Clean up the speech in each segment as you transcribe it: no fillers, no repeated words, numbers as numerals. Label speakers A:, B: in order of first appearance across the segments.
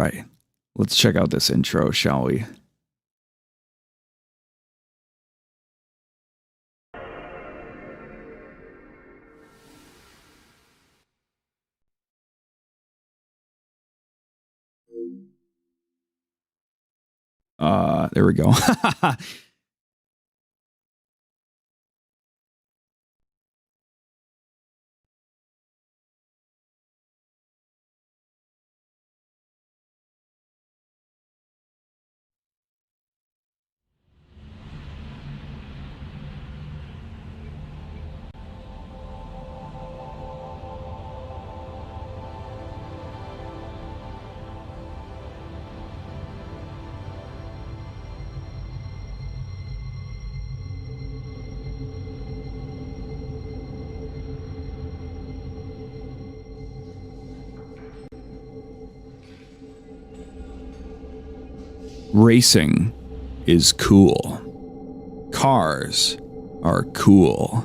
A: right. Let's check out this intro, shall we? There we go. Racing is cool. Cars are cool.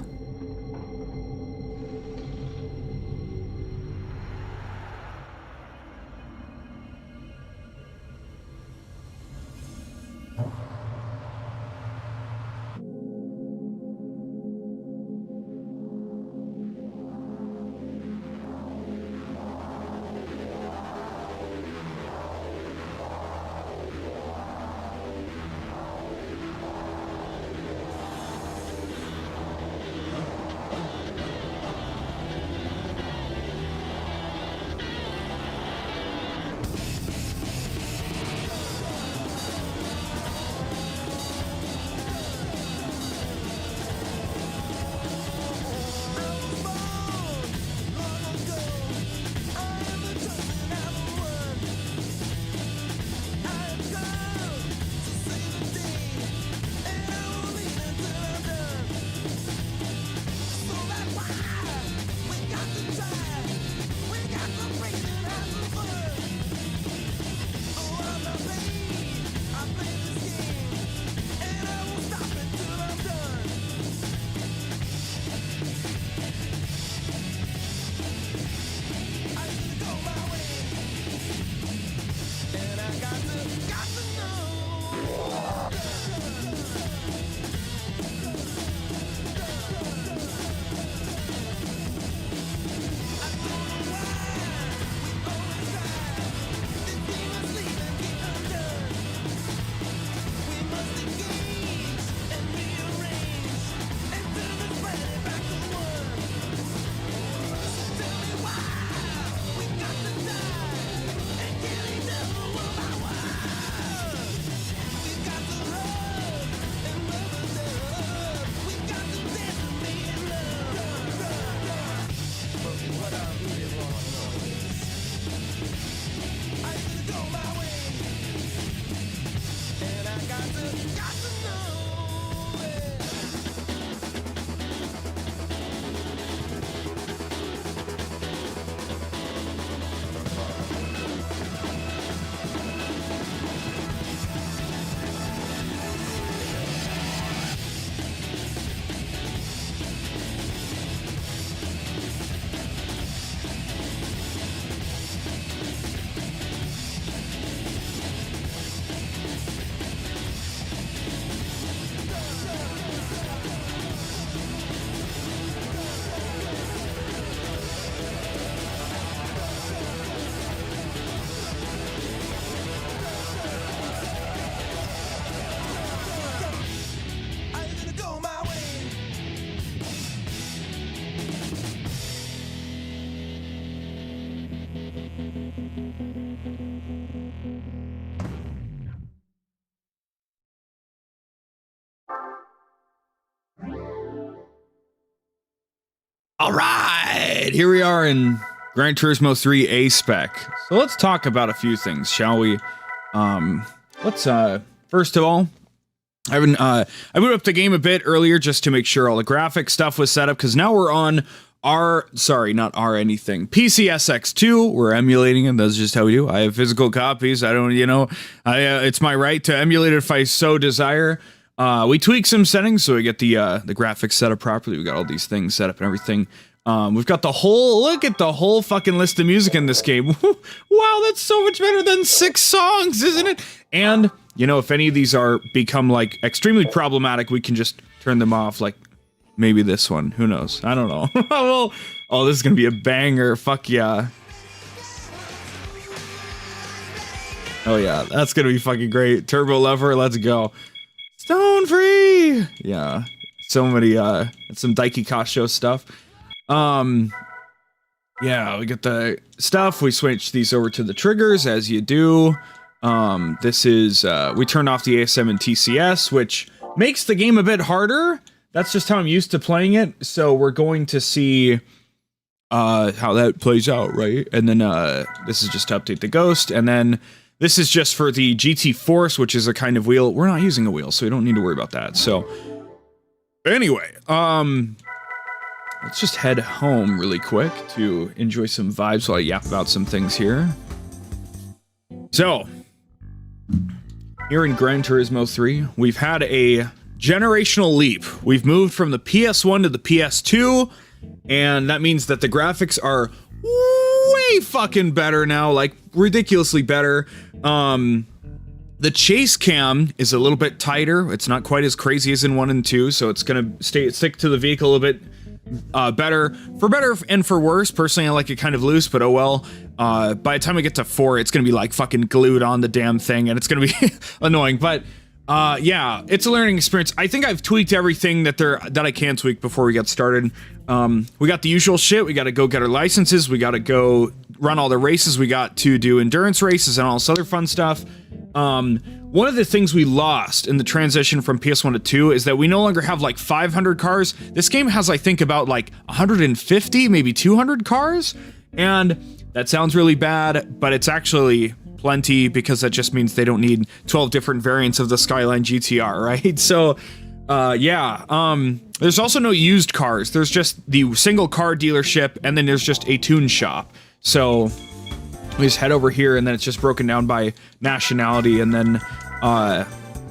A: All right, here we are in Gran Turismo 3 A spec. So let's talk about a few things, shall we? Let's first of all, I moved up the game a bit earlier just to make sure all the graphic stuff was set up, because now we're on PCSX2. We're emulating it. That's just how we do. I have physical copies. I don't, it's my right to emulate it if I so desire. We tweak some settings so we get the graphics set up properly. We got all these things set up and everything. We've got look at the whole fucking list of music in this game. Wow, that's so much better than 6 songs, isn't it? And, you know, if any of these become like extremely problematic, we can just turn them off, like maybe this one. Who knows? I don't know. Well, oh, this is gonna be a banger. Fuck yeah. Oh yeah, that's gonna be fucking great. Turbo Lover, let's go. Stone Free! Yeah. So many, some Daiki Kasho stuff. Yeah, we get the stuff. We switch these over to the triggers, as you do. This is, we turned off the ASM and TCS, which makes the game a bit harder. That's just how I'm used to playing it. So we're going to see, how that plays out, right? And then, this is just to update the ghost. And then this is just for the GT Force, which is a kind of wheel. We're not using a wheel, so we don't need to worry about that. So anyway, let's just head home really quick to enjoy some vibes while I yap about some things here. So, here in Gran Turismo 3, we've had a generational leap. We've moved from the PS1 to the PS2, and that means that the graphics are way fucking better now, like ridiculously better. The chase cam is a little bit tighter. It's not quite as crazy as in 1 and 2, so it's gonna stick to the vehicle a little bit better and for worse. Personally, I like it kind of loose, but oh well. By the time we get to 4, it's gonna be like fucking glued on the damn thing, and it's gonna be annoying. But yeah, it's a learning experience. I think I've tweaked everything that I can tweak before we get started. We got the usual shit. We got to go get our licenses. We got to go run all the races. We got to do endurance races and all this other fun stuff. One of the things we lost in the transition from PS1 to 2 is that we no longer have like 500 cars. This game has, I think, about like 150, maybe 200 cars. And that sounds really bad, but it's actually plenty because that just means they don't need 12 different variants of the Skyline GTR, right? So, yeah, there's also no used cars. There's just the single car dealership, and then there's just a tune shop. So we just head over here, and then it's just broken down by nationality and then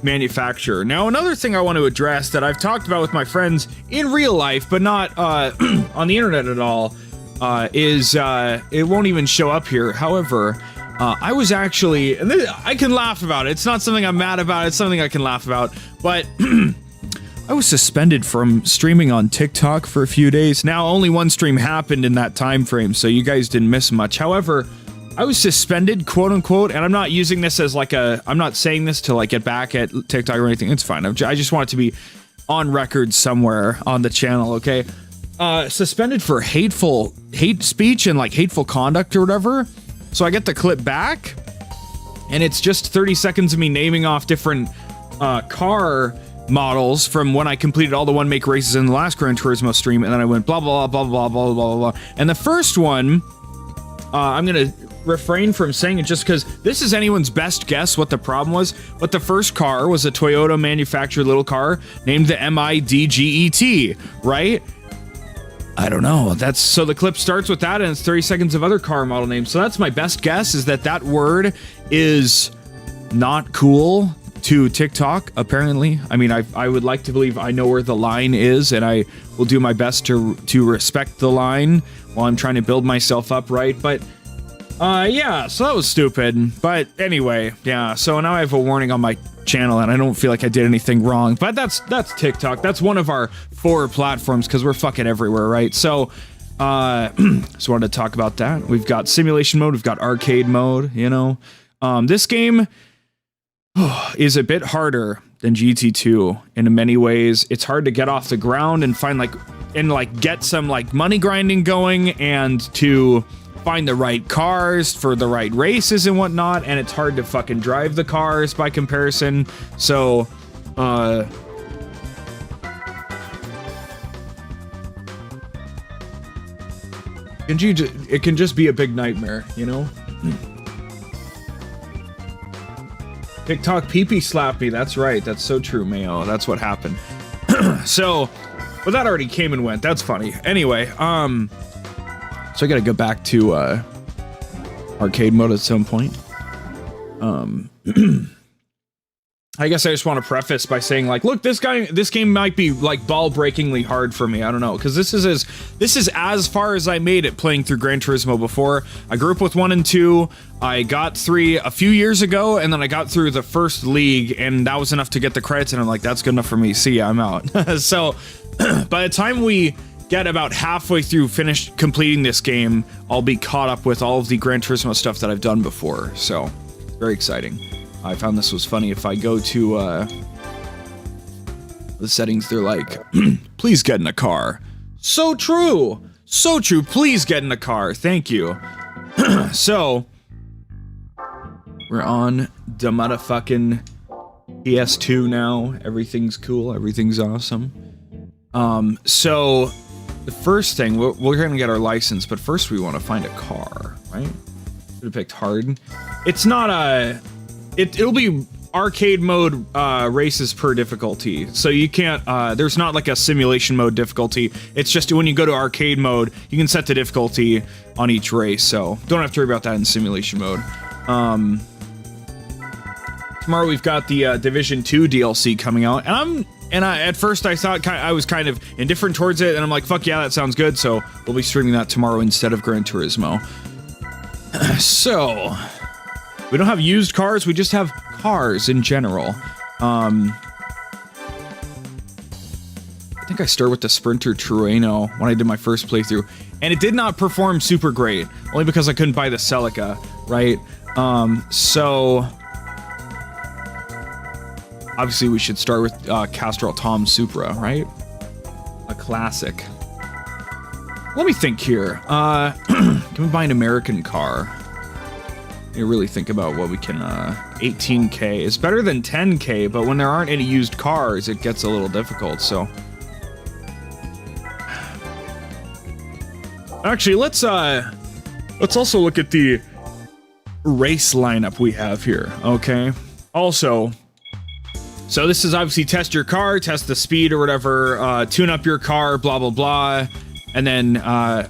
A: manufacturer. Now, another thing I want to address that I've talked about with my friends in real life, but not on the internet at all, is it won't even show up here. However, I was actually, and I can laugh about it. It's not something I'm mad about. It's something I can laugh about. But I was suspended from streaming on TikTok for a few days. Now, only one stream happened in that time frame, so you guys didn't miss much. However, I was suspended, quote unquote, and I'm not using this as like I'm not saying this to like get back at TikTok or anything. It's fine. I just want it to be on record somewhere on the channel, okay? Suspended for hate speech and like hateful conduct or whatever. So I get the clip back, and it's just 30 seconds of me naming off different car models from when I completed all the one make races in the last Gran Turismo stream, and then I went blah blah blah blah blah blah blah blah. And the first one, I'm gonna refrain from saying it just because this is anyone's best guess what the problem was. But the first car was a Toyota manufactured little car named the MIDGET, right? I don't know. So the clip starts with that, and it's 30 seconds of other car model names. So that's my best guess, is that word is not cool to TikTok, apparently. I mean, I would like to believe I know where the line is, and I will do my best to respect the line while I'm trying to build myself up, right? But yeah, so that was stupid. But anyway, yeah, so now I have a warning on my channel, and I don't feel like I did anything wrong. But that's TikTok. That's one of our 4 platforms, because we're fucking everywhere, right? So just wanted to talk about that. We've got simulation mode, we've got arcade mode, you know. This game is a bit harder than GT2 in many ways. It's hard to get off the ground and find get some like money grinding going, and to find the right cars for the right races and whatnot, and it's hard to fucking drive the cars by comparison. So it can just be a big nightmare, you know? TikTok pee-pee slapped me. That's right. That's so true, Mayo. That's what happened. So, but that already came and went. That's funny. Anyway, so I gotta go back to arcade mode at some point. I guess I just want to preface by saying, like, look, this game might be like ball-breakingly hard for me. I don't know, because this is as far as I made it playing through Gran Turismo before. I grew up with 1 and 2. I got 3 a few years ago, and then I got through the first league, and that was enough to get the credits. And I'm like, that's good enough for me. See ya, I'm out. So by the time we get about halfway through completing this game, I'll be caught up with all of the Gran Turismo stuff that I've done before. So very exciting. I found this was funny. If I go to the settings, they're like, please get in a car. So true. So true. Please get in a car. Thank you. So we're on the motherfucking PS2 now. Everything's cool. Everything's awesome. So the first thing, we're gonna get our license, but first we want to find a car, right? Should have picked hard. It's not a... It'll be arcade mode races per difficulty, so you can't, there's not like a simulation mode difficulty. It's just when you go to arcade mode, you can set the difficulty on each race, so don't have to worry about that in simulation mode. Tomorrow we've got the Div2 DLC coming out, and at first I thought I was kind of indifferent towards it, and I'm like, fuck yeah, that sounds good, so we'll be streaming that tomorrow instead of Gran Turismo. So... we don't have used cars, we just have cars in general. I think I started with the Sprinter Turismo when I did my first playthrough, and it did not perform super great, only because I couldn't buy the Celica, right? So... obviously we should start with Castrol Tom Supra, right? A classic. Let me think here. Can we buy an American car? You really think about what we can, 18K is better than 10K, but when there aren't any used cars, it gets a little difficult, so. Actually, let's also look at the race lineup we have here, okay? Also, so this is obviously test your car, test the speed or whatever, tune up your car, blah, blah, blah, and then,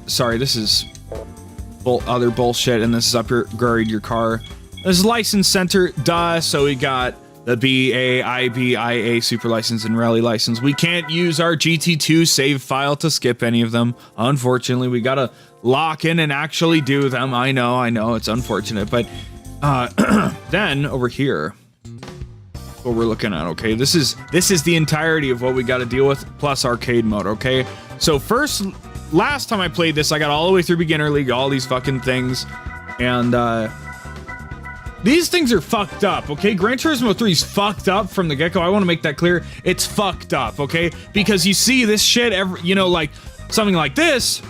A: sorry, this is other bullshit, and this is upgrade your car. This is license center, duh. So we got the BA, IB, IA super license and rally license. We can't use our GT2 save file to skip any of them. Unfortunately, we gotta lock in and actually do them. I know, it's unfortunate, but then over here, what we're looking at, okay? This is the entirety of what we got to deal with, plus arcade mode, okay? So last time I played this, I got all the way through beginner league, all these fucking things, and these things are fucked up, okay? Gran Turismo 3 is fucked up from the get-go. I want to make that clear. It's fucked up, okay? Because you see this shit, like something like this,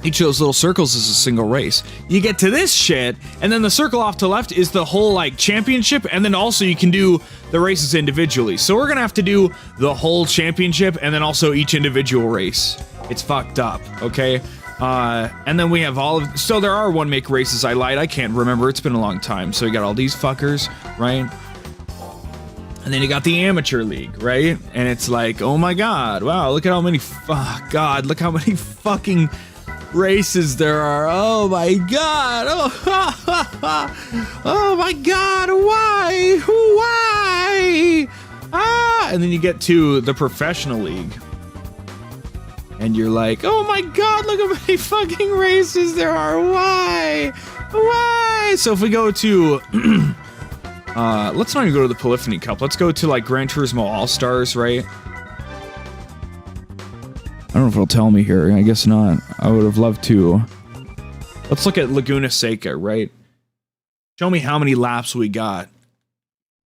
A: each of those little circles is a single race. You get to this shit, and then the circle off to the left is the whole, like, championship, and then also you can do the races individually. So we're gonna have to do the whole championship, and then also each individual race. It's fucked up, okay? And then we have so there are one make races. I lied, I can't remember, it's been a long time. So you got all these fuckers, right? And then you got the amateur league, right? And it's like, oh my god, wow, look at how many, look how many fucking races there are. Oh my god, oh my god, why? And then you get to the professional league. And you're like, oh my god, look how many fucking races there are. Why? So if we go to, let's not even go to the Polyphony Cup. Let's go to like Gran Turismo All-Stars, right? I don't know if it'll tell me here. I guess not. I would have loved to. Let's look at Laguna Seca, right? Show me how many laps we got.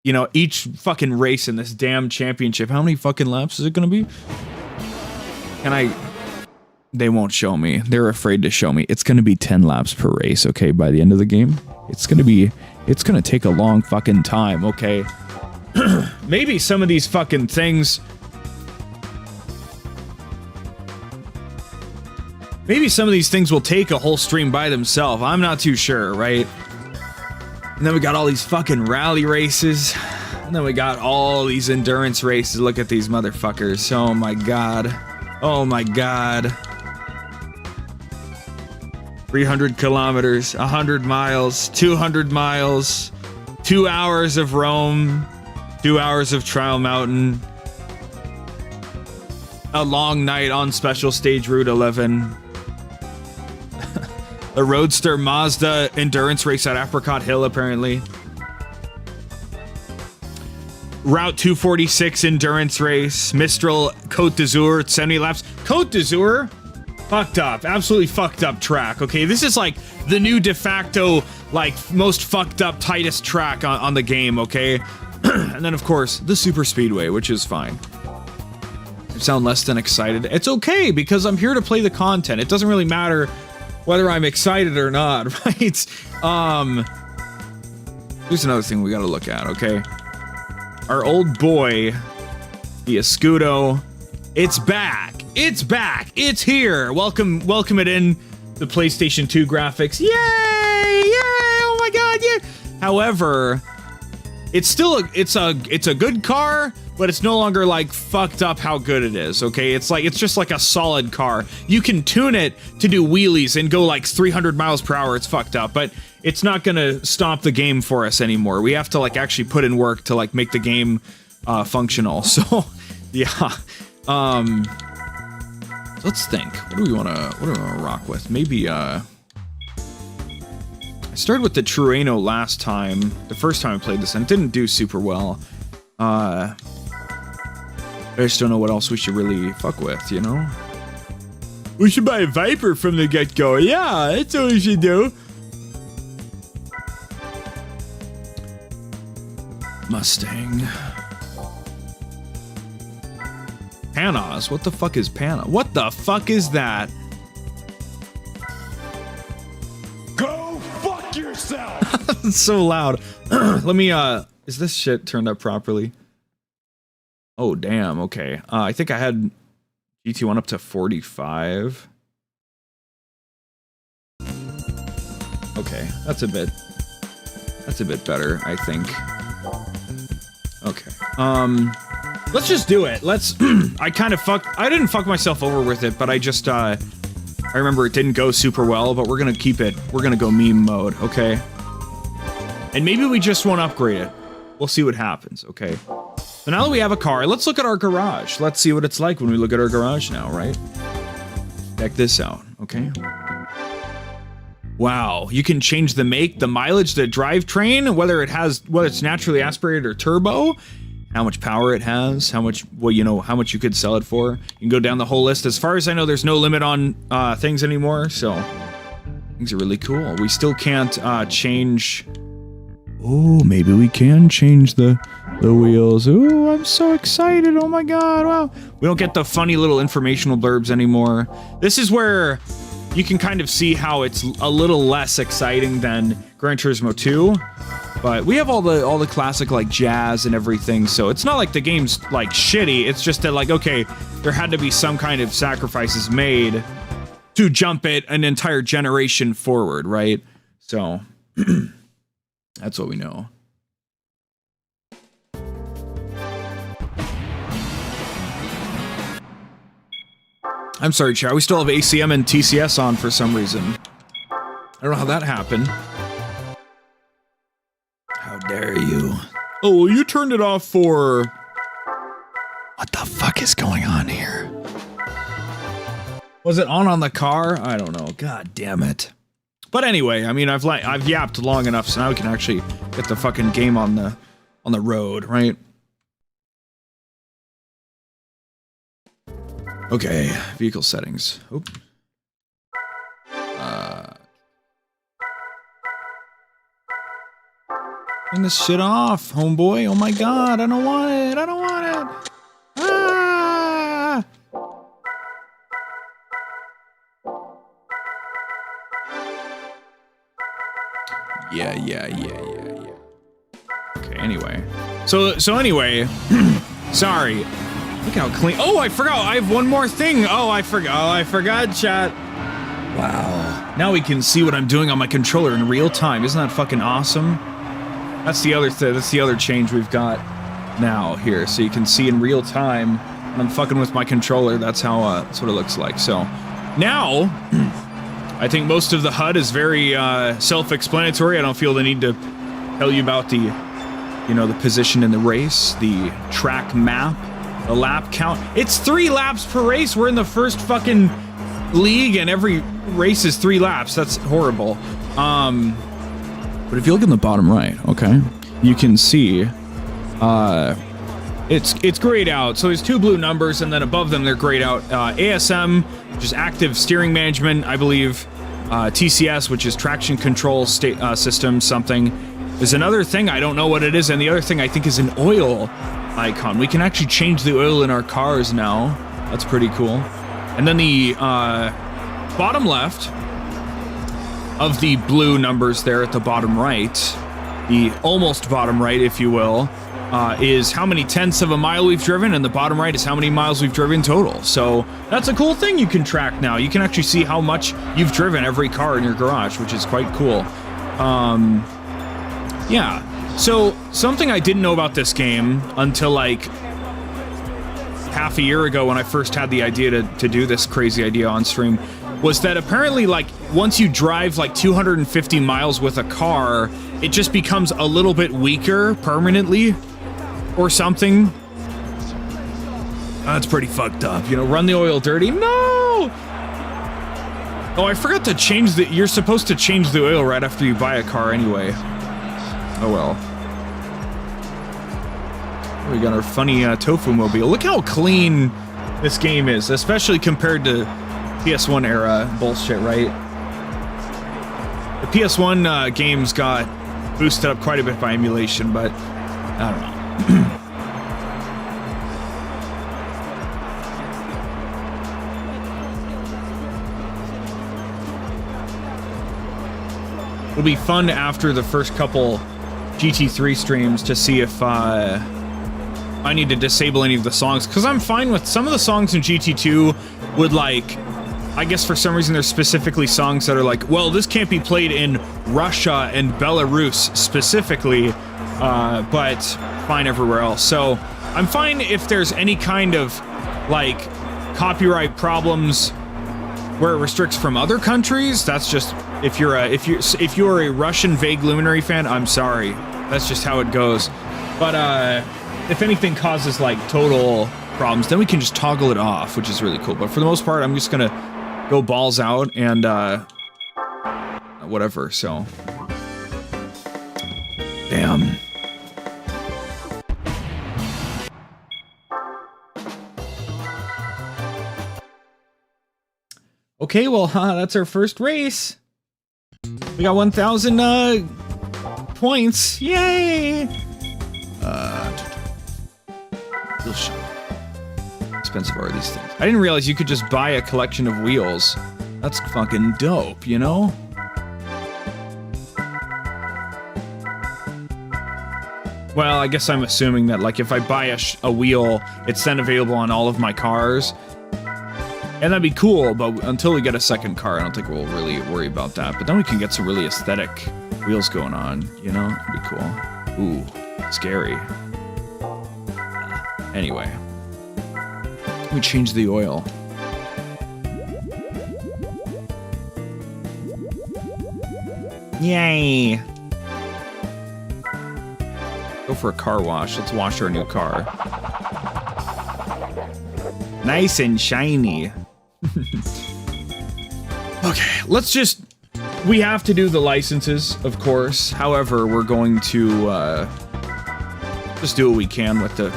A: You know, each fucking race in this damn championship. How many fucking laps is it gonna be? They won't show me. They're afraid to show me. It's gonna be 10 laps per race, okay, by the end of the game. It's gonna take a long fucking time, okay? Maybe some of these fucking things... maybe some of these things will take a whole stream by themselves. I'm not too sure, right? And then we got all these fucking rally races. And then we got all these endurance races. Look at these motherfuckers. Oh my god. Oh my god. 300 kilometers, 100 miles, 200 miles, 2 hours of Rome, 2 hours of Trial Mountain. A long night on Special Stage Route 11. A Roadster Mazda endurance race at Apricot Hill, apparently. Route 246 endurance race. Mistral Côte d'Azur, 70 laps. Côte d'Azur? Fucked up. Absolutely fucked up track, okay? This is like the new de facto, like, most fucked up, tightest track on the game, okay? And then, of course, the Super Speedway, which is fine. I sound less than excited. It's okay, because I'm here to play the content. It doesn't really matter whether I'm excited or not, right? Here's another thing we gotta look at, okay? Our old boy, the Escudo, it's back. It's back. It's here. Welcome it in. The PlayStation 2 graphics. Yay! Yay! Oh my god, yeah! However, it's still it's a good car, but it's no longer like fucked up how good it is, okay? It's just like a solid car. You can tune it to do wheelies and go like 300 miles per hour. It's fucked up, but it's not gonna stop the game for us anymore. We have to like actually put in work to like make the game functional. So yeah. Let's think. What do we wanna rock with? Maybe I started with the Turismo last time, the first time I played this, and it didn't do super well. I just don't know what else we should really fuck with, you know? We should buy a Viper from the get-go. Yeah, that's what we should do. Mustang. Panos? What the fuck is Panos? What the fuck is that?
B: Go fuck yourself!
A: It's so loud. Let me, is this shit turned up properly? Oh, damn, okay. I think I had GT1 up to 45. Okay, that's a bit better, I think. Okay. Let's just do it. Let's, I didn't fuck myself over with it, but I just, I remember it didn't go super well, but we're gonna keep it, we're gonna go meme mode, okay? And maybe we just won't upgrade it. We'll see what happens, okay? So now that we have a car, let's look at our garage. Let's see what it's like when we look at our garage now, right? Check this out, okay? Wow, you can change the make, the mileage, the drivetrain, whether it's naturally aspirated or turbo, how much power it has, how much, well, you know, how much you could sell it for. You can go down the whole list. As far as I know, there's no limit on things anymore, so things are really cool. We still can't change. Oh, maybe we can change the wheels. Oh, I'm so excited. Oh my god, wow. We don't get the funny little informational blurbs anymore. This is where you can kind of see how it's a little less exciting than Gran Turismo 2. But we have all the classic like jazz and everything, so it's not like the game's like shitty. It's just that like, okay, there had to be some kind of sacrifices made to jump it an entire generation forward, right? So that's what we know. I'm sorry, chat. We still have ACM and TCS on for some reason. I don't know how that happened. How dare you? Oh, well, you turned it off for... What the fuck is going on here? Was it on the car? I don't know. God damn it. But anyway, I mean, I've yapped long enough, so now we can actually get the fucking game on the road, right? Okay, vehicle settings. Oop. Turn this shit off, homeboy. Oh my god, I don't want it. I don't want it. Ah! Yeah. Okay, anyway. So anyway, sorry. Look how clean. Oh, I forgot. I have one more thing. Oh, I forgot, chat. Wow. Now we can see what I'm doing on my controller in real time. Isn't that fucking awesome? That's the other change we've got now here. So you can see in real time when I'm fucking with my controller. That's how that's what it looks like. So now I think most of the HUD is very self-explanatory. I don't feel the need to tell you about the you know, the position in the race, the track map, the lap count. It's 3 laps per race. We're in the first fucking league and every race is 3 laps. That's horrible. But if you look in the bottom right, okay, you can see it's grayed out. So there's 2 blue numbers, and then above them they're grayed out. ASM, which is active steering management, I believe. TCS, which is traction control system something. There's another thing, I don't know what it is, and the other thing I think is an oil icon. We can actually change the oil in our cars now. That's pretty cool. And then the bottom left of the blue numbers there at the bottom right, the almost bottom right, if you will, is how many tenths of a mile we've driven, and the bottom right is how many miles we've driven total. So that's a cool thing you can track now. You can actually see how much you've driven every car in your garage, which is quite cool. Yeah. So something I didn't know about this game until like half a year ago when I first had the idea to do this crazy idea on stream was that apparently, like, once you drive like 250 miles with a car, it just becomes a little bit weaker permanently or something. That's pretty fucked up. You know, run the oil dirty. No! Oh, I forgot to change the... You're supposed to change the oil right after you buy a car anyway. Oh well. We got our funny tofu mobile. Look how clean this game is, especially compared to PS1 era bullshit, right? The PS1 games got boosted up quite a bit by emulation, but I don't know. It'll be fun after the first couple GT3 streams to see if I need to disable any of the songs, because I'm fine with some of the songs in GT2 would, like, I guess for some reason there's specifically songs that are like, well, this can't be played in Russia and Belarus specifically, but fine everywhere else. So I'm fine if there's any kind of like copyright problems where it restricts from other countries. That's just if you're a Russian Vague Luminary fan, I'm sorry. That's just how it goes. But if anything causes like total problems, then we can just toggle it off, which is really cool. But for the most part, I'm just gonna go balls out and whatever. So damn. Okay, well, that's our first race. We got 1,000 points. Yay! Expensive are these things? I didn't realize you could just buy a collection of wheels. That's fucking dope, you know? Well, I guess I'm assuming that, like, if I buy a wheel, it's then available on all of my cars. And that'd be cool, but until we get a second car, I don't think we'll really worry about that. But then we can get some really aesthetic wheels going on, you know? It'd be cool. Ooh, scary. Anyway. We change the oil. Yay! Go for a car wash. Let's wash our new car. Nice and shiny. Okay, let's just... We have to do the licenses, of course. However, we're going to just do what we can with the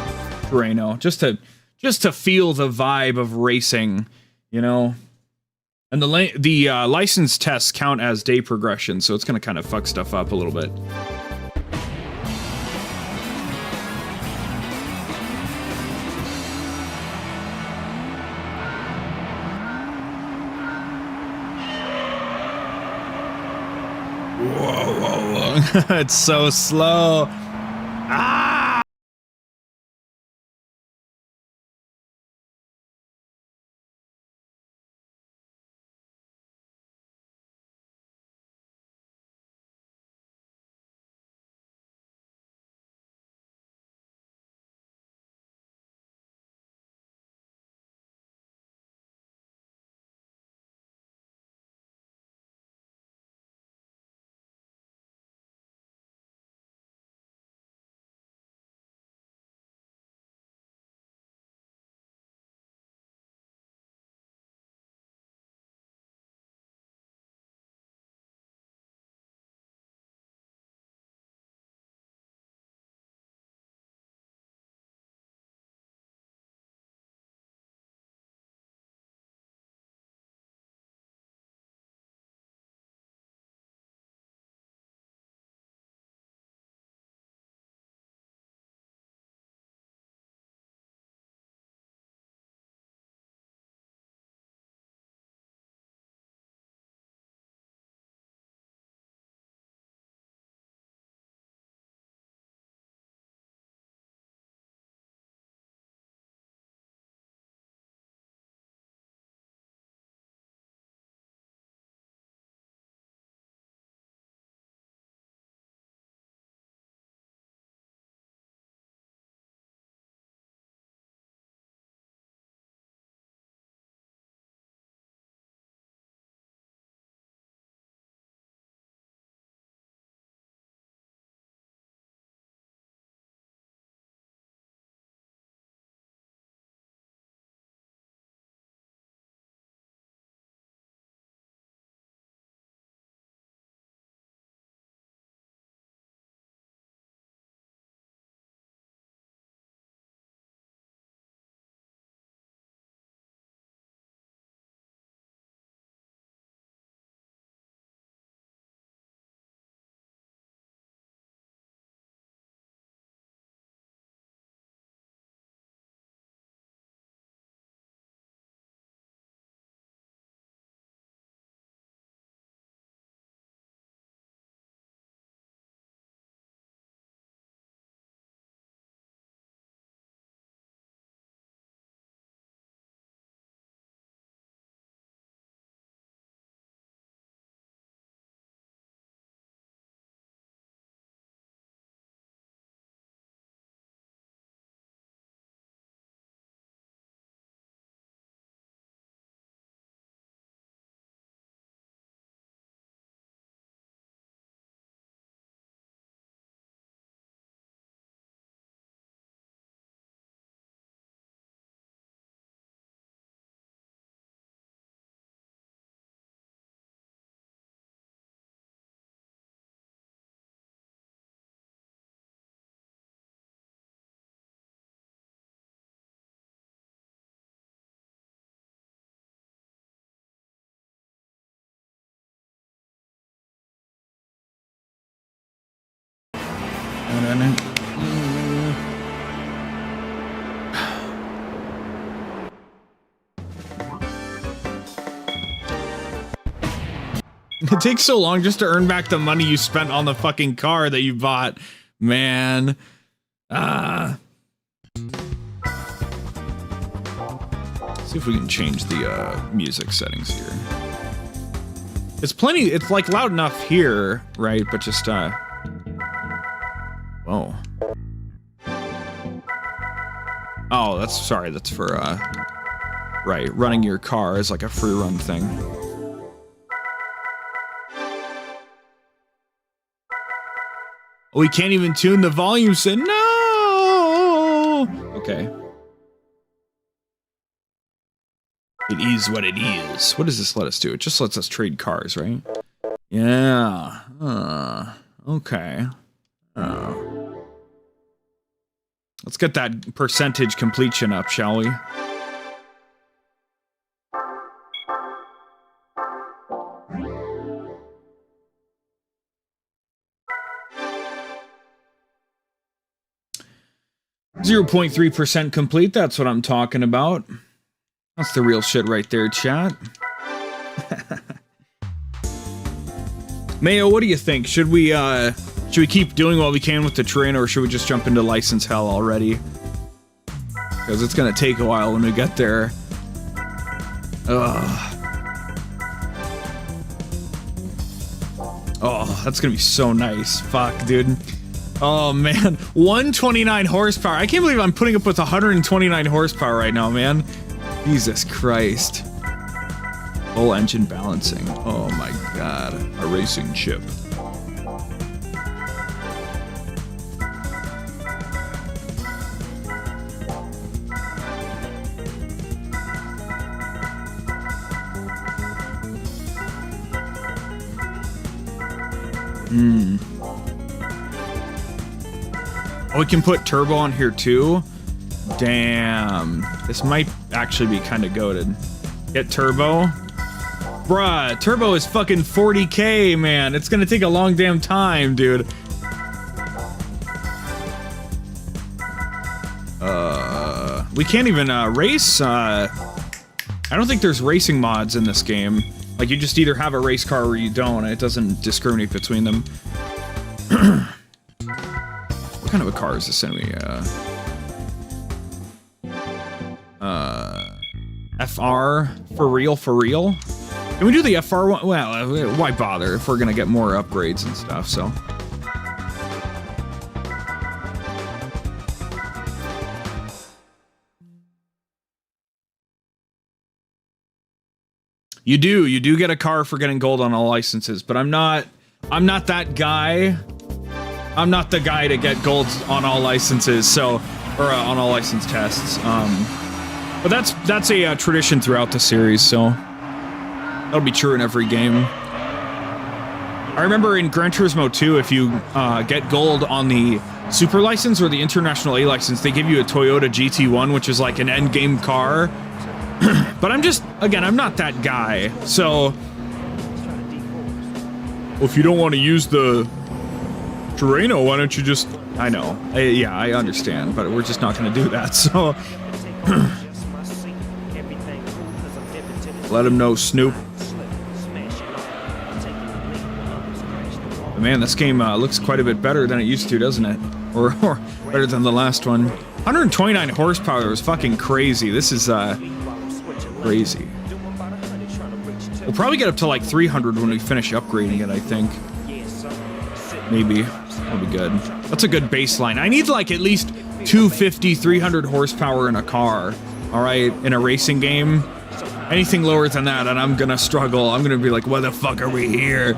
A: Turismo, just to feel the vibe of racing, you know. And the license tests count as day progression, so it's gonna kind of fuck stuff up a little bit. Whoa. It's so slow. Ah! It takes so long just to earn back the money you spent on the fucking car that you bought, man. See if we can change the music settings here. It's plenty, it's like loud enough here, right? But just whoa. Oh, that's sorry, that's for right, running your car is like a free run thing. We can't even tune the volume, so no! Okay. It is what it is. What does this let us do? It just lets us trade cars, right? Yeah. Okay. Let's get that percentage completion up, shall we? .3% complete, that's what I'm talking about. That's the real shit right there, chat. Mayo, what do you think? Should we keep doing what we can with the train, or should we just jump into license hell already? Because it's gonna take a while when we get there. Oh, that's gonna be so nice. Fuck, dude. Oh man, 129 horsepower. I can't believe I'm putting up with 129 horsepower right now, man. Jesus Christ. Full engine balancing. Oh my god. A racing chip. Oh, we can put turbo on here too? Damn. This might actually be kind of goated. Get turbo? Bruh, turbo is fucking 40K, man. It's gonna take a long damn time, dude. We can't even race. I don't think there's racing mods in this game. Like, you just either have a race car or you don't, and it doesn't discriminate between them. What kind of a car is this anyway? FR? For real, for real? Can we do the FR one? Well, why bother if we're gonna get more upgrades and stuff, so. You do get a car for getting gold on all licenses, but I'm not that guy. I'm not the guy to get gold on all licenses, so, or on all license tests. But that's a tradition throughout the series, so that'll be true in every game. I remember in Gran Turismo 2, if you get gold on the Super license or the International A license, they give you a Toyota GT1, which is like an end game car. But I'm just, again, I'm not that guy, so. Well, if you don't want to use the Turismo, why don't you just, I know, yeah, I understand, but we're just not going to do that, so. Let him know, Snoop. But man, this game looks quite a bit better than it used to, doesn't it? Or better than the last one. 129 horsepower is fucking crazy. This is crazy. We'll probably get up to like 300 when we finish upgrading it, I think. Maybe. That'll be good. That's a good baseline. I need like at least 250, 300 horsepower in a car. Alright, in a racing game. Anything lower than that, and I'm gonna struggle. I'm gonna be like, why the fuck are we here?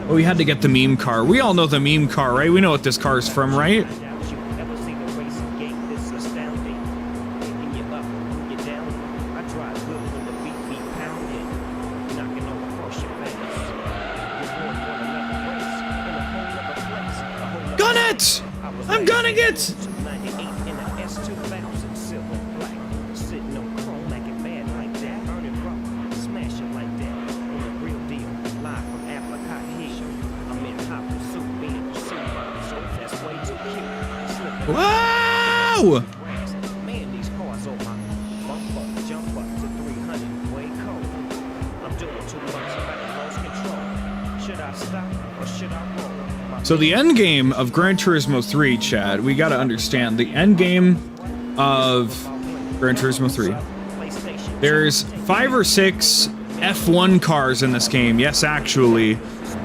A: Oh, we had to get the meme car. We all know the meme car, right? We know what this car is from, right? Gun it! I'm gunning it! Wow!
C: Man, these cars on my bumper, jump up to 300, way cold. I'm doing too much, I lost control. Should I stop or should I roll?
A: So the end game of Gran Turismo 3, Chad, we got to understand the end game of Gran Turismo 3. There's 5 or 6 F1 cars in this game, yes, actually,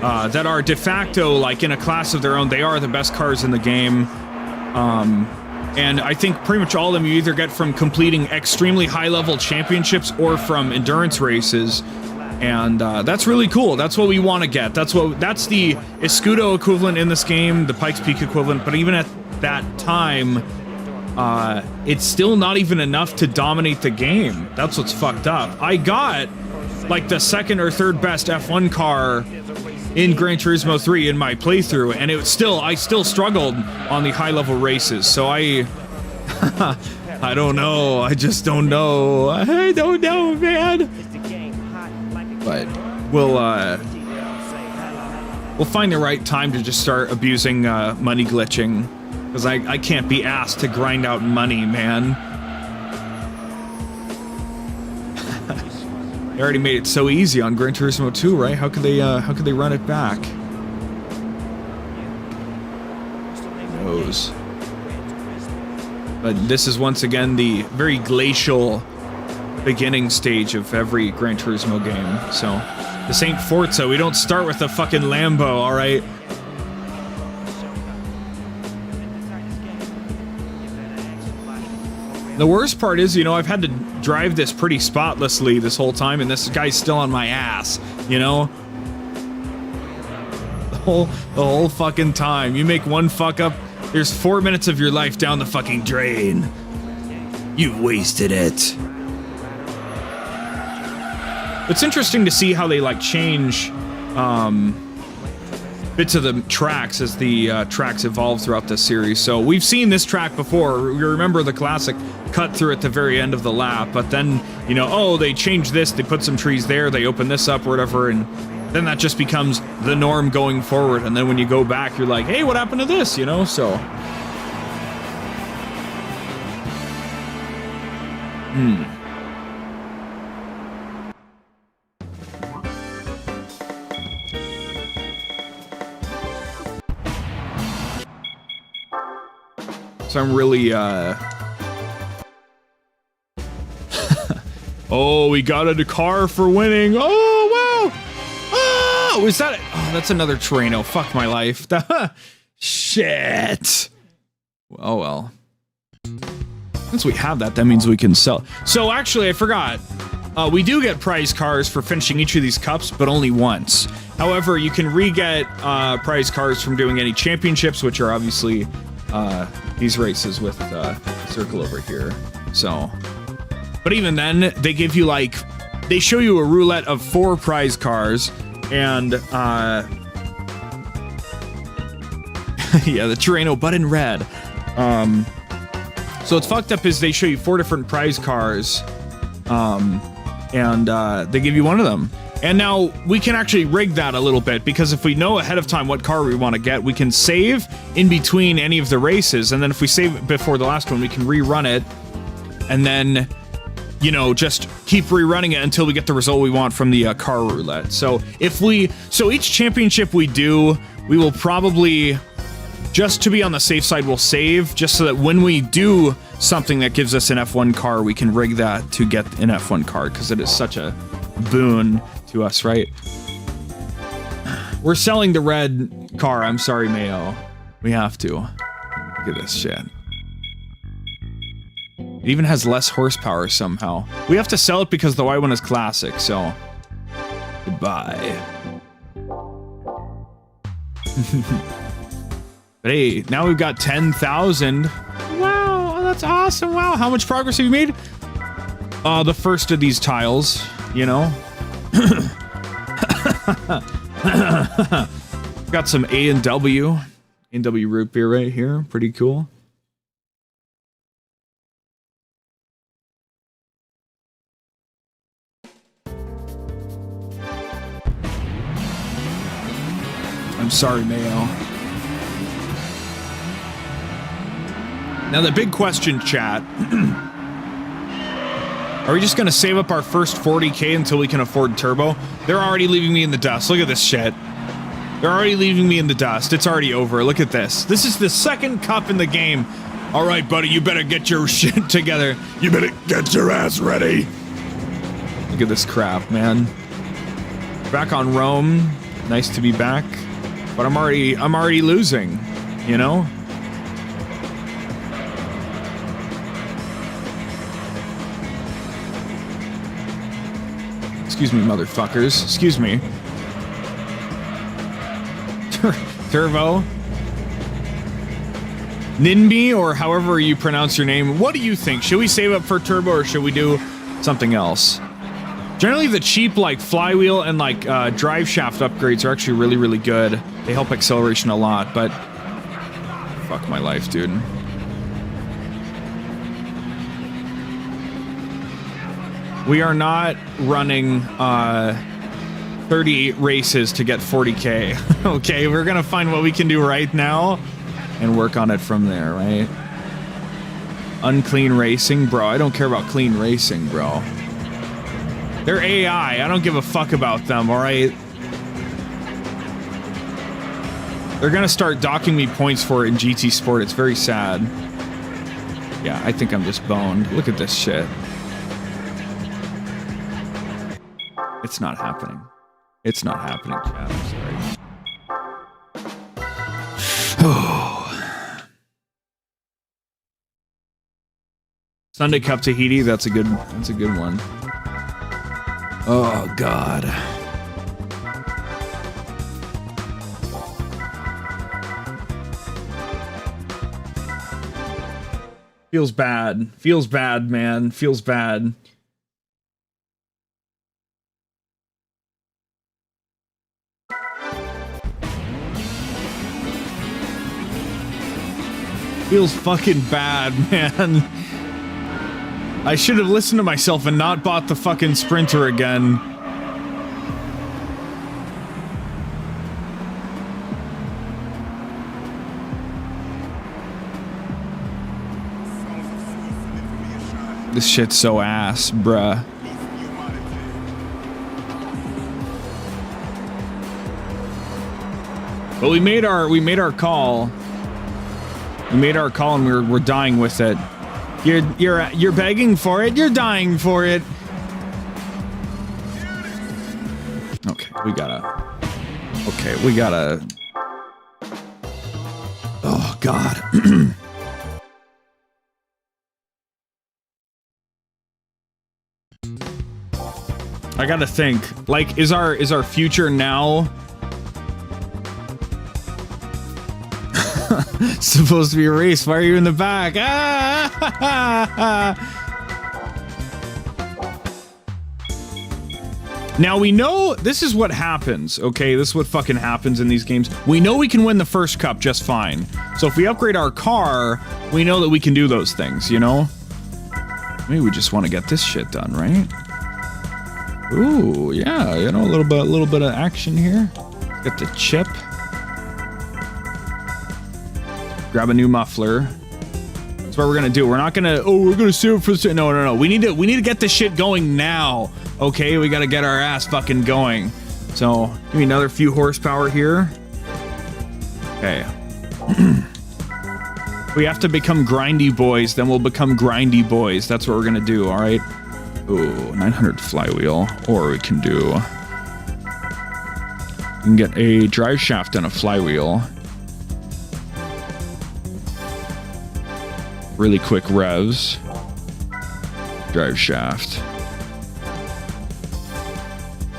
A: that are de facto, like, in a class of their own. They are the best cars in the game. And I think pretty much all of them you either get from completing extremely high-level championships or from endurance races. And that's really cool. That's what we want to get. That's the Escudo equivalent in this game, the Pikes Peak equivalent. But even at that time, it's still not even enough to dominate the game. That's what's fucked up. I got like the 2nd or 3rd best F1 car in Gran Turismo 3 in my playthrough, and I still struggled on the high-level races. So I don't know. I just don't know. I don't know, man. But we'll find the right time to just start abusing money glitching, because I can't be asked to grind out money, man. They already made it so easy on Gran Turismo 2, right? How could they run it back? Who knows? But this is once again the very glacial beginning stage of every Gran Turismo game. So this ain't Forza. We don't start with a fucking Lambo, all right? The worst part is, you know, I've had to drive this pretty spotlessly this whole time, and this guy's still on my ass, you know? The whole fucking time. You make one fuck up, there's 4 minutes of your life down the fucking drain. You've wasted it. It's interesting to see how they, like, change, bits of the tracks as the tracks evolve throughout the series. So we've seen this track before. You remember the classic cut through at the very end of the lap, but then, you know, oh, they changed this, they put some trees there, they open this up or whatever, and then that just becomes the norm going forward. And then when you go back, you're like, hey, what happened to this, you know? So So I'm really, oh, we got a car for winning. Oh, wow. Oh, is that, oh, that's another Turismo. Fuck my life. Shit. Oh, well. Since we have that, that means we can sell. So actually, I forgot. We do get prize cars for finishing each of these cups, but only once. However, you can re-get prize cars from doing any championships, which are obviously these races with circle over here. So, but even then, they give you like, they show you a roulette of 4 prize cars, and yeah, the Turismo, but in red. So what's fucked up is they show you 4 different prize cars, and they give you one of them. And now we can actually rig that a little bit, because if we know ahead of time what car we want to get, we can save in between any of the races, and then if we save it before the last one, we can rerun it, and then, you know, just keep rerunning it until we get the result we want from the car roulette. So so each championship we do, we will probably, just to be on the safe side, we'll save, just so that when we do something that gives us an F1 car, we can rig that to get an F1 car, because it is such a boon to us, right? We're selling the red car. I'm sorry, Mayo. We have to. Look at this shit. It even has less horsepower somehow. We have to sell it because the Y1 is classic, so goodbye. But hey, now we've got 10,000. Wow, that's awesome. Wow, how much progress have you made? The first of these tiles, you know. Got some A&W root beer right here. Pretty cool. I'm sorry, Mayo. Now the big question, chat. Are we just gonna save up our first 40K until we can afford turbo? They're already leaving me in the dust. Look at this shit. They're already leaving me in the dust. It's already over. Look at this. This is the second cup in the game. All right, buddy, you better get your shit together. You better get your ass ready. Look at this crap, man. Back on Rome. Nice to be back. But I'm already losing, you know? Excuse me, motherfuckers. Excuse me. Turbo. Ninby, or however you pronounce your name. What do you think? Should we save up for turbo or should we do something else? Generally, the cheap, like, flywheel and, like, drive shaft upgrades are actually really, really good. They help acceleration a lot, but... Fuck my life, dude. We are not running 38 races to get 40K. Okay, we're gonna find what we can do right now and work on it from there, right? Unclean racing? Bro, I don't care about clean racing, bro. They're AI. I don't give a fuck about them, alright? They're gonna start docking me points for it in GT Sport. It's very sad. Yeah, I think I'm just boned. Look at this shit. It's not happening. It's not happening, chat. I'm sorry. Oh. Sunday Cup Tahiti, that's a good one. Oh god. Feels bad. Feels bad, man. Feels bad. Feels fucking bad, man. I should have listened to myself and not bought the fucking Sprinter again. This shit's so ass, bruh. But we made our call. We made our call and we're dying with it. You're begging for it. You're dying for it. Okay, we gotta. Oh God. I gotta think. Like, is our future now supposed to be a race? Why are you in the back? Now we know this is what happens, okay? This is what fucking happens in these games. We know we can win the first cup just fine. So if we upgrade our car, we know that we can do those things, you know? Maybe we just want to get this shit done, right? Ooh, yeah, you know, a little bit of action here. Get the chip. Grab a new muffler. That's what we're gonna do. We're not gonna, we're gonna save it for the, no. We need to get this shit going now. Okay, we gotta get our ass fucking going. So, give me another few horsepower here. Okay. We have to become grindy boys, then we'll become grindy boys. That's what we're gonna do, alright? Ooh, 900 flywheel. Or we can do... We can get a drive shaft and a flywheel. Really quick revs. Drive shaft.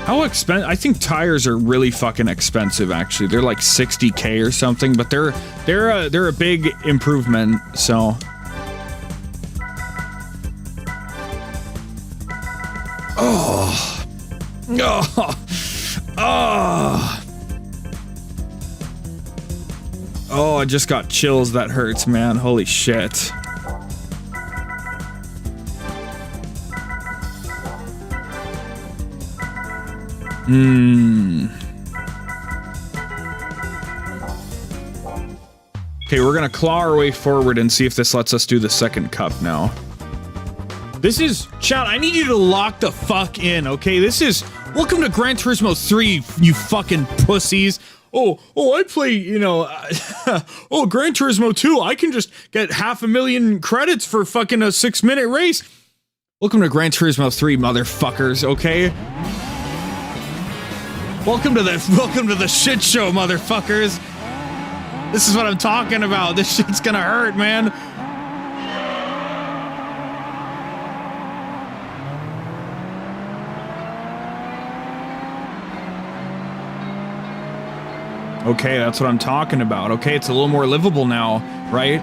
A: How expensive? I think tires are really fucking expensive, actually. They're like 60K or something, but they're a big improvement, so... Oh. Oh, I just got chills. That hurts, man. Holy shit. Okay, Okay, we're gonna claw our way forward and see if this lets us do the second cup now. This is, chat, I need you to lock the fuck in, okay? This is, welcome to Gran Turismo 3, you fucking pussies. Oh, I play, you know, oh, Gran Turismo 2, I can just get 500,000 credits for fucking a 6-minute race. Welcome to Gran Turismo 3, motherfuckers, okay? Welcome to the shit show, motherfuckers. This is what I'm talking about. This shit's gonna hurt, man. Okay, that's what I'm talking about. Okay, it's a little more livable now, right?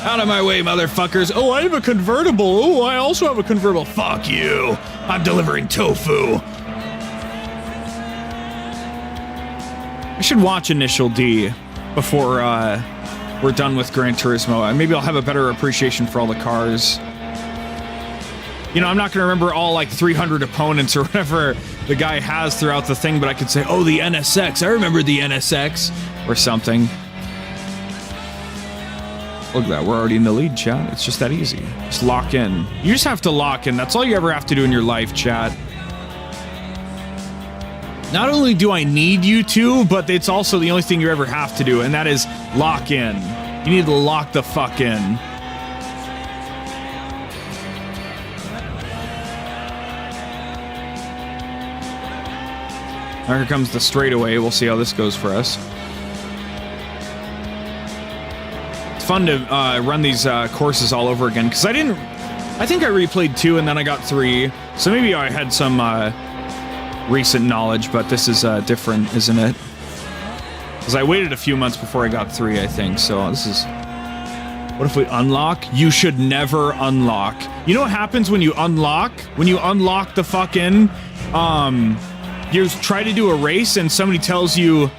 A: Out of my way, motherfuckers. Oh, I have a convertible. Oh, I also have a convertible. Fuck you. I'm delivering tofu. I should watch Initial D before we're done with Gran Turismo. Maybe I'll have a better appreciation for all the cars. You know, I'm not going to remember all, like, 300 opponents or whatever the guy has throughout the thing, but I could say, oh, the NSX. I remember the NSX. Or something. Look at that, we're already in the lead, chat. It's just that easy. Just lock in. You just have to lock in. That's all you ever have to do in your life, chat. Not only do I need you to, but it's also the only thing you ever have to do, and that is lock in. You need to lock the fuck in. Now here comes the straightaway. We'll see how this goes for us. Fun to run these courses all over again, because I think I replayed 2 and then I got 3, so maybe I had some recent knowledge, but this is different, isn't it? Because I waited a few months before I got 3, I think, so this is... What if we unlock? You should never unlock. You know what happens when you unlock? When you unlock the fucking... you try to do a race and somebody tells you,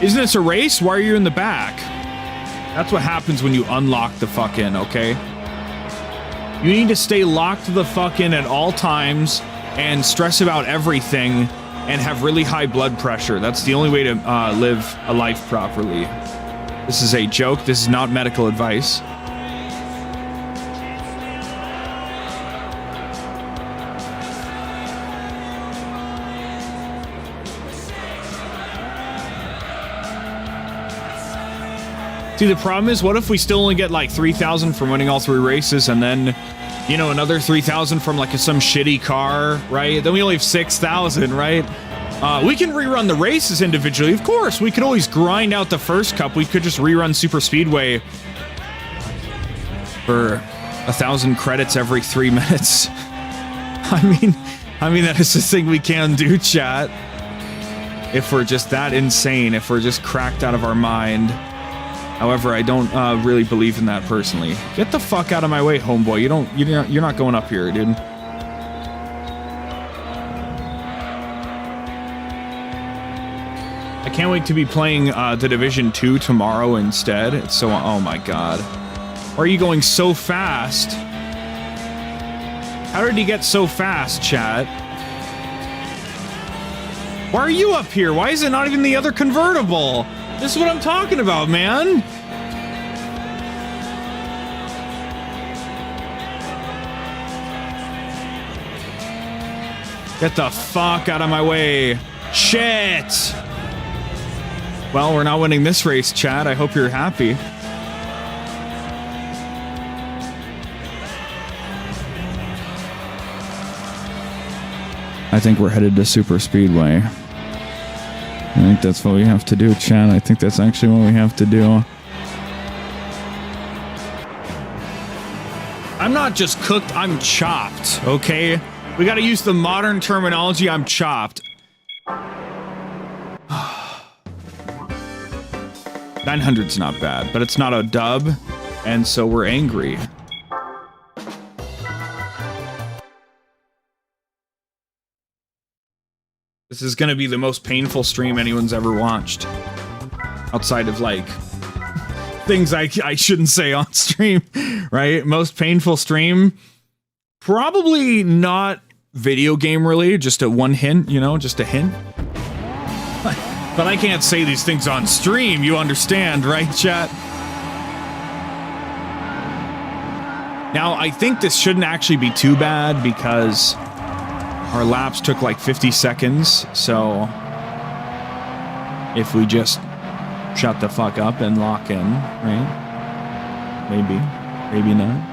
A: isn't this a race? Why are you in the back? That's what happens when you unlock the fuck in, okay? You need to stay locked the fuck in at all times and stress about everything and have really high blood pressure. That's the only way to live a life properly. This is a joke. This is not medical advice. See, the problem is, what if we still only get like 3,000 from winning all 3 races, and then, you know, another 3,000 from like some shitty car, right? Then we only have 6,000, right? We can rerun the races individually, of course. We could always grind out the first cup. We could just rerun Super Speedway for 1,000 credits every 3 minutes. I mean that is the thing we can do, chat. If we're just that insane, if we're just cracked out of our mind. However, I don't really believe in that personally. Get the fuck out of my way, homeboy. You're not going up here, dude. I can't wait to be playing the Division 2 tomorrow instead. It's so, oh my god. Why are you going so fast? How did he get so fast, chat? Why are you up here? Why is it not even the other convertible? This is what I'm talking about, man. Get the fuck out of my way. Shit. Well, we're not winning this race, chat. I hope you're happy. I think we're headed to Super Speedway. I think that's what we have to do, chat. I think that's actually what we have to do. I'm not just cooked, I'm chopped, okay? We gotta use the modern terminology, I'm chopped. 900's not bad, but it's not a dub, and so we're angry. This is gonna be the most painful stream anyone's ever watched. Outside of, like, things I shouldn't say on stream, right? Most painful stream. Probably not video game related, just a one hint, you know, just a hint. But I can't say these things on stream, you understand, right, chat? Now, I think this shouldn't actually be too bad because our laps took like 50 seconds, so if we just shut the fuck up and lock in, right? Maybe not.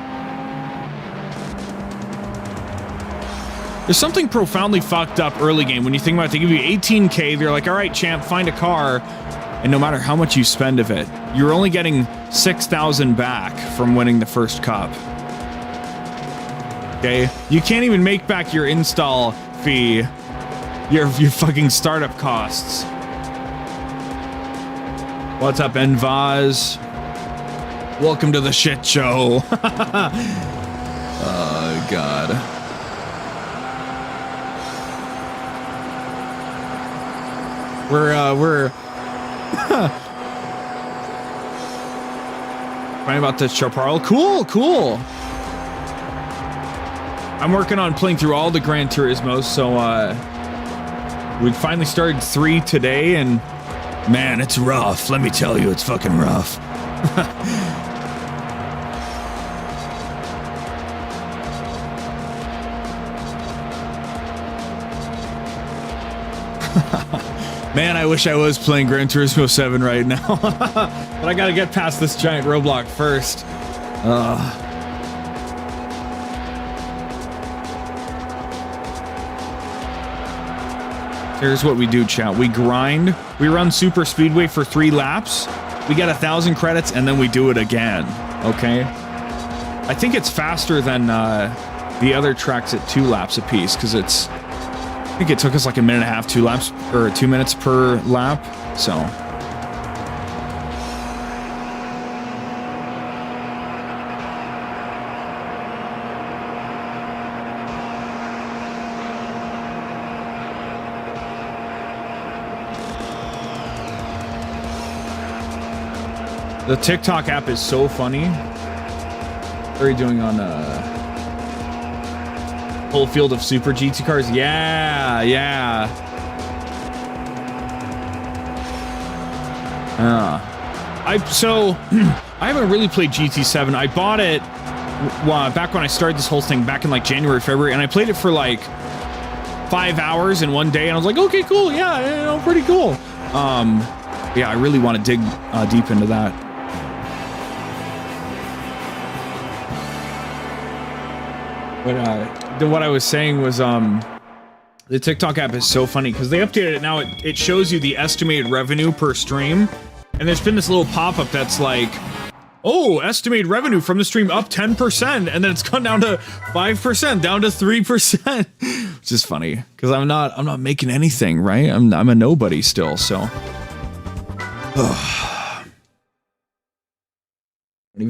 A: There's something profoundly fucked up early game when you think about it. They give you 18K, they're like, all right, champ, find a car, and no matter how much you spend of it, you're only getting 6,000 back from winning the first cup. Okay? You can't even make back your install fee, your fucking startup costs. What's up, 𝑰𝑵𝑚𝑯? Welcome to the shit show. Oh, God. We're Fine about the Chaparral. Cool. I'm working on playing through all the Gran Turismos, so we finally started 3 today, and man, it's rough. Let me tell you, it's fucking rough. Man, I wish I was playing Gran Turismo 7 right now. But I gotta get past this giant roadblock first. Here's what we do, chat. We grind. We run Super Speedway for 3 laps. We get 1,000 credits, and then we do it again. Okay? I think it's faster than the other tracks at 2 laps apiece, because it's... I think it took us like 1.5 minutes, 2 laps, or 2 minutes per lap, so. The TikTok app is so funny. What are you doing on whole field of super GT cars? Yeah. I haven't really played GT7. I bought it back when I started this whole thing back in like January, February, and I played it for like 5 hours in one day, and I was like, okay, cool, yeah, you know, pretty cool. Yeah, I really want to dig deep into that. But what I was saying was the TikTok app is so funny because they updated it now. It shows you the estimated revenue per stream, and there's been this little pop-up that's like, oh, estimated revenue from the stream up 10%, and then it's gone down to 5%, down to 3%, which is funny because I'm not making anything, right? I'm a nobody still, so. I don't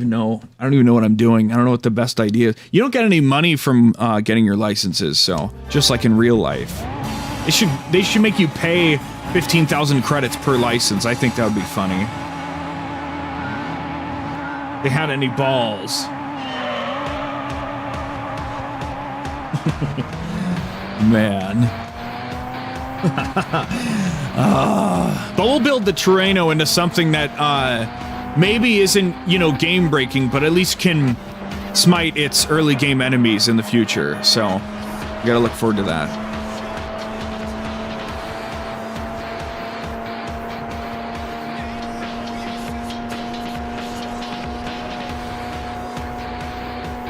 A: even know what I'm doing. I don't know what the best idea is. You don't get any money from getting your licenses, so just like in real life. They should make you pay 15,000 credits per license. I think that would be funny. They had any balls. Man. But we'll build the Turismo into something that maybe isn't, you know, game breaking, but at least can smite its early game enemies in the future. So you gotta look forward to that.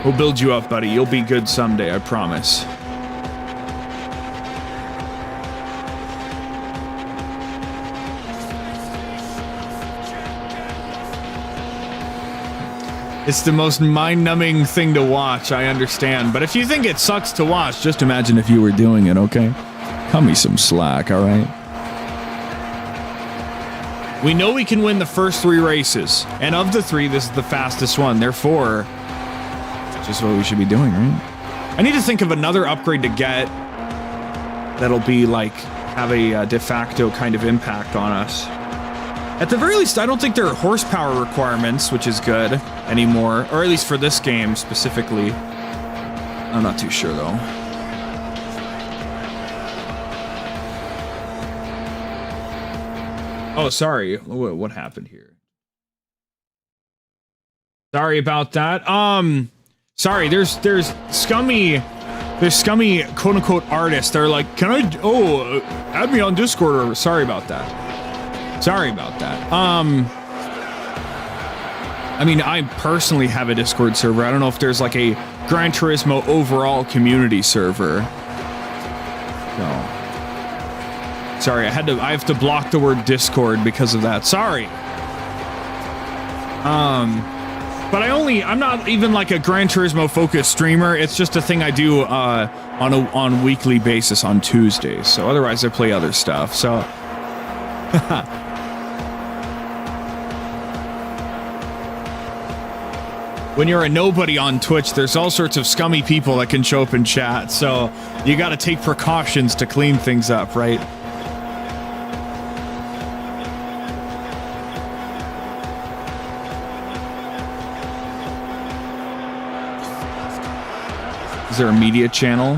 A: We'll build you up, buddy. You'll be good someday, I promise. It's the most mind-numbing thing to watch, I understand. But if you think it sucks to watch, just imagine if you were doing it, okay? Cut me some slack, all right? We know we can win the first 3 races. And of the 3, this is the fastest one. Therefore, it's just what we should be doing, right? I need to think of another upgrade to get that'll be, like, have a de facto kind of impact on us. At the very least, I don't think there are horsepower requirements, which is good anymore, or at least for this game specifically. I'm not too sure though. Oh, sorry. What happened here? Sorry about that. Sorry. There's scummy quote unquote artists. They're like, can I? Oh, add me on Discord. Or sorry about that. Sorry about that. I mean, I personally have a Discord server. I don't know if there's like a Gran Turismo overall community server. No. Sorry, I have to block the word Discord because of that. Sorry. But I'm not even like a Gran Turismo focused streamer. It's just a thing I do on a weekly basis on Tuesdays. So otherwise I play other stuff. So when you're a nobody on Twitch, there's all sorts of scummy people that can show up in chat. So you got to take precautions to clean things up, right? Is there a media channel?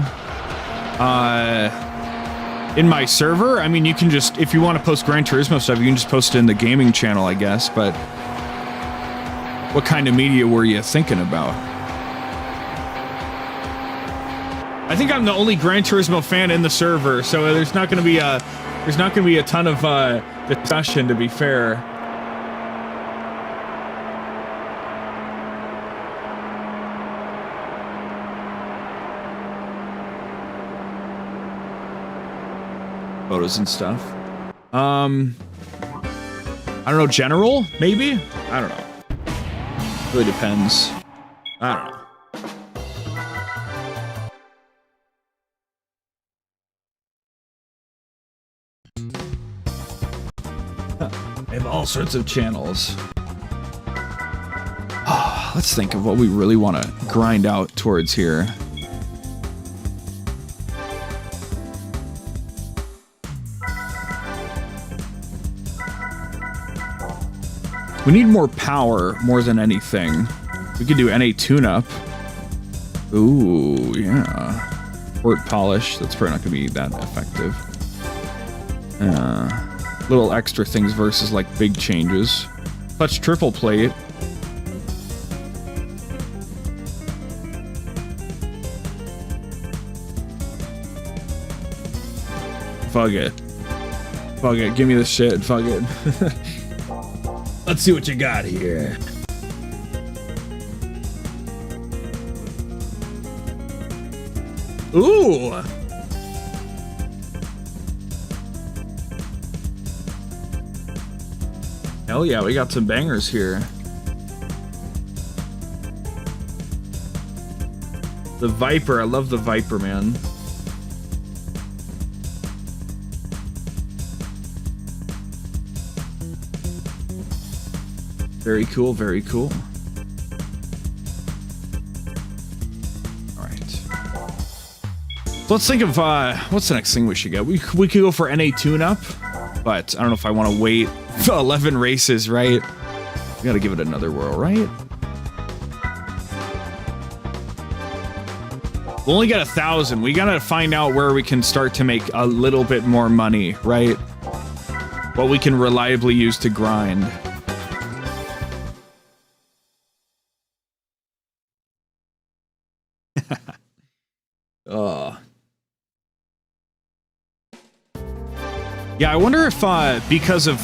A: In my server? I mean, you can just, if you want to post Gran Turismo stuff, you can just post it in the gaming channel, I guess, but what kind of media were you thinking about? I think I'm the only Gran Turismo fan in the server, so there's not going to be a ton of discussion, to be fair. Photos and stuff. I don't know, general, maybe? I don't know. Really depends. I don't know. I have all sorts of channels. Let's think of what we really want to grind out towards here. We need more power more than anything. We could do NA tune-up. Ooh, yeah. Port polish. That's probably not going to be that effective. Little extra things versus like big changes. Clutch triple plate. Fuck it. Fuck it. Give me the shit. Fuck it. Let's see what you got here. Ooh. Hell yeah, we got some bangers here. The Viper, I love the Viper, man. Very cool, very cool. All right. So let's think of what's the next thing we should get. We could go for NA tune-up, but I don't know if I want to wait for 11 races, right? We gotta give it another whirl, right? We only got 1,000. We gotta find out where we can start to make a little bit more money, right? What we can reliably use to grind. Yeah, I wonder if because of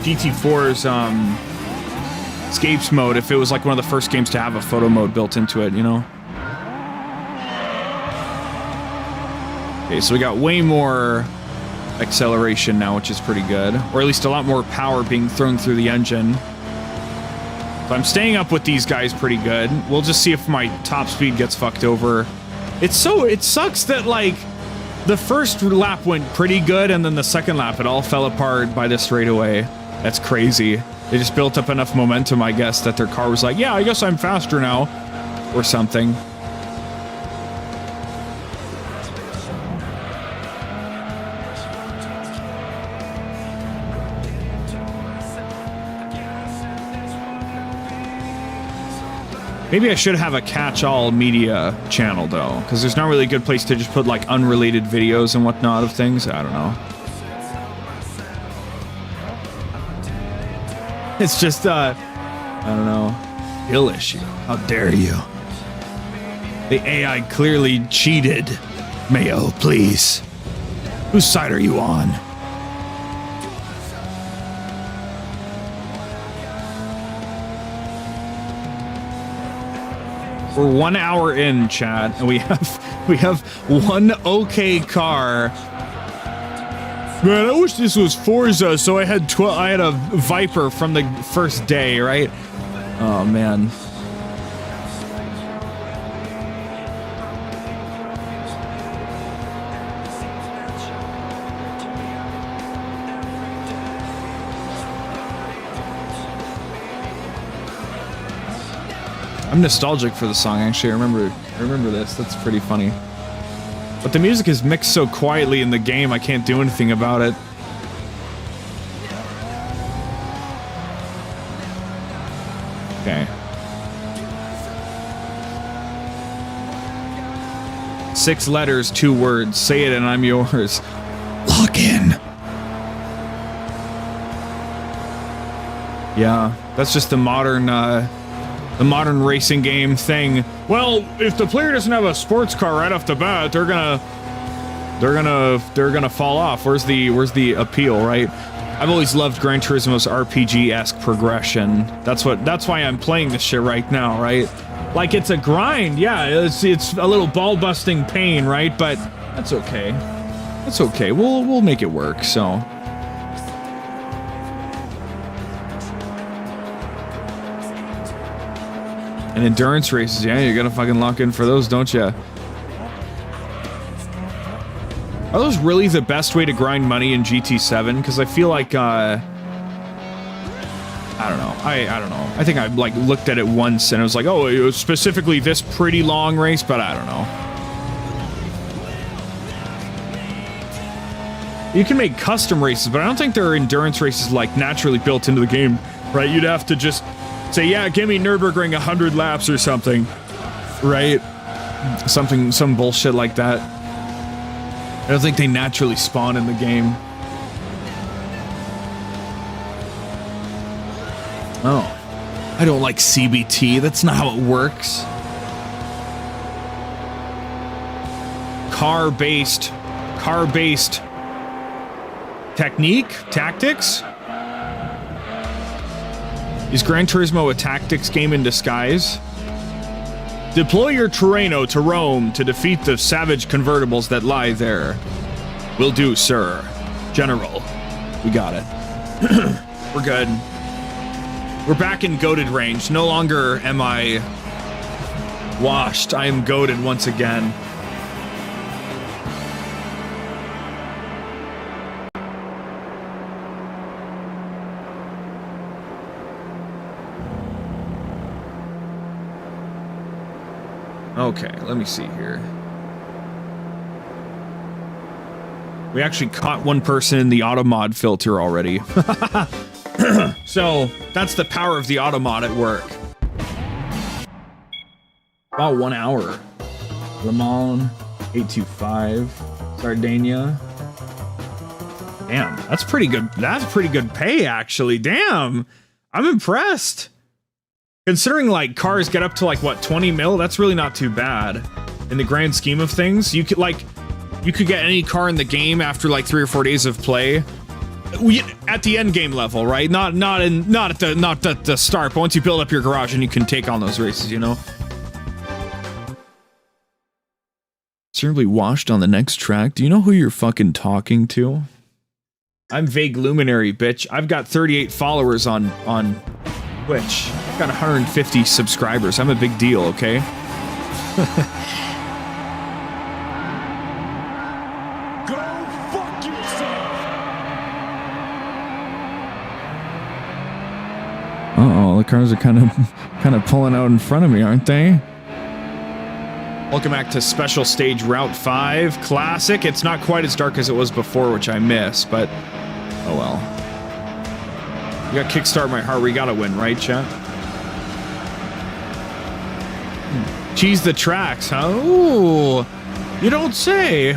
A: GT4's escapes mode, if it was like one of the first games to have a photo mode built into it, you know? Okay, so we got way more acceleration now, which is pretty good. Or at least a lot more power being thrown through the engine. So I'm staying up with these guys pretty good. We'll just see if my top speed gets fucked over. It sucks that, like, the first lap went pretty good, and then the second lap, it all fell apart by the straightaway. That's crazy. They just built up enough momentum, I guess, that their car was like, yeah, I guess I'm faster now. Or something. Maybe I should have a catch-all media channel, though, because there's not really a good place to just put, like, unrelated videos and whatnot of things. I don't know. It's just, I don't know. Ill issue. How dare you? The AI clearly cheated. Mayo, please. Whose side are you on? We're 1 hour in, chat, and we have one okay car. Man, I wish this was Forza, so I had a Viper from the first day, right? Oh man. I'm nostalgic for the song, actually. I remember this. That's pretty funny. But the music is mixed so quietly in the game, I can't do anything about it. Okay. 6 letters, 2 words. Say it and I'm yours. Lock in. Yeah, that's just the modern racing game thing. Well, if the player doesn't have a sports car right off the bat, they're gonna fall off. Where's the appeal, right? I've always loved Gran Turismo's RPG-esque progression. That's why I'm playing this shit right now, right? Like, it's a grind, yeah, it's a little ball-busting pain, right? But that's okay. That's okay. We'll make it work, so. And endurance races, yeah, you gotta fucking lock in for those, don't you? Are those really the best way to grind money in GT7? Because I feel like, I don't know. I don't know. I think I like looked at it once and I was like, oh, it was specifically this pretty long race, but I don't know. You can make custom races, but I don't think there are endurance races like naturally built into the game, right? You'd have to just say, yeah, give me Nürburgring 100 laps or something, right? Some bullshit like that. I don't think they naturally spawn in the game. Oh. I don't like CBT. That's not how it works. Car-based tactics? Is Gran Turismo a tactics game in disguise? Deploy your Terreno to Rome to defeat the savage convertibles that lie there. Will do, sir. General. We got it. We're good. We're back in goated range. No longer am I washed. I am goated once again. Okay, let me see here. We actually caught one person in the auto mod filter already. So, that's the power of the auto mod at work. About 1 hour. Le Mans, 825, Sardinia. Damn, that's pretty good. That's pretty good pay, actually. Damn, I'm impressed. Considering, like, cars get up to, like, what, 20 mil? That's really not too bad. In the grand scheme of things, you could get any car in the game after, like, 3 or 4 days of play. At the end game level, right? Not at the start, but once you build up your garage and you can take on those races, you know? Certainly washed on the next track. Do you know who you're fucking talking to? I'm Vague Luminary, bitch. I've got 38 followers on Twitch. I've got 150 subscribers. I'm a big deal, okay?
B: Go fuck yourself!
A: Uh-oh, the cars are kind of pulling out in front of me, aren't they? Welcome back to Special Stage Route 5 Classic. It's not quite as dark as it was before, which I miss, but oh well. You got Kickstart My Heart. We gotta win, right, chat? Cheese the tracks, huh? Ooh, you don't say.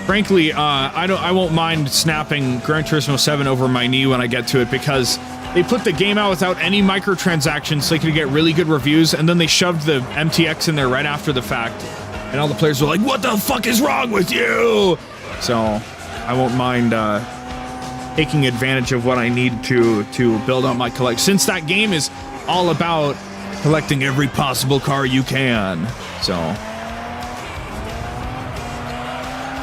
A: Frankly, I won't mind snapping Gran Turismo 7 over my knee when I get to it, because they put the game out without any microtransactions so they could get really good reviews, and then they shoved the MTX in there right after the fact, and all the players were like, "What the fuck is wrong with you?" So I won't mind taking advantage of what I need to build out my collection, since that game is all about collecting every possible car you can. So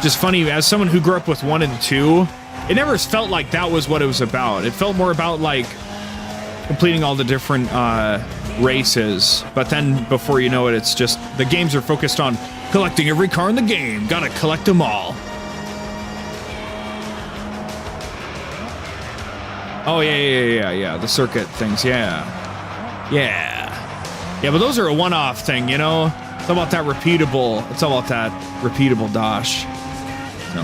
A: just funny, as someone who grew up with 1 and 2, it never felt like that was what it was about. It felt more about like completing all the different races, but then before you know it, it's just the games are focused on collecting every car in the game. Gotta collect them all. Oh yeah, the circuit things, yeah, but those are a one-off thing, you know. It's all about that repeatable. It's all about that repeatable dosh. So.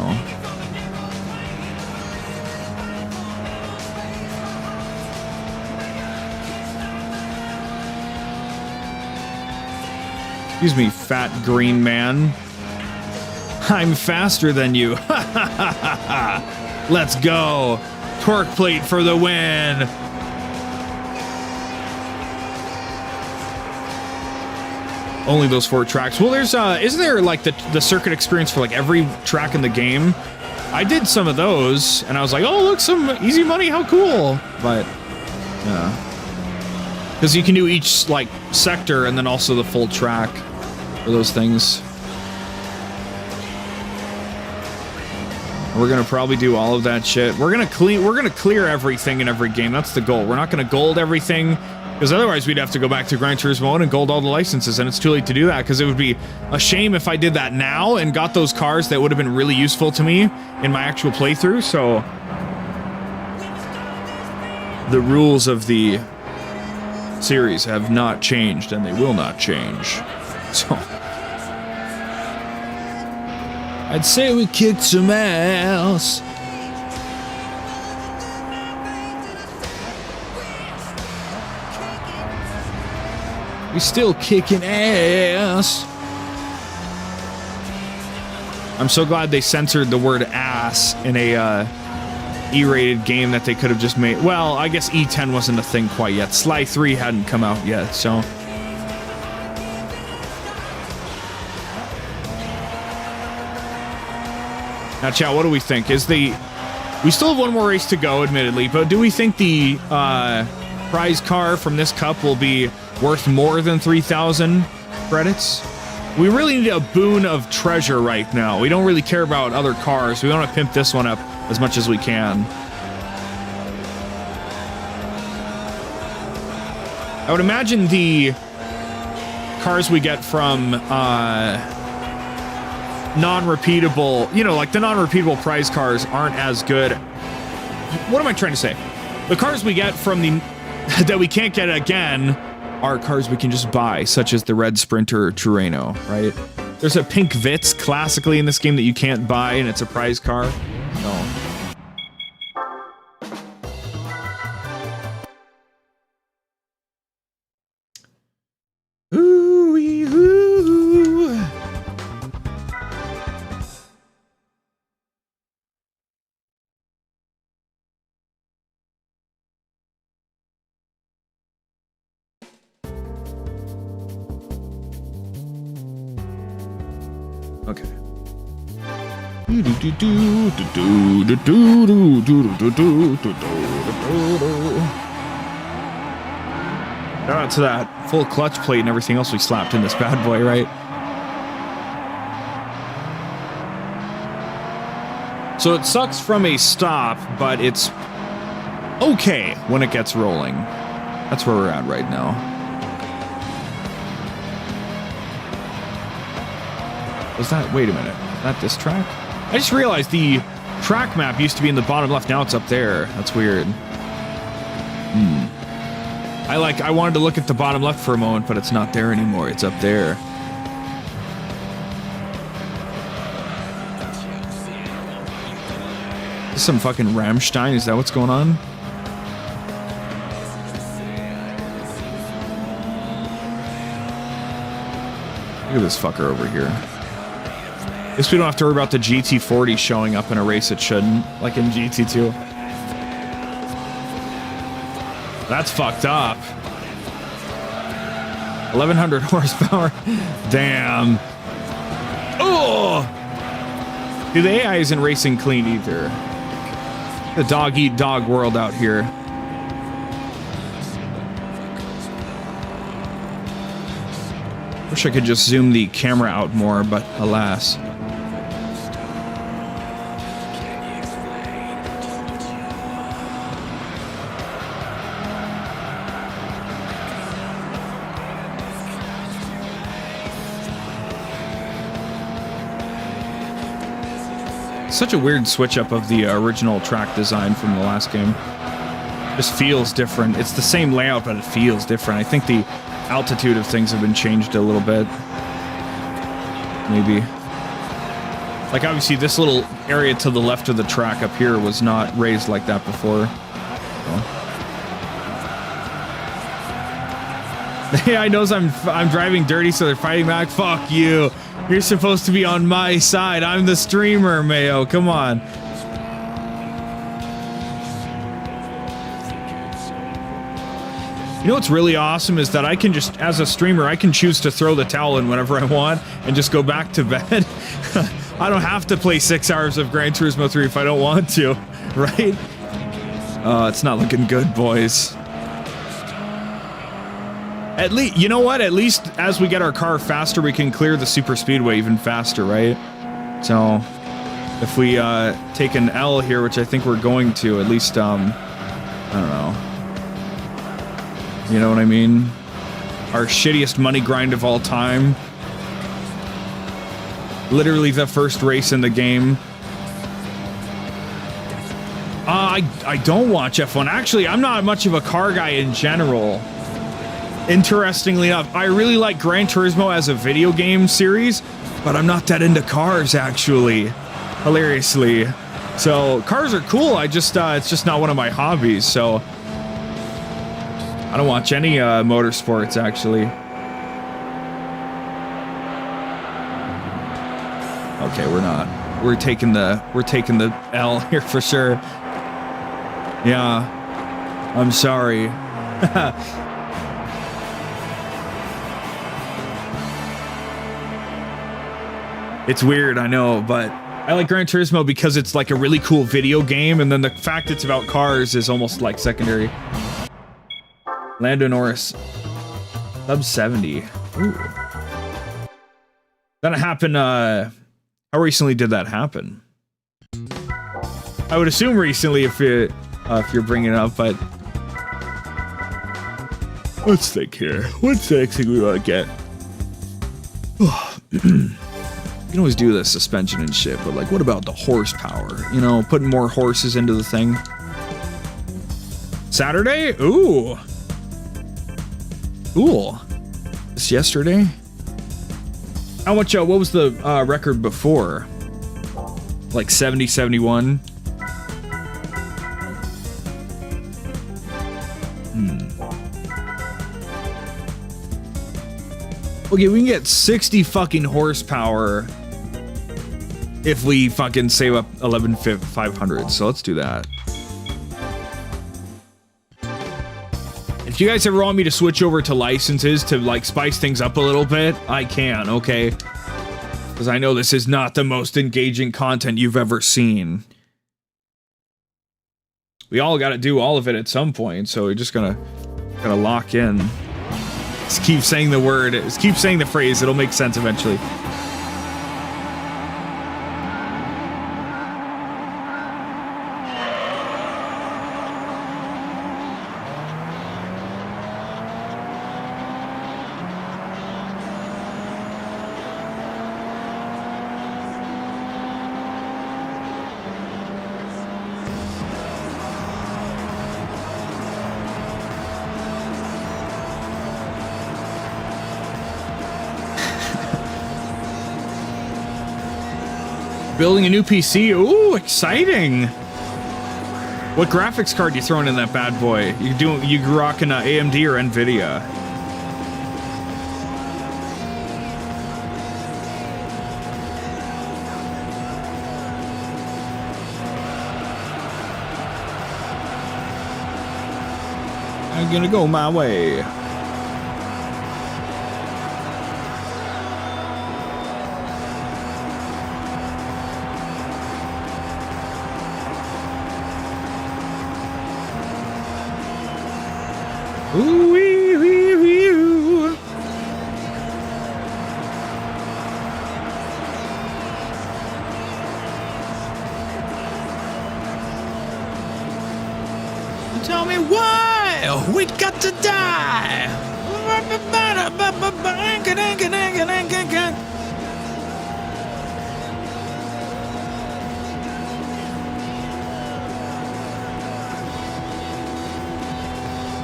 A: Excuse me, fat green man. I'm faster than you. Let's go. Torque plate for the win. Only those 4 tracks. Well, there's isn't there like the circuit experience for like every track in the game? I did some of those and I was like, oh look, some easy money, how cool. But yeah, because you can do each like sector and then also the full track for those things. We're gonna probably do all of that shit. We're gonna clear everything in every game. That's the goal. We're not gonna gold everything, because otherwise we'd have to go back to Gran Turismo 1 and gold all the licenses, and it's too late to do that, because it would be a shame if I did that now and got those cars that would have been really useful to me in my actual playthrough. So the rules of the series have not changed, and they will not change. So I'd say we kicked some ass. We still kicking ass. I'm so glad they censored the word ass in a E-rated game that they could have just made. Well, I guess E10 wasn't a thing quite yet. Sly 3 hadn't come out yet, so. Now, chat, what do we think? We still have one more race to go, admittedly, but do we think the prize car from this cup will be worth more than 3,000 credits? We really need a boon of treasure right now. We don't really care about other cars. We want to pimp this one up as much as we can. I would imagine the cars we get from non-repeatable, you know, like the non-repeatable prize cars aren't as good. What am I trying to say? The cars we get from the that we can't get again are cars we can just buy, such as the red Sprinter Turismo, right? There's a pink 𝑉𝑵𝑲 classically in this game that you can't buy, and it's a prize car. No. Ooh-wee, ooh. Okay. Shout out to that full clutch plate and everything else we slapped in this bad boy, right? So it sucks from a stop, but it's okay when it gets rolling. That's where we're at right now. Was that, wait a minute, is that this track? I just realized the track map used to be in the bottom left, now it's up there. That's weird. I wanted to look at the bottom left for a moment, but it's not there anymore, it's up there. Some fucking Rammstein. Is that what's going on? Look at this fucker over here. At least we don't have to worry about the GT40 showing up in a race it shouldn't, like in GT2. That's fucked up. 1100 horsepower. Damn. Oh! Dude, the AI isn't racing clean either. The dog-eat-dog world out here. Wish I could just zoom the camera out more, but alas. Such a weird switch up of the original track design from the last game. Just feels different. It's the same layout, but it feels different. I think the altitude of things have been changed a little bit. Maybe. Like obviously this little area to the left of the track up here was not raised like that before. The AI knows I'm driving dirty, so they're fighting back. Fuck you. You're supposed to be on my side. I'm the streamer, Mayo. Come on. You know what's really awesome is that I can just, as a streamer, I can choose to throw the towel in whenever I want and just go back to bed. I don't have to play 6 hours of Gran Turismo 3 if I don't want to, right? It's not looking good, boys. At least, you know what? At least as we get our car faster, we can clear the super speedway even faster, right? So, if we take an L here, which I think we're going to, at least, I don't know. You know what I mean? Our shittiest money grind of all time. Literally the first race in the game. I don't watch F1. Actually, I'm not much of a car guy in general. Interestingly enough, I really like Gran Turismo as a video game series, but I'm not that into cars, actually. Hilariously. So, cars are cool, I just, it's just not one of my hobbies, so... I don't watch any, motorsports, actually. Okay, we're not. We're taking the L here for sure. Yeah. I'm sorry. It's weird, I know, but I like Gran Turismo because it's like a really cool video game, and then the fact it's about cars is almost like secondary. Lando Norris. Sub 70. Ooh. That happened, how recently did that happen? I would assume recently if you're bringing it up, but... Let's think here. What's the next thing we want to get? You can always do the suspension and shit, but like, what about the horsepower? You know, putting more horses into the thing. Saturday? Ooh. Cool. This yesterday? How much, what was the record before? Like 70, 71? Okay, we can get 60 fucking horsepower if we fucking save up 11,500, so let's do that. If you guys ever want me to switch over to licenses to like spice things up a little bit, I can, okay? Because I know this is not the most engaging content you've ever seen. We all gotta do all of it at some point, so we're just gotta lock in. Just keep saying the word, just keep saying the phrase, it'll make sense eventually. Building a new PC. Ooh, exciting. What graphics card you throwing in that bad boy? You rocking AMD or NVIDIA? I'm gonna go my way. Ooh wee wee wee. Tell me why we got to die.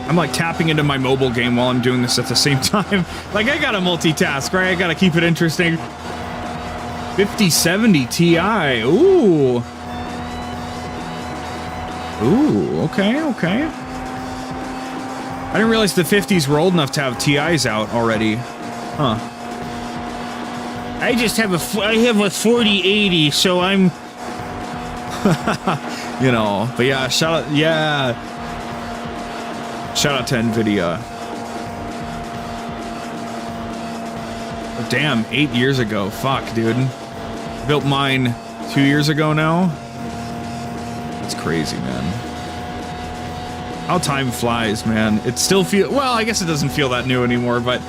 A: I'm like tapping into my mobile game while I'm doing this at the same time. Like I gotta multitask, right? I gotta keep it interesting. 5070 Ti. Ooh. Ooh, okay, okay. I didn't realize the 50s were old enough to have TIs out already. Huh. I have a 4080, so I'm... you know, but yeah, shout out, yeah. Shout out to NVIDIA. Oh, damn, 8 years ago. Fuck, dude. Built mine 2 years ago now. It's crazy, man. How time flies, man. It still feels... Well, I guess it doesn't feel that new anymore, but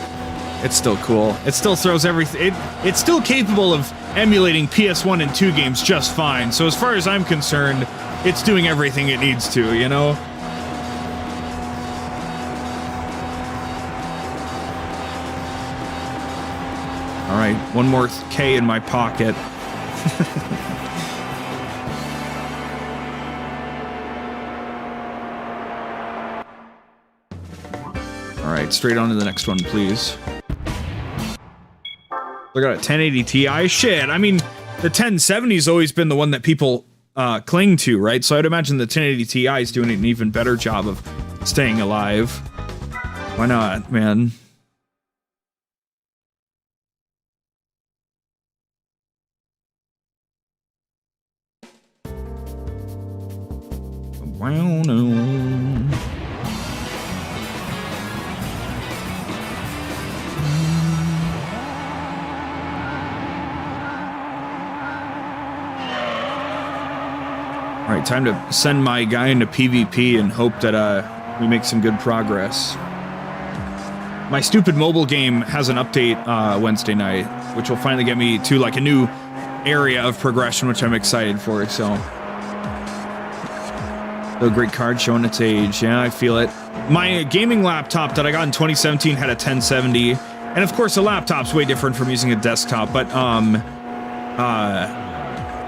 A: it's still cool. It still throws everything... It's still capable of emulating PS1 and 2 games just fine. So as far as I'm concerned, it's doing everything it needs to, you know? All right, one more K in my pocket. All right, straight on to the next one, please. Look at a 1080 Ti. Shit, I mean, the 1070's always been the one that people cling to, right? So I'd imagine the 1080 Ti is doing an even better job of staying alive. Why not, man? Wow, no. All right, time to send my guy into PvP and hope that we make some good progress. My stupid mobile game has an update Wednesday night, which will finally get me to like a new area of progression, which I'm excited for. So, the great card showing its age. Yeah, I feel it. My gaming laptop that I got in 2017 had a 1070, and of course, a laptop's way different from using a desktop. But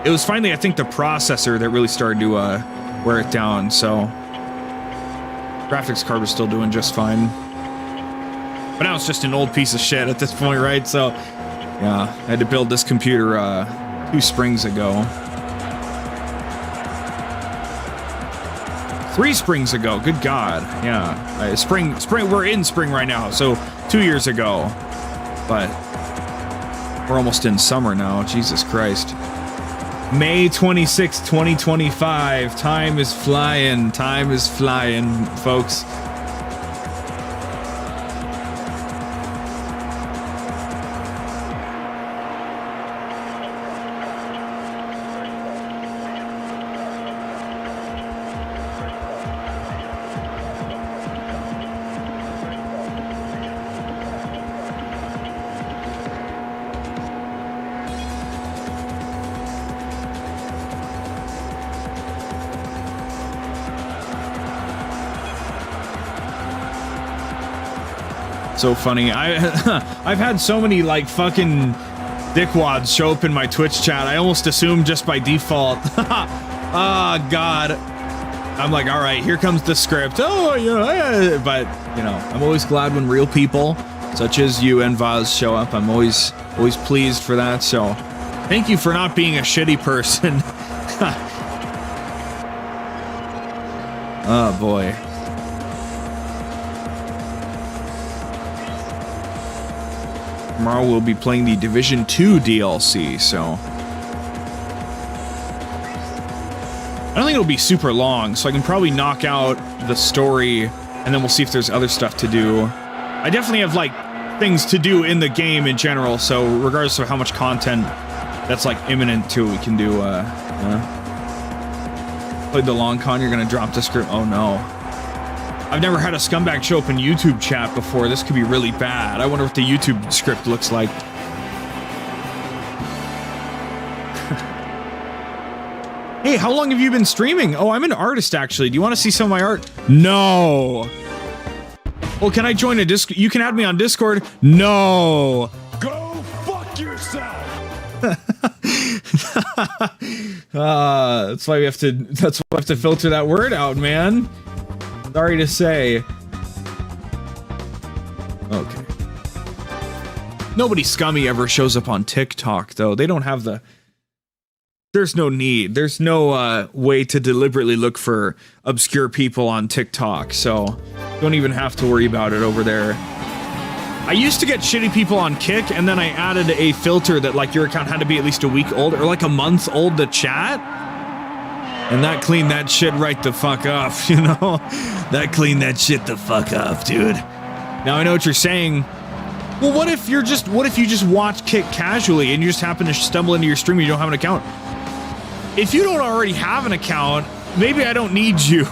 A: it was finally, I think, the processor that really started to wear it down. So, graphics card was still doing just fine. But now it's just an old piece of shit at this point, right? So, yeah, I had to build this computer 2 springs ago. 3 springs ago, good God. Yeah, spring, we're in spring right now, so 2 years ago. But we're almost in summer now, Jesus Christ. May 26, 2025. Time is flying, folks. So funny. I've had so many like fucking dickwads show up in my Twitch chat. I almost assume just by default. Ah, God. I'm like, all right, here comes the script. Oh, yeah. But you know, I'm always glad when real people such as you and 𝑰𝑵𝑲 show up. I'm always pleased for that. So thank you for not being a shitty person. Oh boy. Tomorrow we'll be playing the Division 2 DLC, so I don't think it'll be super long, so I can probably knock out the story, and then we'll see if there's other stuff to do. I definitely have, like, things to do in the game in general, so regardless of how much content that's, like, imminent to, we can do, Played the long con, you're gonna drop the script. Oh no. I've never had a scumbag show up in YouTube chat before. This could be really bad. I wonder what the YouTube script looks like. Hey, how long have you been streaming? Oh, I'm an artist, actually. Do you want to see some of my art? No. Well, can I join a Discord? You can add me on Discord? No.
B: Go fuck yourself!
A: That's why we have to filter that word out, man. Sorry to say. Okay. Nobody scummy ever shows up on TikTok, though. They don't have the... There's no need. There's no way to deliberately look for obscure people on TikTok, so don't even have to worry about it over there. I used to get shitty people on Kick, and then I added a filter that, like, your account had to be at least a week old, or like a month old to chat. And that cleaned that shit right the fuck up, you know? That cleaned that shit the fuck up, dude. Now I know what you're saying. Well, what if you just watch Kick casually, and you just happen to stumble into your stream and you don't have an account? If you don't already have an account, maybe I don't need you,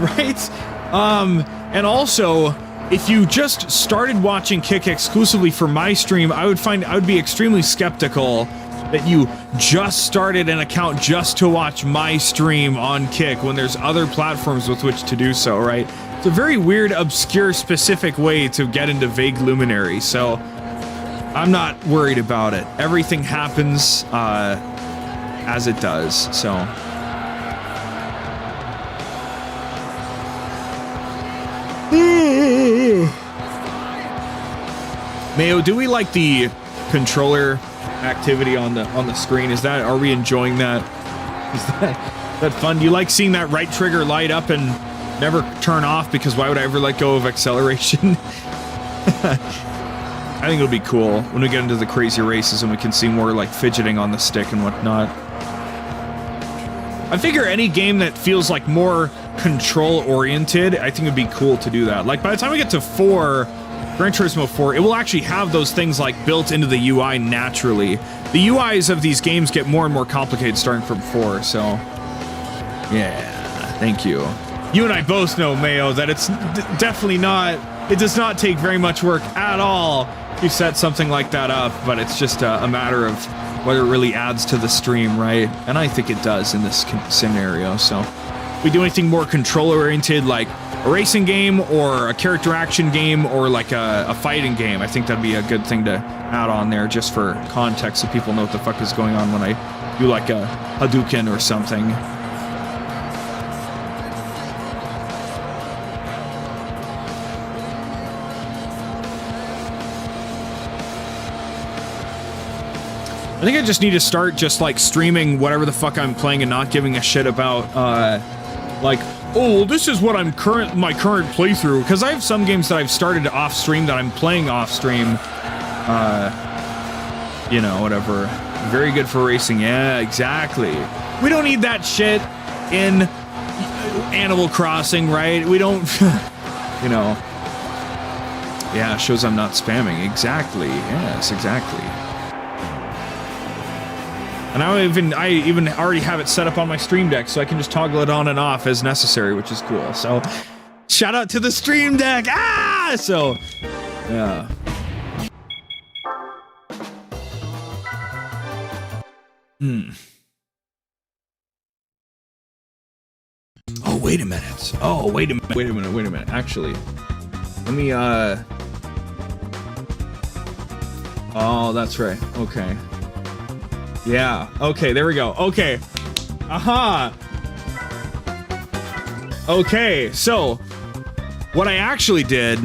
A: right? And also, if you just started watching Kick exclusively for my stream, I would be extremely skeptical that you just started an account just to watch my stream on Kick when there's other platforms with which to do so, right? It's a very weird, obscure, specific way to get into vague luminary, so I'm not worried about it. Everything happens as it does, so... Mayo, do we like the controller activity on the screen? Are we enjoying that? Is that fun? Do you like seeing that right trigger light up and never turn off? Because why would I ever let go of acceleration? I think it'll be cool when we get into the crazy races and we can see more like fidgeting on the stick and whatnot. I figure any game that feels like more control oriented, I think it'd be cool to do that. Like by the time we get to 4, Gran Turismo 4, it will actually have those things like built into the UI naturally. The UIs of these games get more and more complicated starting from 4, so yeah, thank you. You and I both know, Mayo, that it's definitely not, it does not take very much work at all to set something like that up, but it's just a matter of whether it really adds to the stream, right? And I think it does in this scenario, so. If we do anything more control-oriented, like a racing game or a character action game or like a fighting game, I think that'd be a good thing to add on there just for context so people know what the fuck is going on when I do like a Hadouken or something. I think I just need to start just like streaming whatever the fuck I'm playing and not giving a shit about like, oh, well, this is what my current playthrough, because I have some games that I've started off stream that I'm playing off stream. You know, whatever. Very good for racing. Yeah, exactly. We don't need that shit in Animal Crossing, right? We don't, you know. Yeah, shows I'm not spamming. Exactly. Yes, exactly. And I even already have it set up on my Stream Deck, so I can just toggle it on and off as necessary, which is cool. So, shout out to the Stream Deck! Ah! So, yeah. Oh, wait a minute. Oh, wait a minute. Actually, let me, oh, that's right. Okay. Yeah, okay, there we go. Okay. Aha! Okay, so what I actually did,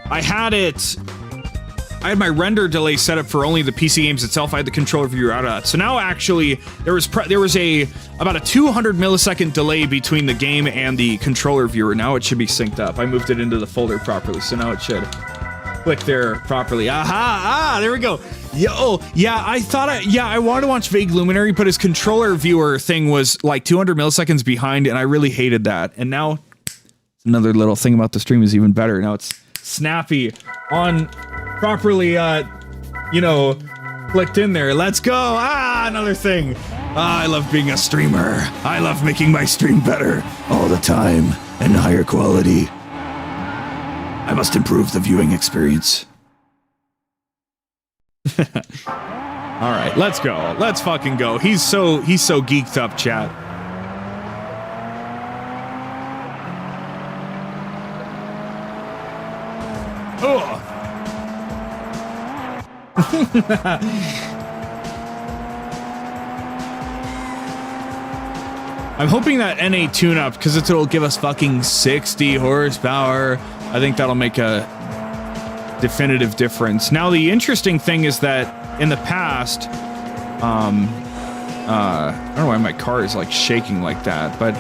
A: I had had my render delay set up for only the PC games itself. I had the controller viewer out of that. So now actually there was about a 200 millisecond delay between the game and the controller viewer. Now it should be synced up. I moved it into the folder properly, so now it should click there properly. Aha! There we go. Yo, yeah, I wanted to watch Vague Luminary, but his controller viewer thing was like 200 milliseconds behind, and I really hated that. And now, another little thing about the stream is even better. Now it's snappy on properly, you know, clicked in there. Let's go. Another thing. I love being a streamer. I love making my stream better all the time and higher quality. I must improve the viewing experience. All right, let's go. Let's fucking go. He's so geeked up, chat. Oh. I'm hoping that NA tune-up, because it'll give us fucking 60 horsepower. I think that'll make a definitive difference. Now, the interesting thing is that in the past, I don't know why my car is like shaking like that, but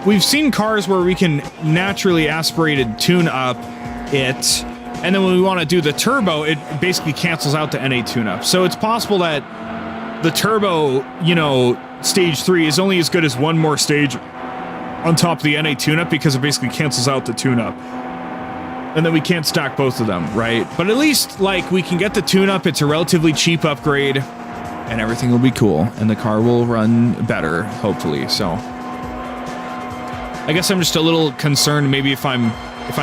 A: we've seen cars where we can naturally aspirated tune up it, and then when we want to do the turbo, it basically cancels out the NA tune-up. So it's possible that the turbo, you know, stage 3 is only as good as one more stage on top of the NA tune-up because it basically cancels out the tune-up. And then we can't stack both of them, right? But at least, like, we can get the tune-up. It's a relatively cheap upgrade, and everything will be cool, and the car will run better, hopefully. So I guess I'm just a little concerned maybe if I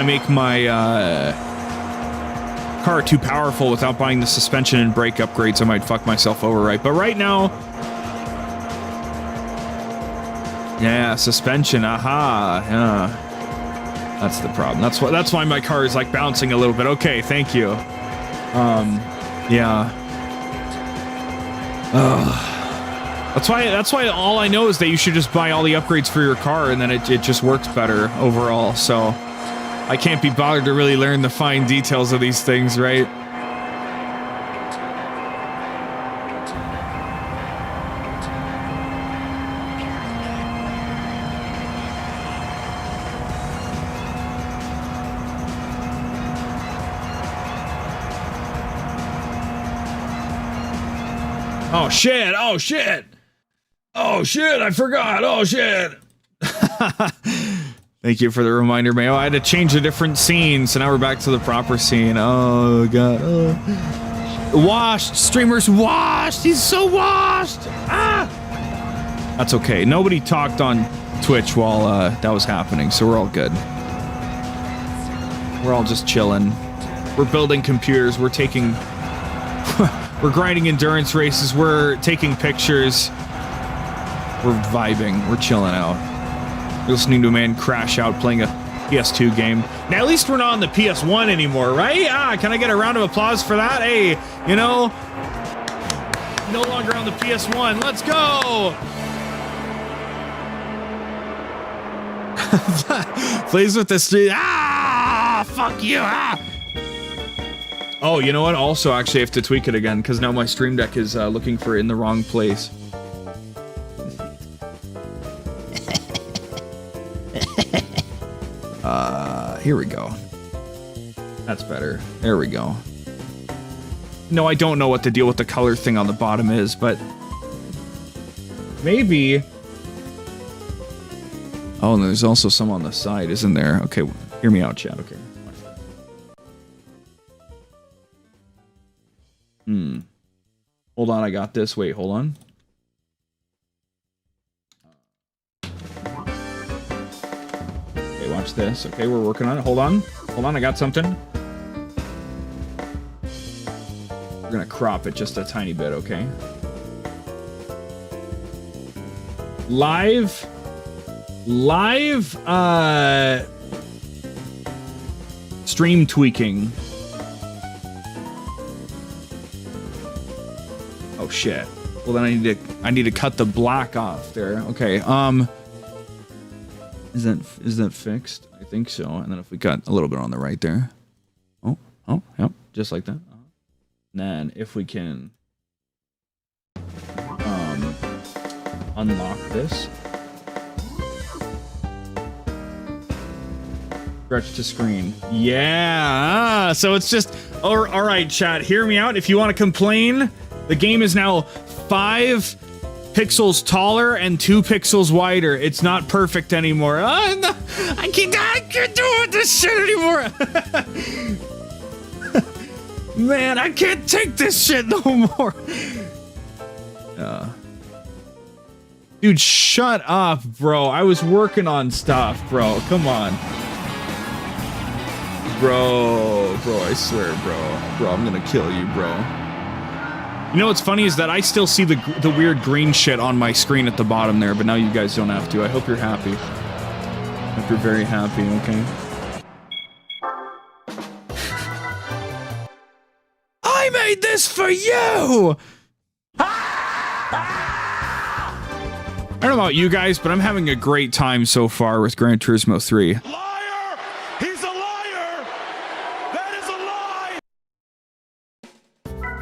A: make my car too powerful without buying the suspension and brake upgrades, I might fuck myself over, right? But right now, yeah, suspension, aha, yeah. That's the problem. That's why my car is like bouncing a little bit. Okay, thank you. Yeah. That's why all I know is that you should just buy all the upgrades for your car, and then it just works better overall. So I can't be bothered to really learn the fine details of these things, right? Oh shit, oh shit! Oh shit, I forgot, oh shit! Thank you for the reminder, Mayo. I had to change a different scene, so now we're back to the proper scene. Oh god. Oh. Washed! Streamers washed! He's so washed! Ah! That's okay. Nobody talked on Twitch while that was happening, so we're all good. We're all just chilling. We're building computers, we're taking... we're grinding endurance races, we're taking pictures. We're vibing, we're chilling out. We're listening to a man crash out playing a PS2 game. Now, at least we're not on the PS1 anymore, right? Can I get a round of applause for that? Hey, you know, no longer on the PS1. Let's go! Plays with the street. Fuck you! Oh, you know what? Also, actually, I have to tweak it again, because now my Stream Deck is looking for in the wrong place. Here we go. That's better. There we go. No, I don't know what the deal with the color thing on the bottom is, but maybe. Oh, and there's also some on the side, isn't there? Okay, hear me out, chat. Okay. Hold on, I got this. Wait, hold on. Okay, watch this. Okay, we're working on it. Hold on. Hold on, I got something. We're gonna crop it just a tiny bit, okay? Live, stream tweaking. Oh shit. Well then I need to cut the black off there. Okay. Is that fixed? I think so. And then if we got a little bit on the right there. Oh, yep, just like that. And then if we can unlock this. Stretch to screen. Yeah. So it's just all right, chat. Hear me out. If you want to complain, the game is now 5 pixels taller and 2 pixels wider. It's not perfect anymore. No, I can't do this shit anymore. Man, I can't take this shit no more. Dude, shut up, bro. I was working on stuff, bro. Come on. Bro, I swear, bro, I'm gonna kill you, bro. You know what's funny is that I still see the weird green shit on my screen at the bottom there, but now you guys don't have to. I hope you're happy. I hope you're very happy, okay? I made this for you! I don't know about you guys, but I'm having a great time so far with Gran Turismo 3.
B: Liar! He's a liar! That is a lie!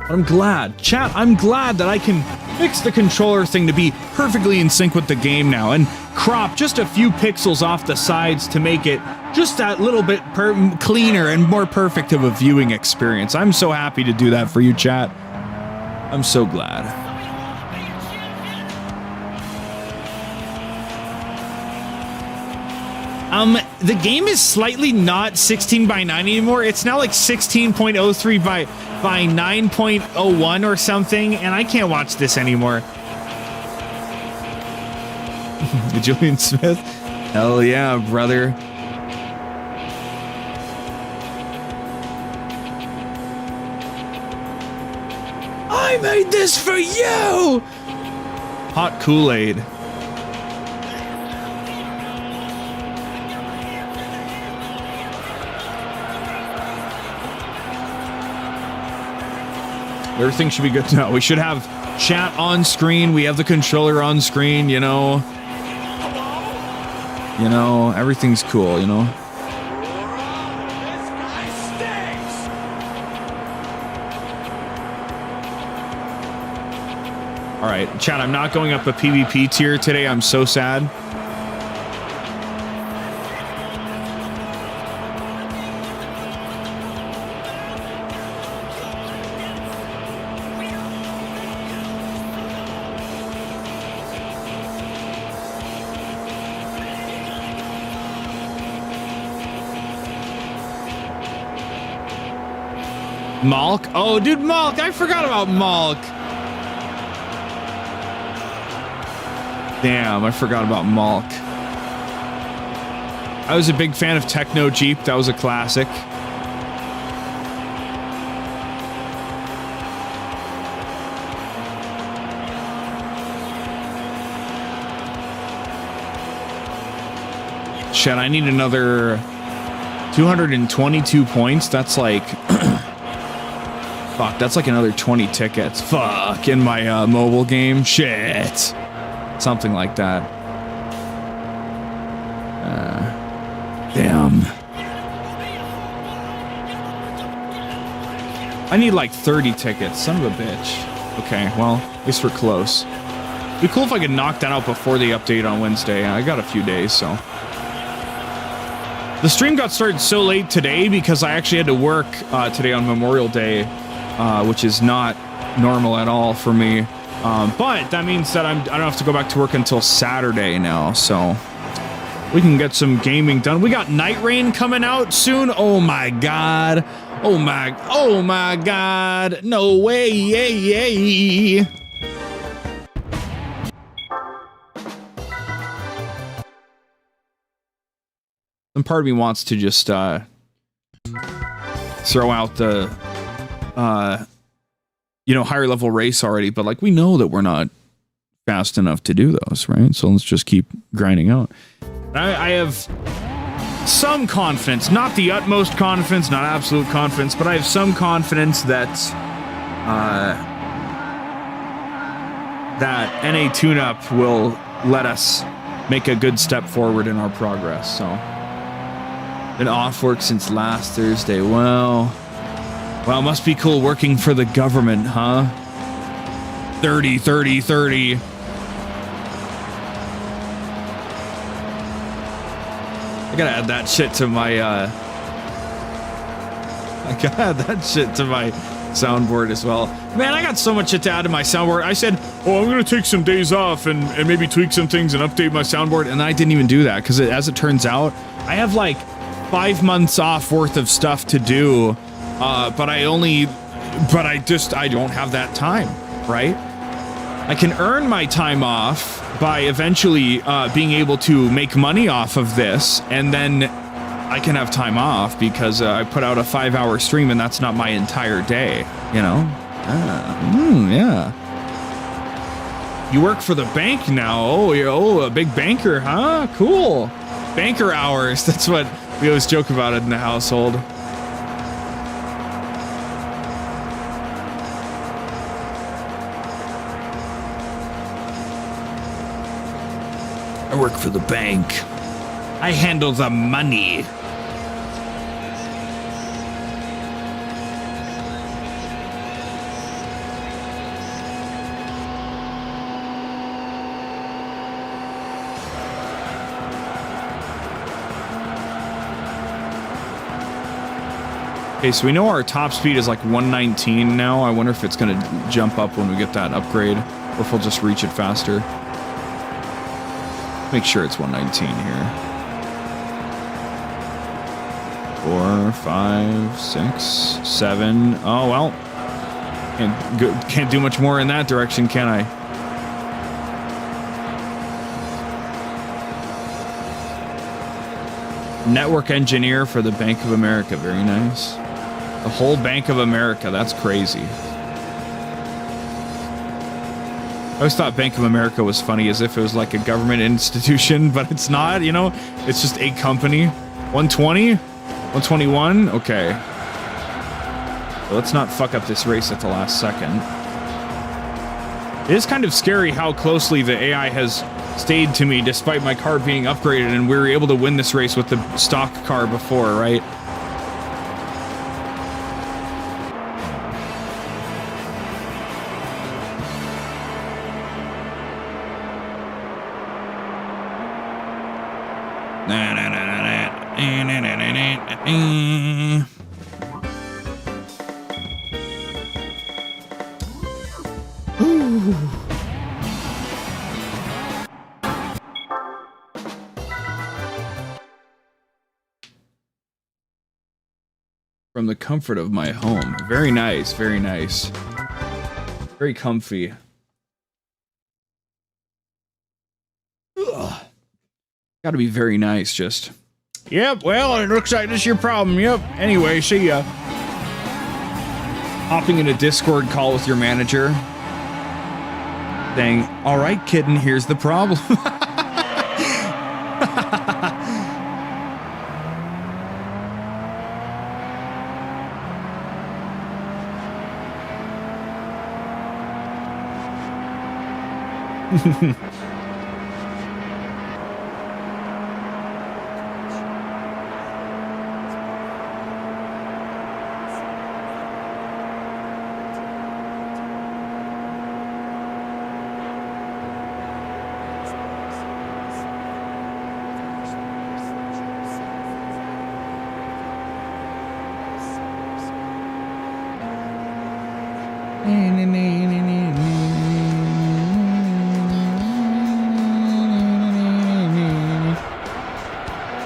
A: I'm glad. Chat, I'm glad that I can fix the controller thing to be perfectly in sync with the game now and crop just a few pixels off the sides to make it just that little bit cleaner and more perfect of a viewing experience. I'm so happy to do that for you, chat. I'm so glad. The game is slightly not 16 by 9 anymore. It's now like 16.03 by 9.01 or something, and I can't watch this anymore. Julian Smith? Hell yeah, brother. I made this for you! Hot Kool-Aid. Everything should be good now. We should have chat on screen. We have the controller on screen, you know. You know, everything's cool, you know. All right, chat, I'm not going up a PvP tier today. I'm so sad. Malk? Oh, dude, Malk! I forgot about Malk! Damn, I forgot about Malk. I was a big fan of Techno Jeep. That was a classic. Shit, I need another 222 points. That's like... Fuck, that's like another 20 tickets. Fuck, in my mobile game. Shit. Something like that. Damn. I need like 30 tickets. Son of a bitch. Okay, well, at least we're close. It'd be cool if I could knock that out before the update on Wednesday. I got a few days, so. The stream got started so late today because I actually had to work today on Memorial Day. Which is not normal at all for me. But that means that I don't have to go back to work until Saturday now, so we can get some gaming done. We got Night Rain coming out soon. Oh my god. Oh my god. No way. Yay. Some part of me wants to just throw out the you know, higher level race already, but like we know that we're not fast enough to do those, right? So let's just keep grinding out. I have some confidence, not the utmost confidence, not absolute confidence, but I have some confidence that that NA tune-up will let us make a good step forward in our progress. So, been off work since last Thursday. Well, must be cool working for the government, huh? 30, 30, 30. I gotta add that shit to my, soundboard as well. Man, I got so much shit to add to my soundboard. I said, oh, I'm gonna take some days off and maybe tweak some things and update my soundboard, and I didn't even do that, because as it turns out, I have like 5 months off worth of stuff to do, but I don't have that time, right? I can earn my time off by eventually being able to make money off of this, and then I can have time off because I put out a 5-hour stream, and that's not my entire day, you know? Yeah. You work for the bank now. Oh, you're a big banker, huh? Cool. Banker hours. That's what we always joke about it in the household. I work for the bank. I handle the money. Okay, so we know our top speed is like 119 now. I wonder if it's going to jump up when we get that upgrade, or if we'll just reach it faster. Make sure it's 119 here. 4, 5, 6, 7. Oh, well. Can't do much more in that direction, can I? Network engineer for the Bank of America. Very nice. The whole Bank of America. That's crazy. I always thought Bank of America was funny, as if it was like a government institution, but it's not, you know? It's just a company. 120? 121? Okay. So let's not fuck up this race at the last second. It is kind of scary how closely the AI has stayed to me despite my car being upgraded, and we were able to win this race with the stock car before, right? From the comfort of my home. Very nice, very nice. Very comfy. Ugh. Gotta be very nice, just. Yep, well, it looks like this is your problem. Yep. Anyway, see ya. Hopping in a Discord call with your manager. Saying, all right, kitten, here's the problem.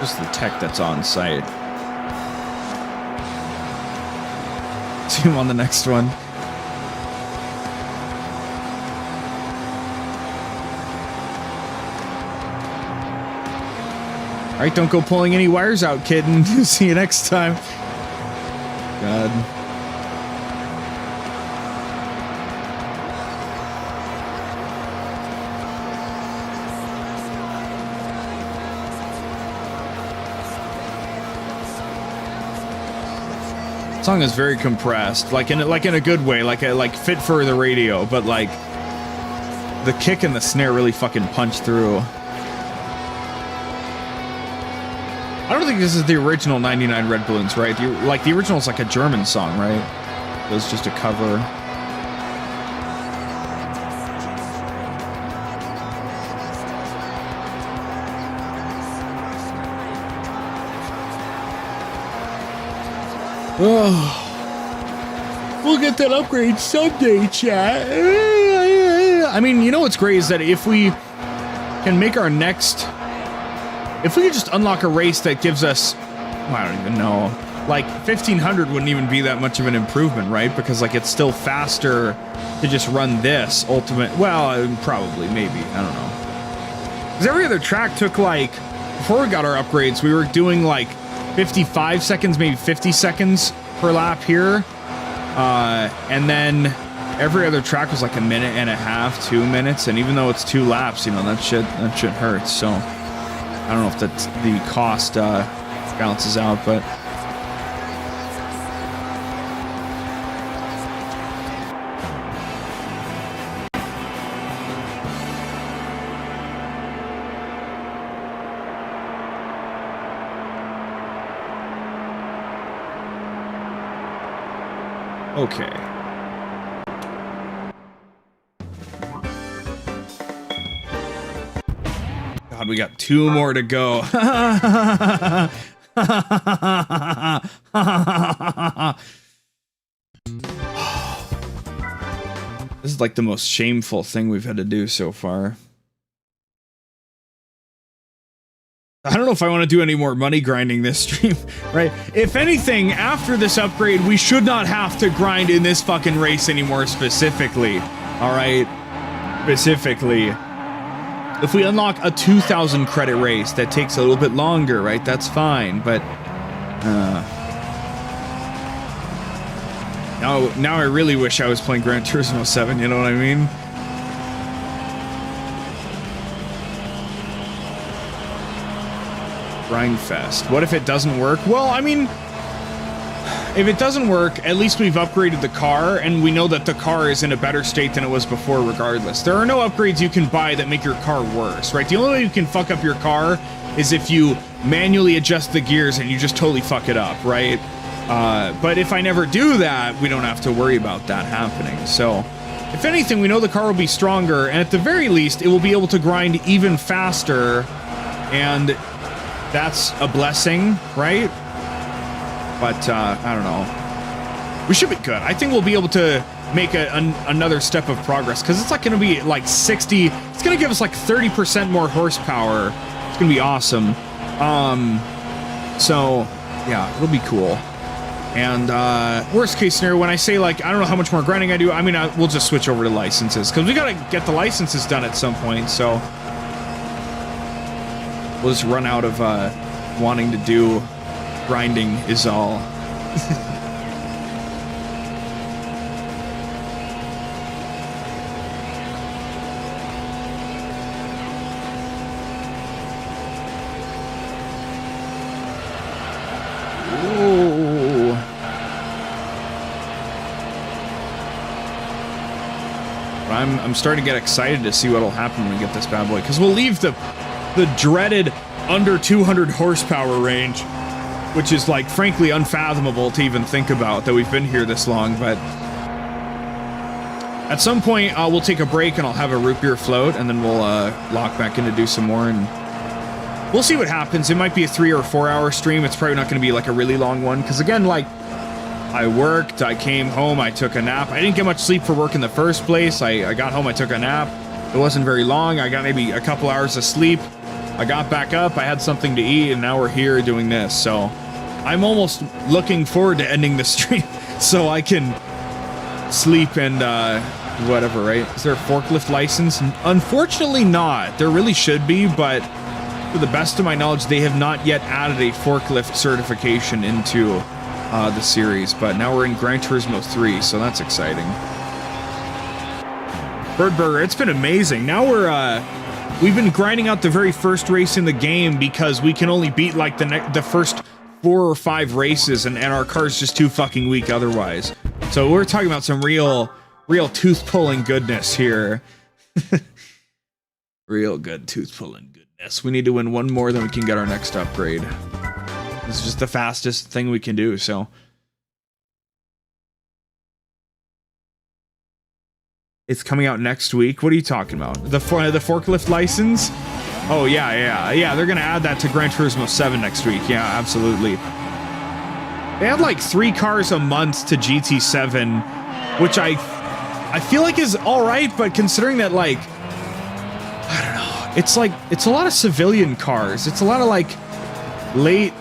A: Just the tech that's on site. See him on the next one. All right, don't go pulling any wires out, kid, and see you next time. God. Song is very compressed, like in a good way, like fit for the radio, but like the kick and the snare really fucking punch through. don't think this is the original 99 Red Balloons, right? The original is like a German song, right? It was just a cover. Oh. We'll get that upgrade someday, chat. I mean, you know what's great is that if we can make our next... If we could just unlock a race that gives us... I don't even know. Like, 1500 wouldn't even be that much of an improvement, right? Because, like, it's still faster to just run this ultimate... Well, probably, maybe. I don't know. Because every other track took, like... Before we got our upgrades, we were doing, like, 55 seconds, maybe 50 seconds per lap here. And then every other track was like a minute and a half, 2 minutes, and even though it's 2 laps, you know, that shit hurts. So I don't know if that's the cost balances out, but okay. God, we got 2 more to go. This is like the most shameful thing we've had to do so far. I don't know if I want to do any more money grinding this stream, right? If anything, after this upgrade, we should not have to grind in this fucking race anymore specifically. All right? Specifically. If we unlock a 2,000 credit race, that takes a little bit longer, right? That's fine, but... Now I really wish I was playing Gran Turismo 7, you know what I mean? Grindfest. What if it doesn't work? Well, I mean, if it doesn't work, at least we've upgraded the car, and we know that the car is in a better state than it was before regardless. There are no upgrades you can buy that make your car worse, right? The only way you can fuck up your car is if you manually adjust the gears and you just totally fuck it up, right? But if I never do that, we don't have to worry about that happening. So, if anything, we know the car will be stronger, and at the very least, it will be able to grind even faster, and that's a blessing, right? But, I don't know. We should be good. I think we'll be able to make another step of progress, because it's like going to be like 60... It's going to give us like 30% more horsepower. It's going to be awesome. So, yeah, it'll be cool. And, worst case scenario, when I say, like, I don't know how much more grinding I do, I mean, we'll just switch over to licenses, because we got to get the licenses done at some point, so... We'll just run out of, wanting to do grinding is all. I'm starting to get excited to see what'll happen when we get this bad boy, because we'll leave the dreaded under 200 horsepower range, which is, like, frankly unfathomable to even think about that we've been here this long. But at some point we'll take a break and I'll have a root beer float, and then we'll lock back in to do some more, and we'll see what happens. It might be a 3 or 4 hour stream. It's probably not going to be like a really long one, because again, like, I worked, I came home, I took a nap. I didn't get much sleep for work in the first place. I got home, I took a nap. It wasn't very long. I got maybe a couple hours of sleep. I got back up, I had something to eat, and now we're here doing this. So I'm almost looking forward to ending the stream so I can sleep and whatever, right? Is there a forklift license? Unfortunately not. There really should be, but to the best of my knowledge, they have not yet added a forklift certification into the series. But now we're in Gran Turismo 3, so that's exciting. Bird Burger, it's been amazing. Now we've been grinding out the very first race in the game because we can only beat like the first 4 or 5 races, and our car's just too fucking weak otherwise. So we're talking about some real tooth pulling goodness here. Real good tooth pulling goodness. We need to win one more, then we can get our next upgrade. This is just the fastest thing we can do, so. It's coming out next week. What are you talking about? The forklift license? Oh, yeah. They're going to add that to Gran Turismo 7 next week. Yeah, absolutely. They add like 3 cars a month to GT7, which I feel like is all right, but considering that, like, I don't know, it's a lot of civilian cars. It's a lot of like late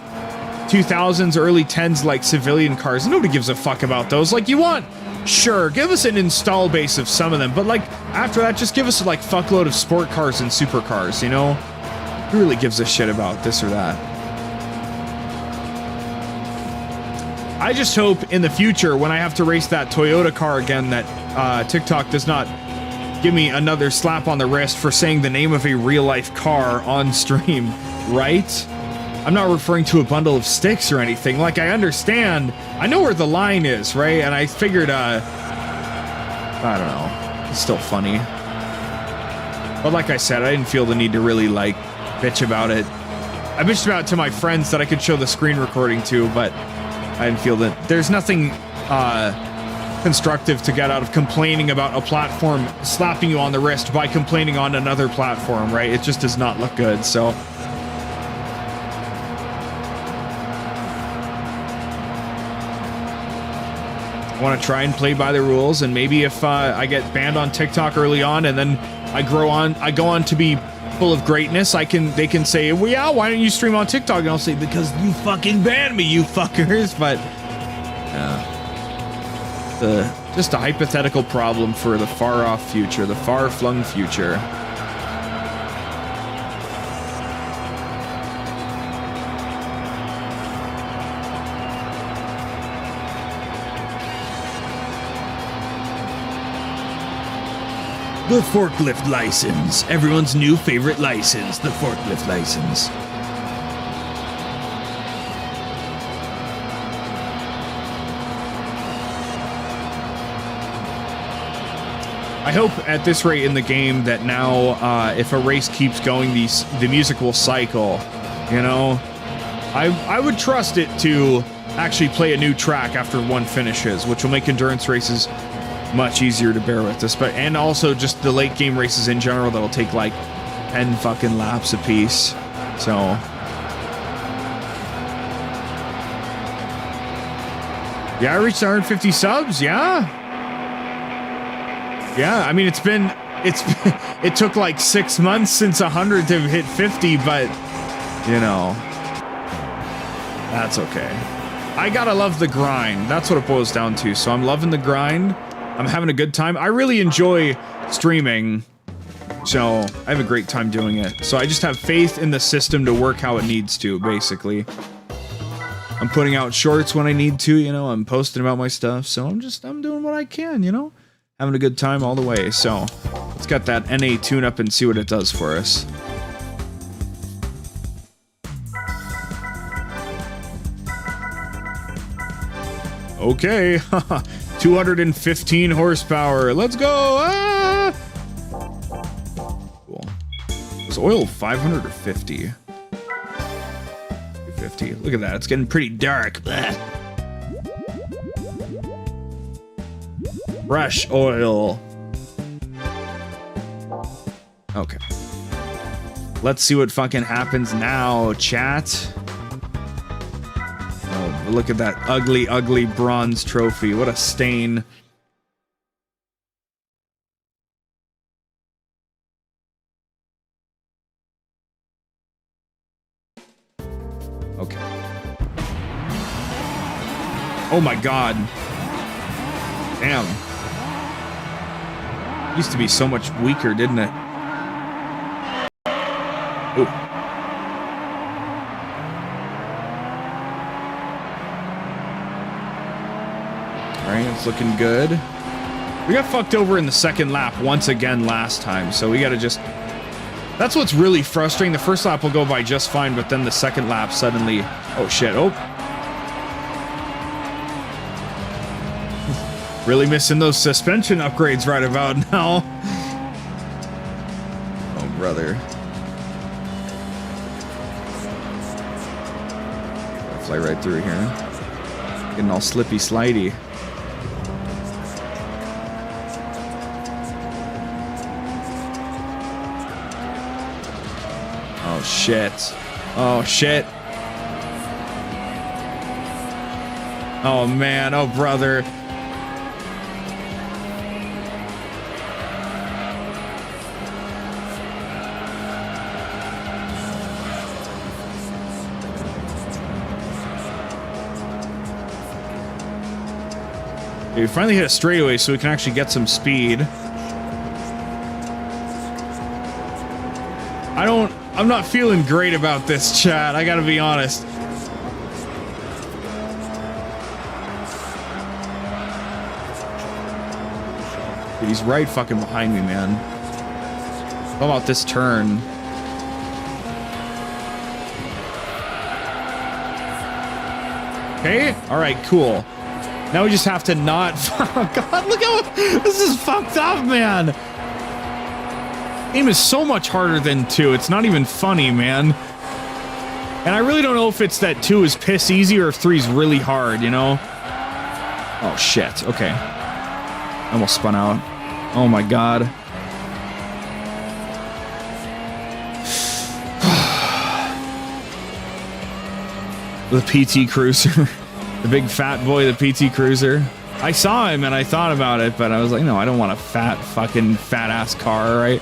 A: 2000s, early 10s, like civilian cars. Nobody gives a fuck about those. Like, you want, sure, give us an install base of some of them, but like after that, just give us like fuckload of sport cars and supercars, you know? Who really gives a shit about this or that? I just hope in the future when I have to race that Toyota car again that TikTok does not give me another slap on the wrist for saying the name of a real-life car on stream, right? I'm not referring to a bundle of sticks or anything. Like, I understand. I know where the line is, right? And I figured, I don't know. It's still funny. But like I said, I didn't feel the need to really, like, bitch about it. I bitched about it to my friends that I could show the screen recording to, but I didn't feel that. There's nothing constructive to get out of complaining about a platform slapping you on the wrist by complaining on another platform, right? It just does not look good, so. I want to try and play by the rules, and maybe if I get banned on TikTok early on and then I go on to be full of greatness, they can say, well, yeah, why don't you stream on TikTok? And I'll say, because you fucking banned me, you fuckers. But just a hypothetical problem for the far off future, the far flung future. The forklift license. Everyone's new favorite license. The forklift license. I hope at this rate in the game that now, if a race keeps going, the music will cycle. You know? I would trust it to actually play a new track after one finishes, which will make endurance races much easier to bear with this, and also just the late game races in general that'll take like 10 fucking laps a piece. So yeah, I reached 150 subs. Yeah, I mean it took like 6 months since 100 to hit 50, but you know, that's okay. I gotta love the grind. That's what it boils down to. So I'm loving the grind. I'm having a good time. I really enjoy streaming, so I have a great time doing it. So I just have faith in the system to work how it needs to, basically. I'm putting out shorts when I need to, you know, I'm posting about my stuff, so I'm doing what I can, you know? Having a good time all the way, so let's get that NA tune-up and see what it does for us. Okay, 215 horsepower. Let's go! Ah! Cool. Was oil 500 or 50? 50. Look at that. It's getting pretty dark. Blah. Brush oil. Okay. Let's see what fucking happens now, chat. Oh, look at that ugly, ugly bronze trophy. What a stain. Okay. Oh my god. Damn. Used to be so much weaker, didn't it? Ooh. Alright, it's looking good. We got fucked over in the second lap once again last time, so we gotta just... That's what's really frustrating. The first lap will go by just fine, but then the second lap suddenly... Oh shit, oh. Really missing those suspension upgrades right about now. Oh, brother. fly right through here. Getting all slippy slidey. Oh shit. Oh shit. Oh man, oh brother. We finally hit a straightaway so we can actually get some speed. I'm not feeling great about this, chat. I gotta be honest. Dude, he's right fucking behind me, man. How about this turn? Okay, alright, cool. Now we just have to not. Oh God, look how this is fucked up, man. Game is so much harder than 2. It's not even funny, man. And I really don't know if it's that 2 is piss easy or if 3 is really hard, you know? Oh shit. Okay. I almost spun out. Oh my God. The PT Cruiser. The big fat boy, the PT Cruiser. I saw him and I thought about it, but I was like, no, I don't want a fucking fat ass car, right?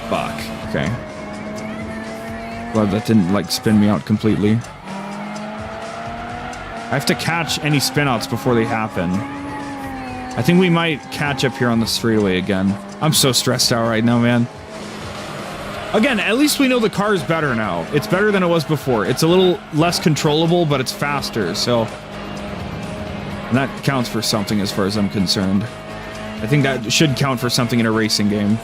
A: Fuck. Okay. Glad that didn't like spin me out completely. I have to catch any spin outs before they happen. I think we might catch up here on the straightaway again. I'm so stressed out right now, man. Again, at least we know the car is better now. It's better than it was before. It's a little less controllable, but it's faster, so... And that counts for something as far as I'm concerned. I think that should count for something in a racing game.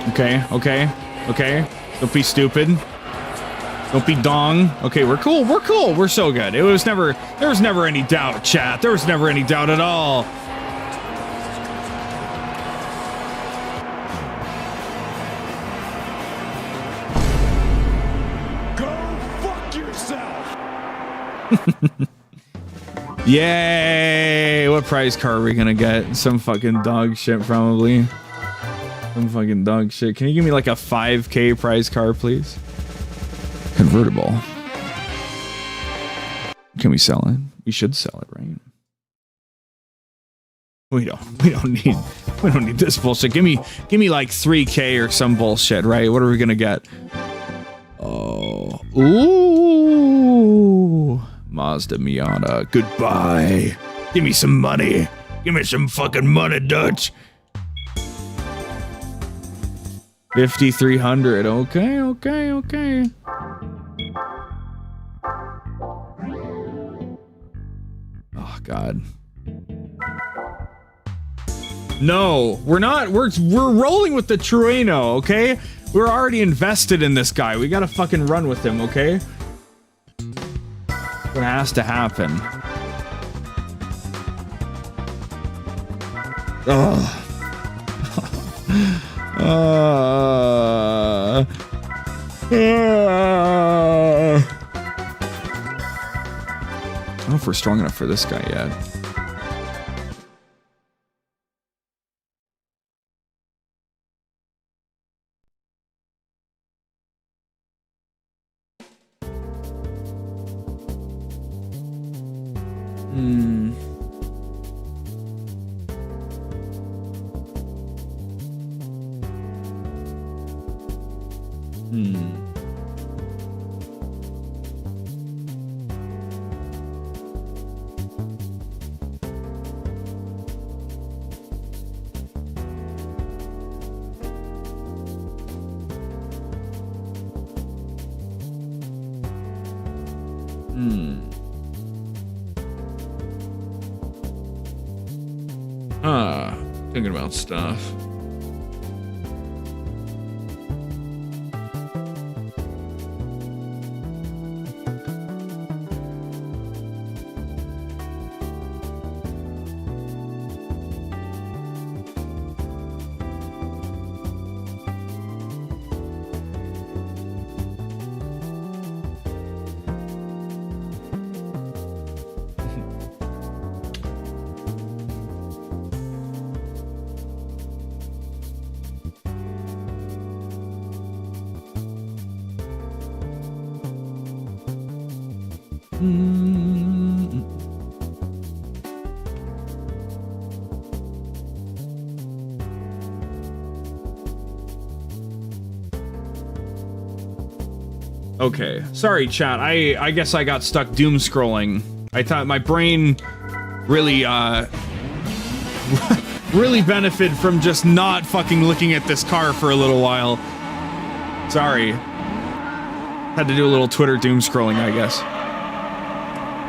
A: Okay, okay, okay. Don't be stupid. Don't be dong. Okay, we're cool, we're cool, we're so good. There was never any doubt, chat. There was never any doubt at all.
B: Go fuck yourself.
A: Yay! What prize car are we gonna get? Some fucking dog shit, probably. Some fucking dog shit. Can you give me like a 5K prize car, please? Convertible. Can we sell it? We should sell it, right? We don't need this bullshit. Give me like 3K or some bullshit, right? What are we gonna get? Oh, ooh, Mazda Miata. Goodbye. Give me some money. Give me some fucking money, Dutch. 5,300. Okay, okay, okay. Oh God. No, we're not. We're rolling with the Trueno, okay? We're already invested in this guy. We gotta fucking run with him, okay? What has to happen? Ugh. I don't know if we're strong enough for this guy yet. Thinking about stuff. Okay, sorry chat, I guess I got stuck doom scrolling. I thought my brain really really benefited from just not fucking looking at this car for a little while. Sorry. Had to do a little Twitter doom scrolling, I guess.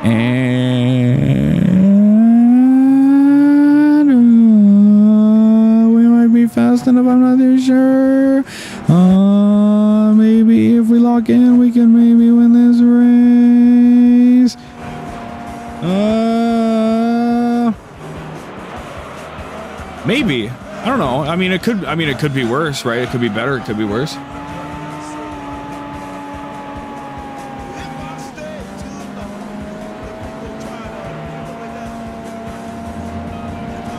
A: And we might be fast enough, I'm not too sure. Maybe if we lock in, we can maybe win this race. Maybe. I don't know. I mean, it could be worse, right? It could be better, it could be worse.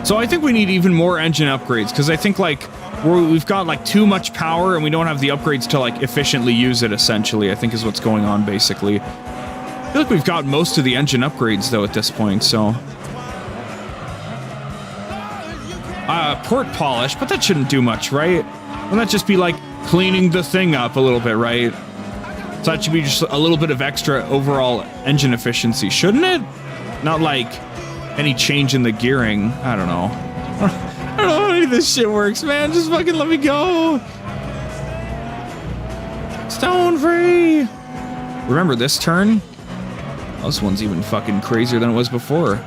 A: So I think we need even more engine upgrades, because I think like we've got like too much power and we don't have the upgrades to like efficiently use it, essentially, I think is what's going on basically. I feel like we've got most of the engine upgrades though at this point, so. Port polish, but that shouldn't do much, right? Wouldn't that just be like cleaning the thing up a little bit, right? So that should be just a little bit of extra overall engine efficiency, shouldn't it? Not like any change in the gearing. I don't know. I don't know how any of this shit works, man. Just fucking let me go. Stone free. Remember this turn? Oh, this one's even fucking crazier than it was before.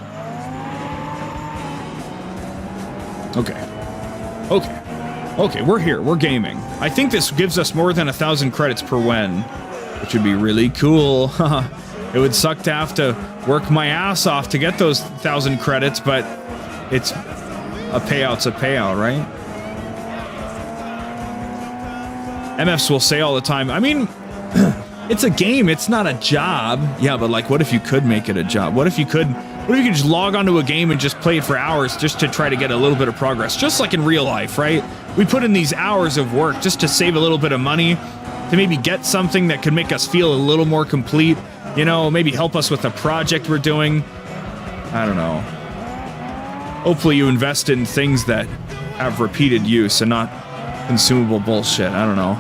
A: Okay. Okay, we're here. We're gaming. I think this gives us more than 1,000 credits per win, which would be really cool. It would suck to have to work my ass off to get those 1,000 credits, but it's a payout's a payout, right? MFs will say all the time, I mean, it's a game, it's not a job. Yeah, but like, what if you could make it a job? What if you could just log onto a game and just play it for hours just to try to get a little bit of progress? Just like in real life, right? We put in these hours of work just to save a little bit of money, to maybe get something that could make us feel a little more complete, you know, maybe help us with a project we're doing. I don't know. Hopefully you invest in things that have repeated use and not consumable bullshit. I don't know.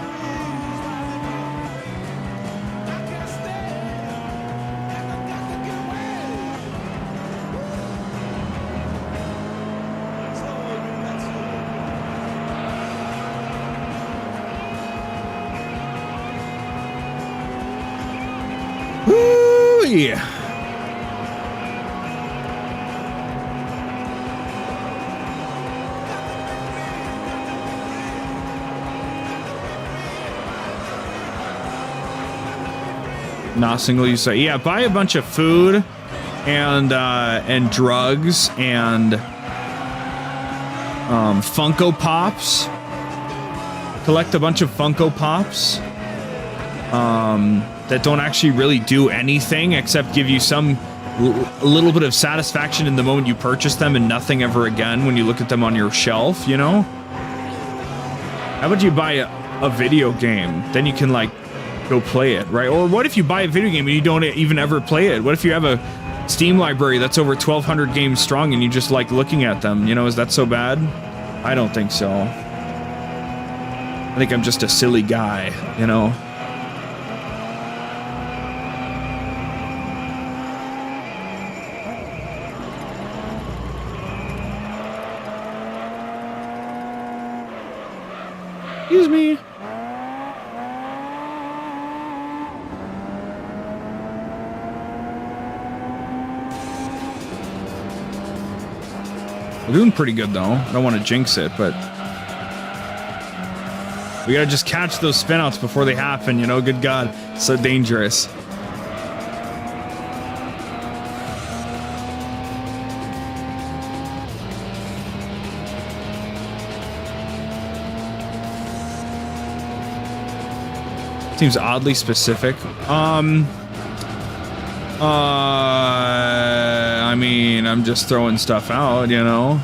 A: Yeah. Not single use. Yeah, buy a bunch of food and drugs and Funko Pops. Collect a bunch of Funko Pops. That don't actually really do anything except give you some little bit of satisfaction in the moment you purchase them and nothing ever again when you look at them on your shelf, you know? How about you buy a video game? Then you can, like, go play it, right? Or what if you buy a video game and you don't even ever play it? What if you have a Steam library that's over 1,200 games strong and you just like looking at them? You know, is that so bad? I don't think so. I think I'm just a silly guy, you know? Excuse me. We're doing pretty good though. I don't want to jinx it, but we gotta just catch those spinouts before they happen, you know? Good God, it's so dangerous. Seems oddly specific. I mean, I'm just throwing stuff out, you know?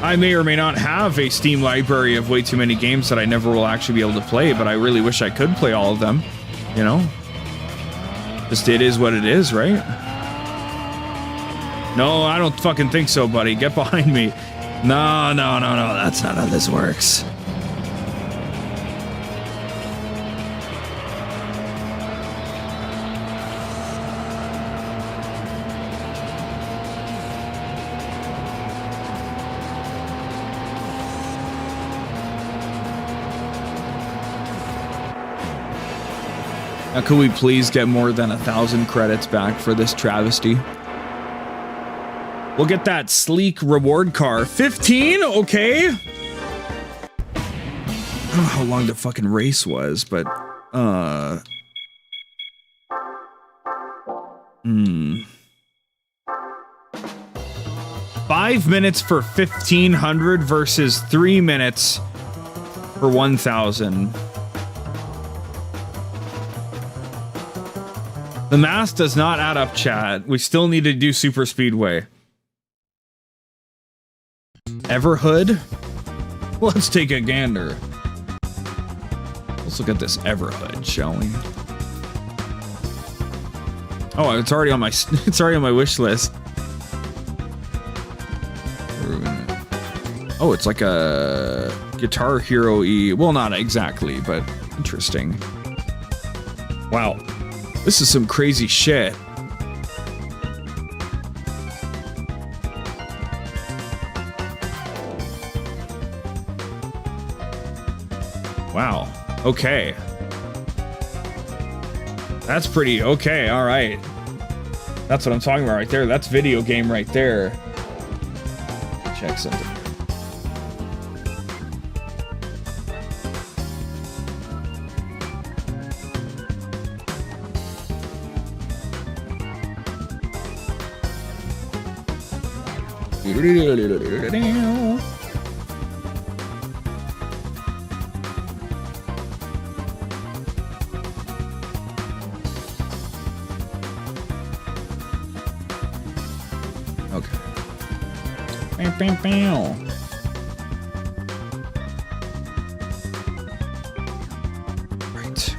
A: I may or may not have a Steam library of way too many games that I never will actually be able to play, but I really wish I could play all of them, you know? Just it is what it is, right? No, I don't fucking think so, buddy. Get behind me. No, no, no, no. That's not how this works. Now, could we please get more than 1,000 credits back for this travesty? We'll get that sleek reward car. 15? Okay. I don't know how long the fucking race was, but, 5 minutes for 1,500 versus 3 minutes for 1,000. The math does not add up, chat. We still need to do super speedway. Everhood? Let's take a gander. Let's look at this Everhood, shall we? Oh, it's already on my wish list. Oh, it's like a Guitar Hero-y. Well, not exactly, but interesting. Wow. This is some crazy shit. Wow. Okay. That's pretty okay. All right. That's what I'm talking about right there. That's video game right there. Check something. Okay. Bam, bam, bam. Right.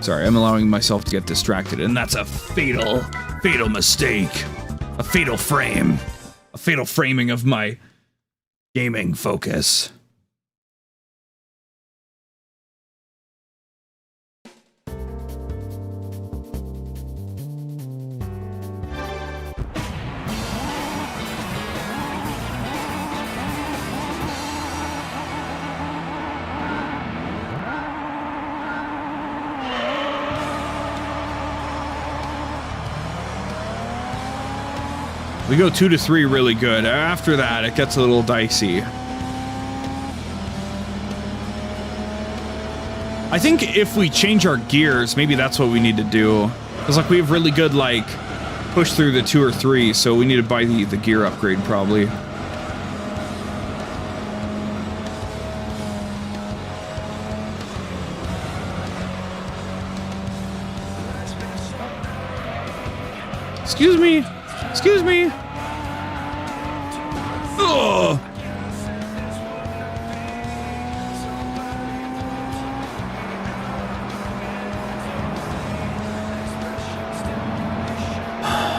A: Sorry, I'm allowing myself to get distracted, and that's a fatal mistake. A fatal frame. A fatal framing of my gaming focus. We go 2 to 3 really good. After that, it gets a little dicey. I think if we change our gears, maybe that's what we need to do. Because like we have really good like push through the 2 or 3, so we need to buy the gear upgrade probably. Excuse me. Excuse me. Oh.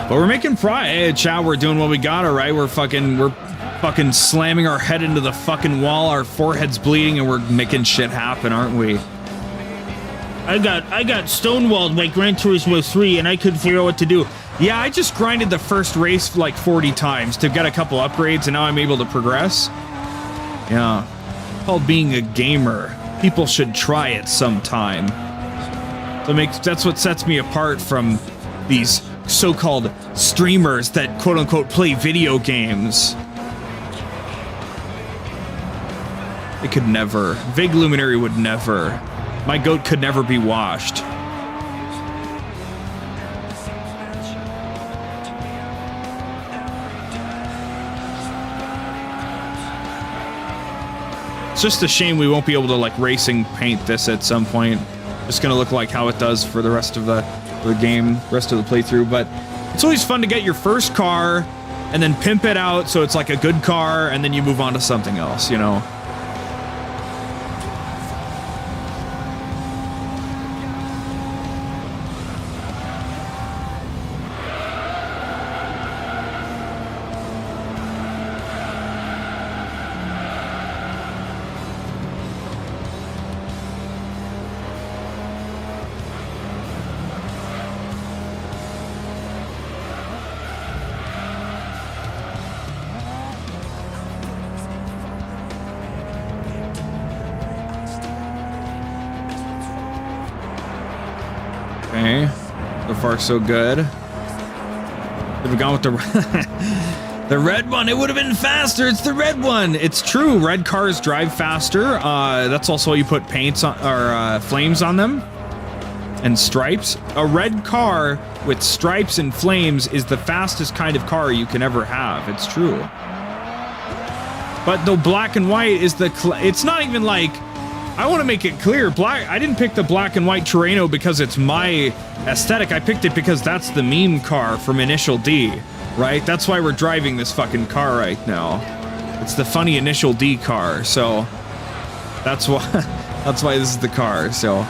A: But we're making Hey, chat, we're doing what we got, all right? We're fucking slamming our head into the fucking wall, our forehead's bleeding, and we're making shit happen, aren't we? I got stonewalled by Gran Turismo 3, and I couldn't figure out what to do. Yeah, I just grinded the first race like 40 times to get a couple upgrades, and now I'm able to progress. Yeah. Called being a gamer. People should try it sometime. So that's what sets me apart from these so-called streamers that quote-unquote play video games. It could never. Vig Luminary would never. My goat could never be washed. It's just a shame we won't be able to like racing paint this at some point. Just gonna look like how it does for the rest of the game, rest of the playthrough. But it's always fun to get your first car and then pimp it out so it's like a good car, and then you move on to something else, you know. Okay. So far, so good. If we gone with the the red one, it would have been faster. It's the red one. It's true. Red cars drive faster. That's also why you put paints on or flames on them and stripes. A red car with stripes and flames is the fastest kind of car you can ever have. It's true. But the black and white is the. It's not even like. I want to make it clear. I didn't pick the black and white Turismo because it's my aesthetic. I picked it because that's the meme car from Initial D, right? That's why we're driving this fucking car right now. It's the funny Initial D car, so that's why. That's why this is the car. So.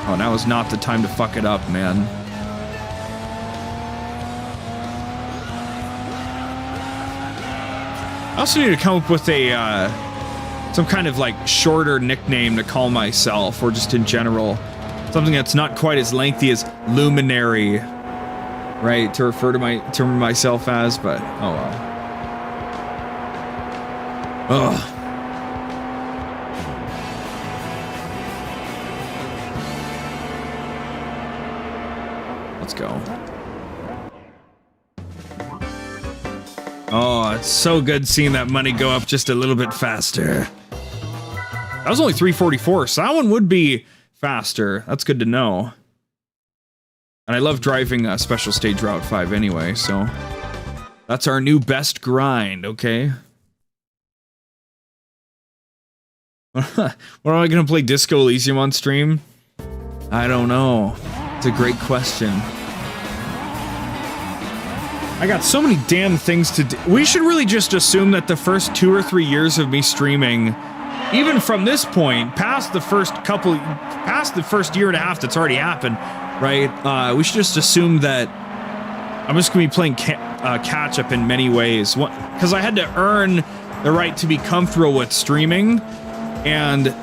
A: Oh, now is not the time to fuck it up, man. I also need to come up with a, some kind of like shorter nickname to call myself, or just in general, something that's not quite as lengthy as Luminary, right? To refer to myself as, but oh well. Ugh. Let's go. Oh, it's so good seeing that money go up just a little bit faster. That was only 344, so that one would be faster. That's good to know. And I love driving a special stage Route 5 anyway, so that's our new best grind, okay? What am I gonna play Disco Elysium on stream? I don't know. It's a great question. I got so many damn things to do. We should really just assume that the first 2 or 3 years of me streaming, even from this point, past the first year and a half that's already happened, right? We should just assume that I'm just gonna be playing catch up in many ways. Because I had to earn the right to be comfortable with streaming, and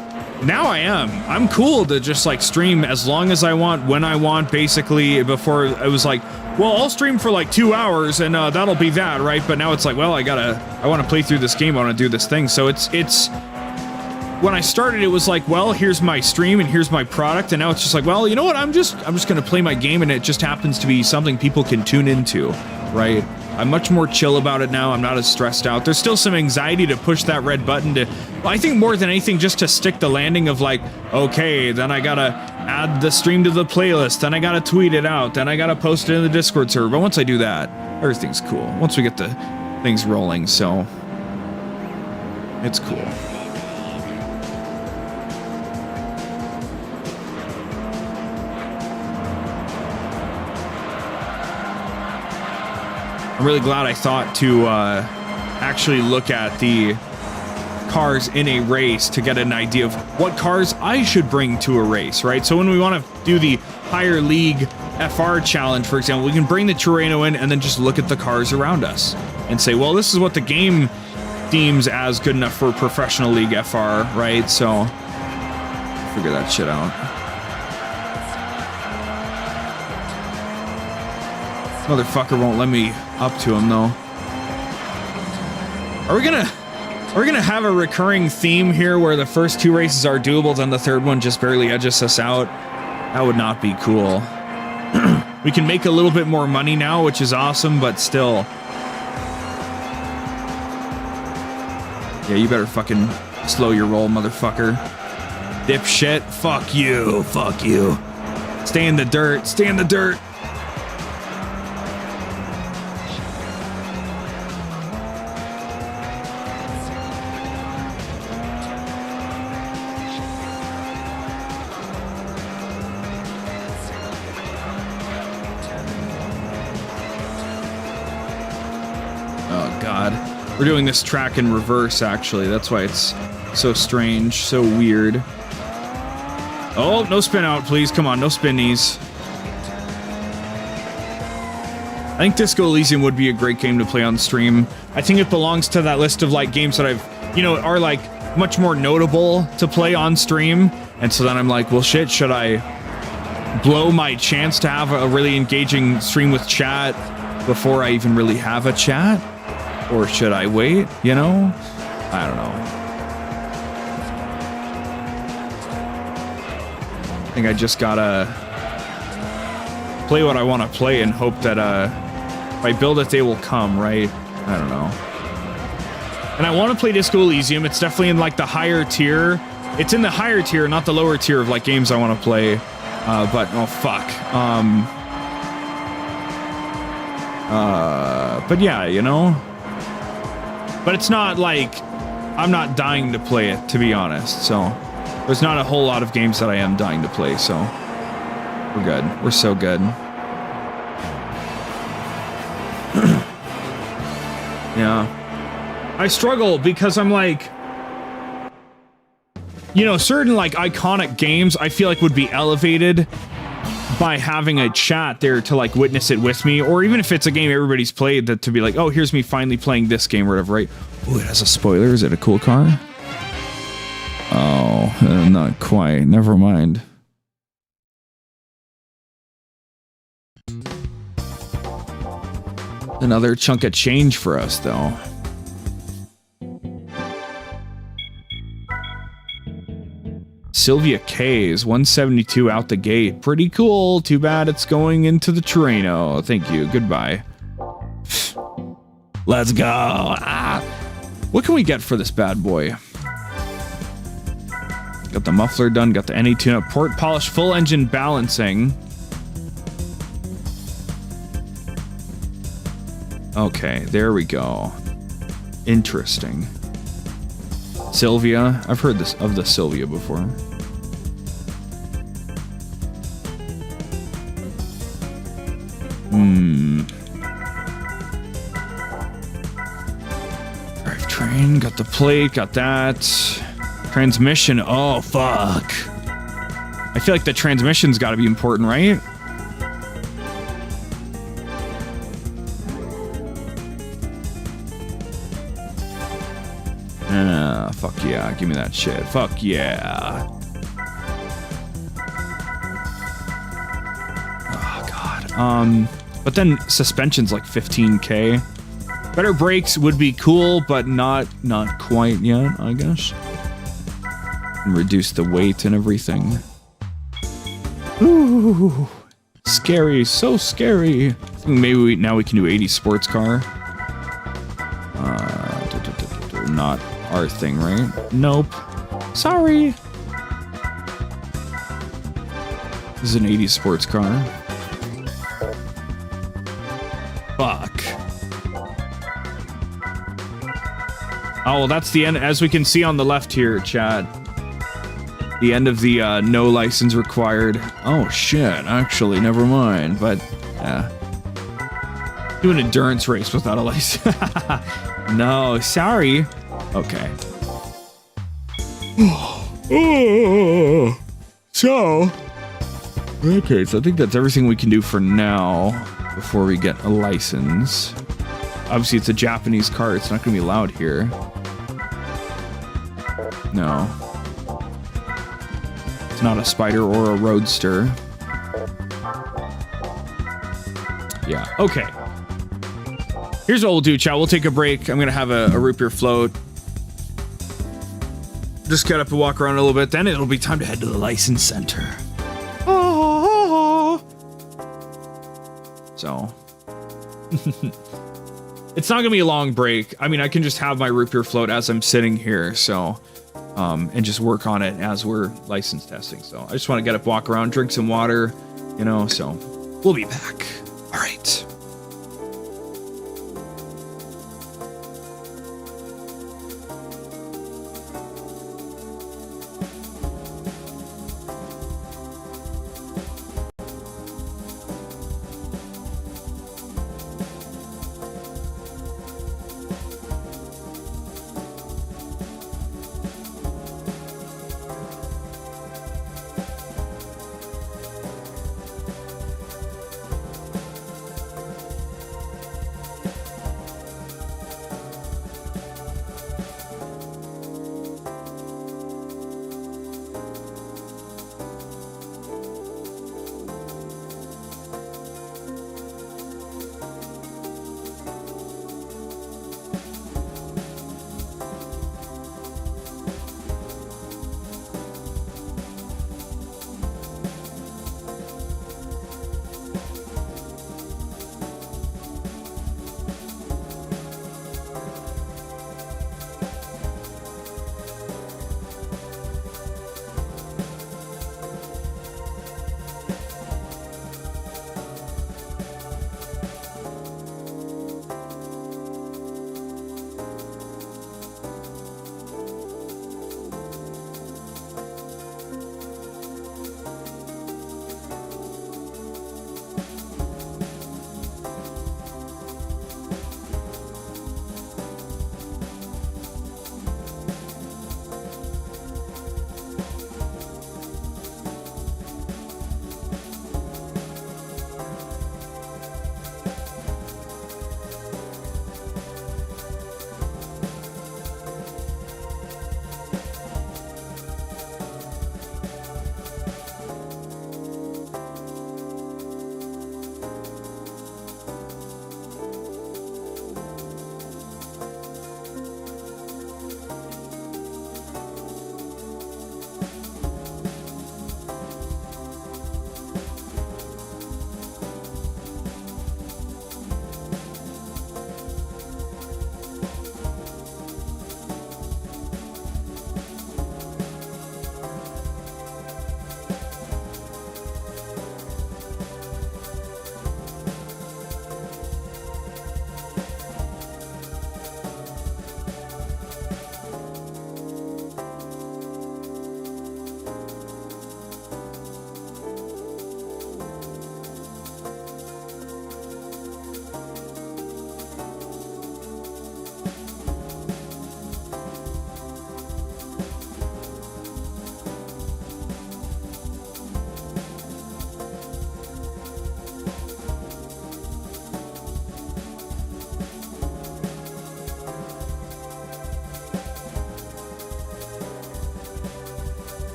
A: now I am. I'm cool to just like stream as long as I want, when I want, basically. Before it was like, well, I'll stream for like 2 hours and that'll be that, right? But now it's like, well, I want to play through this game, I want to do this thing. So it's when I started, it was like, well, here's my stream and here's my product, and now it's just like, well, you know what? I'm just gonna play my game, and it just happens to be something people can tune into, right? I'm much more chill about it now. I'm not as stressed out. There's still some anxiety to push that red button to, I think more than anything, just to stick the landing of like, okay, then I gotta add the stream to the playlist, then I gotta tweet it out, then I gotta post it in the Discord server. But once I do that, everything's cool. Once we get the things rolling, so it's cool. I'm really glad I thought to actually look at the cars in a race to get an idea of what cars I should bring to a race, right? So when we want to do the higher league FR challenge, for example, we can bring the Turismo in and then just look at the cars around us and say, well, this is what the game deems as good enough for professional league FR, right? So figure that shit out. Motherfucker won't let me up to him though. Are we gonna have a recurring theme here where the first 2 races are doable, then the third one just barely edges us out? That would not be cool. We can make a little bit more money now, which is awesome, but still. Yeah, you better fucking slow your roll, motherfucker. Dipshit. Fuck you. Fuck you. Stay in the dirt. Stay in the dirt. We're doing this track in reverse, actually. That's why it's so strange, so weird. Oh, no spin out, please. Come on, no spinnies. I think Disco Elysium would be a great game to play on stream. I think it belongs to that list of like games that I've, you know, are like much more notable to play on stream. And so then I'm like, well, shit, should I blow my chance to have a really engaging stream with chat before I even really have a chat? Or should I wait, you know? I don't know. think I just gotta play what I want to play and hope that if I build it, they will come, right? I don't know. And I want to play Disco Elysium. It's definitely in like the higher tier. It's in the higher tier, not the lower tier of like games I want to play. But oh fuck. But yeah, you know. But it's not like I'm not dying to play it, to be honest. So there's not a whole lot of games that I am dying to play. So we're good. We're so good. Yeah. I struggle because I'm like, you know, certain like iconic games I feel like would be elevated by having a chat there to like witness it with me, or even if it's a game everybody's played, that to be like, oh, here's me finally playing this game or whatever, right? Oh, it has a spoiler. Is it a cool car? Oh, not quite. Never mind. Another chunk of change for us, though. Sylvia K is 172 out the gate. Pretty cool. Too bad it's going into the Turismo. Thank you. Goodbye. Let's go. Ah. What can we get for this bad boy? Got the muffler done. Got the NA tune-up. Port polish. Full engine balancing. Okay, there we go. Interesting. Sylvia. I've heard this of the Sylvia before. Drivetrain. Got the plate. Got that. Transmission. Oh, fuck. I feel like the transmission's got to be important, right? Fuck yeah, give me that shit. Fuck yeah. Oh god. But then suspension's like 15K. Better brakes would be cool, but not quite yet, I guess. And reduce the weight and everything. Ooh, scary, so scary. I think maybe now we can do 80 sports car. Not our thing, right? Nope. Sorry. This is an 80s sports car. Fuck. Oh, well, that's the end. As we can see on the left here, chat. The end of the no license required. Oh, shit. Actually, never mind. But, yeah. Do an endurance race without a license. No, sorry. Okay. So I think that's everything we can do for now before we get a license. Obviously, it's a Japanese car. It's not going to be allowed here. No. It's not a Spider or a Roadster. Yeah, okay. Here's what we'll do, chat. We'll take a break. I'm going to have a root beer float. Just get up and walk around a little bit. Then it'll be time to head to the license center. Oh. So. It's not going to be a long break. I mean, I can just have my root beer float as I'm sitting here. So, and just work on it as we're license testing. So I just want to get up, walk around, drink some water, you know, so we'll be back. All right.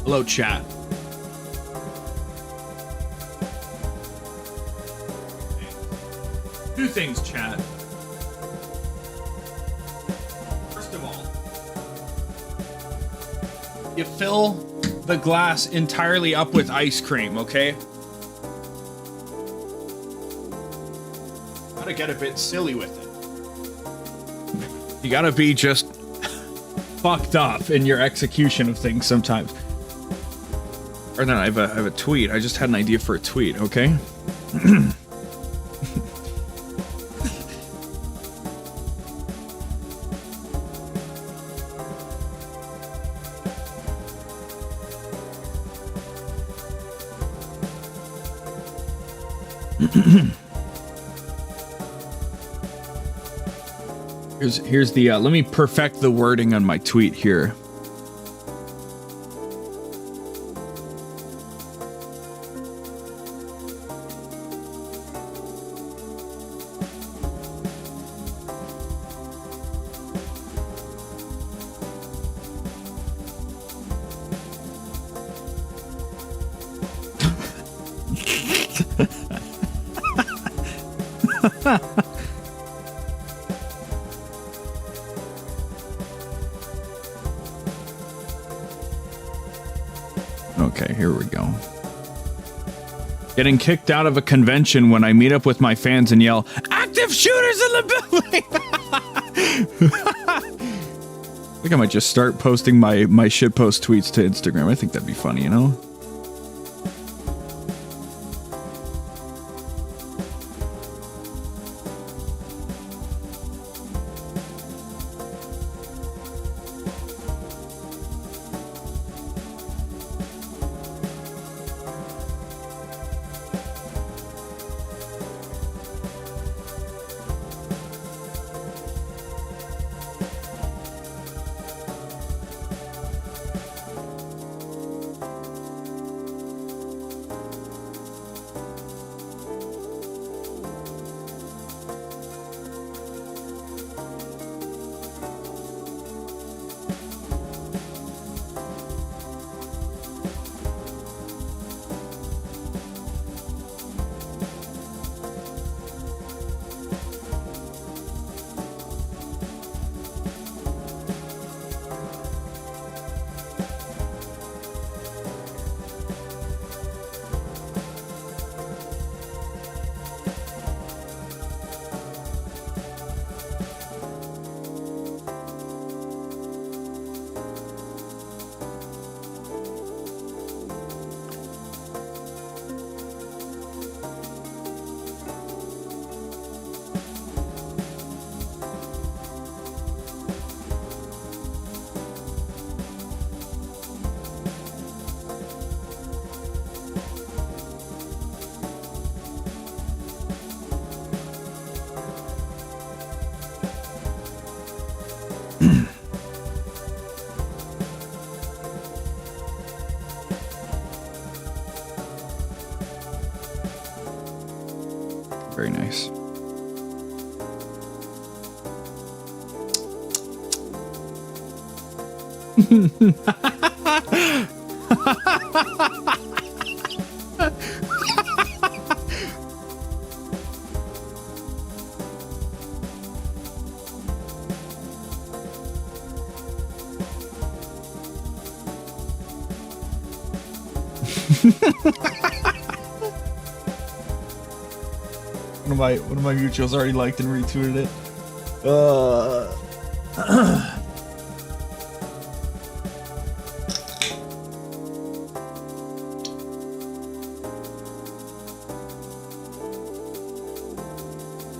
A: Hello, chat. Two things, chat. First of all, you fill the glass entirely up with ice cream, okay? Gotta get a bit silly with it. You gotta be just fucked up in your execution of things sometimes. Or no, I have a tweet. I just had an idea for a tweet, okay? Here's the let me perfect the wording on my tweet here. Okay, here we go. Getting kicked out of a convention when I meet up with my fans and yell, "Active shooters in the building!" I think I might just start posting my shitpost tweets to Instagram. I think that'd be funny, you know? Very nice. One of my mutuals already liked and retweeted it.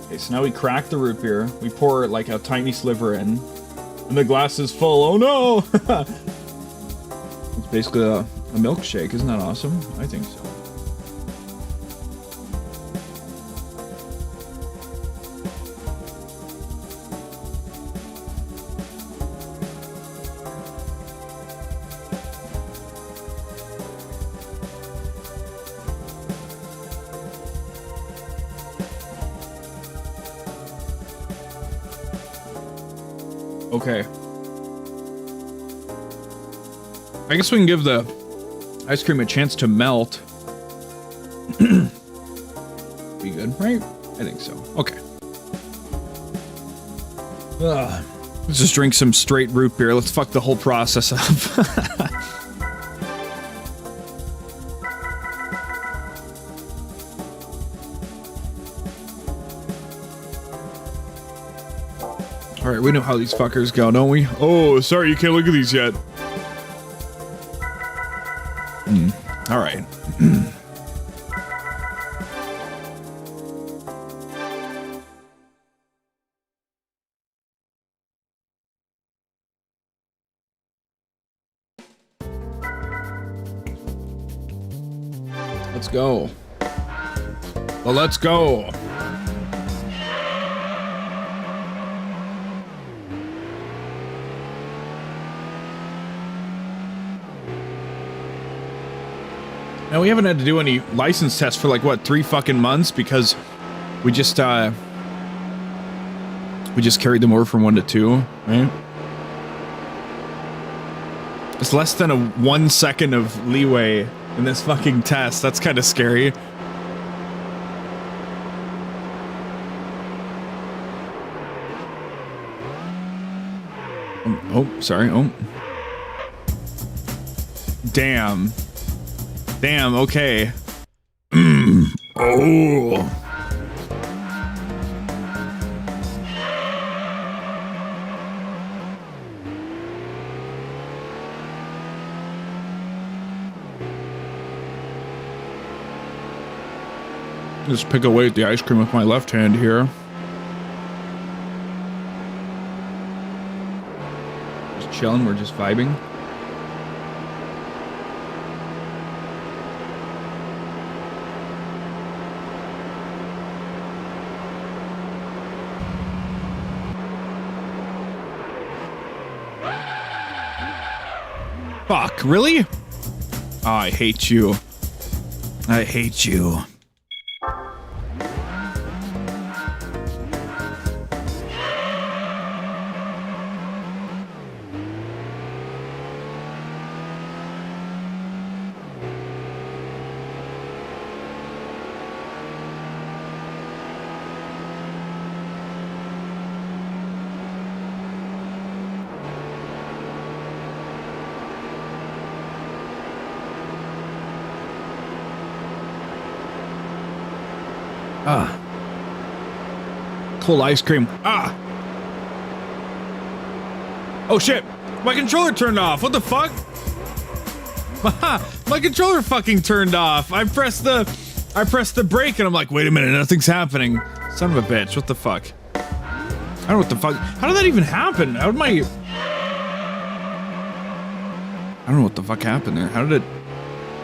A: Okay, so now we crack the root beer. We pour like a tiny sliver in, and the glass is full. Oh no! It's basically a milkshake. Isn't that awesome? I think so. Okay. I guess we can give the Ice cream a chance to melt. Be good, right? I think so. Okay. Let's just drink some straight root beer. Let's fuck the whole process up. All right, we know how these fuckers go, don't we? Oh, sorry, you can't look at these yet. All right. Let's go. Well, let's go. Now, we haven't had to do any license tests for like, what, 3 fucking months because we just carried them over from 1 to 2, right? It's less than a 1 second of leeway in this fucking test. That's kind of scary. Oh, sorry. Oh. Damn. Damn, okay. Oh. Just pick away at the ice cream with my left hand here. Just chilling, we're just vibing. Fuck, really? Oh, I hate you. I hate you. Cold ice cream. Ah! Oh shit! My controller turned off! What the fuck? My controller fucking turned off! I pressed the brake and I'm like, wait a minute, nothing's happening. Son of a bitch, what the fuck? I don't know what the fuck. How did that even happen? How did my... I don't know what the fuck happened there. How did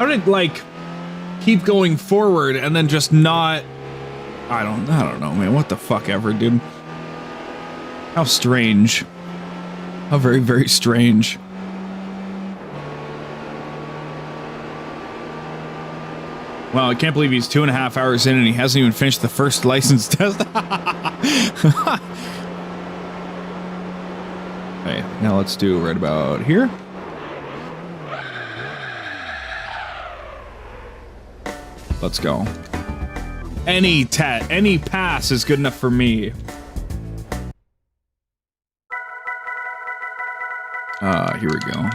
A: it like keep going forward and then just not... I don't know, man. What the fuck ever, dude. How strange. How very, very strange. Wow, I can't believe he's 2.5 hours in and he hasn't even finished the first license test. Okay, now let's do right about here. Let's go. Any pass is good enough for me. Here we go.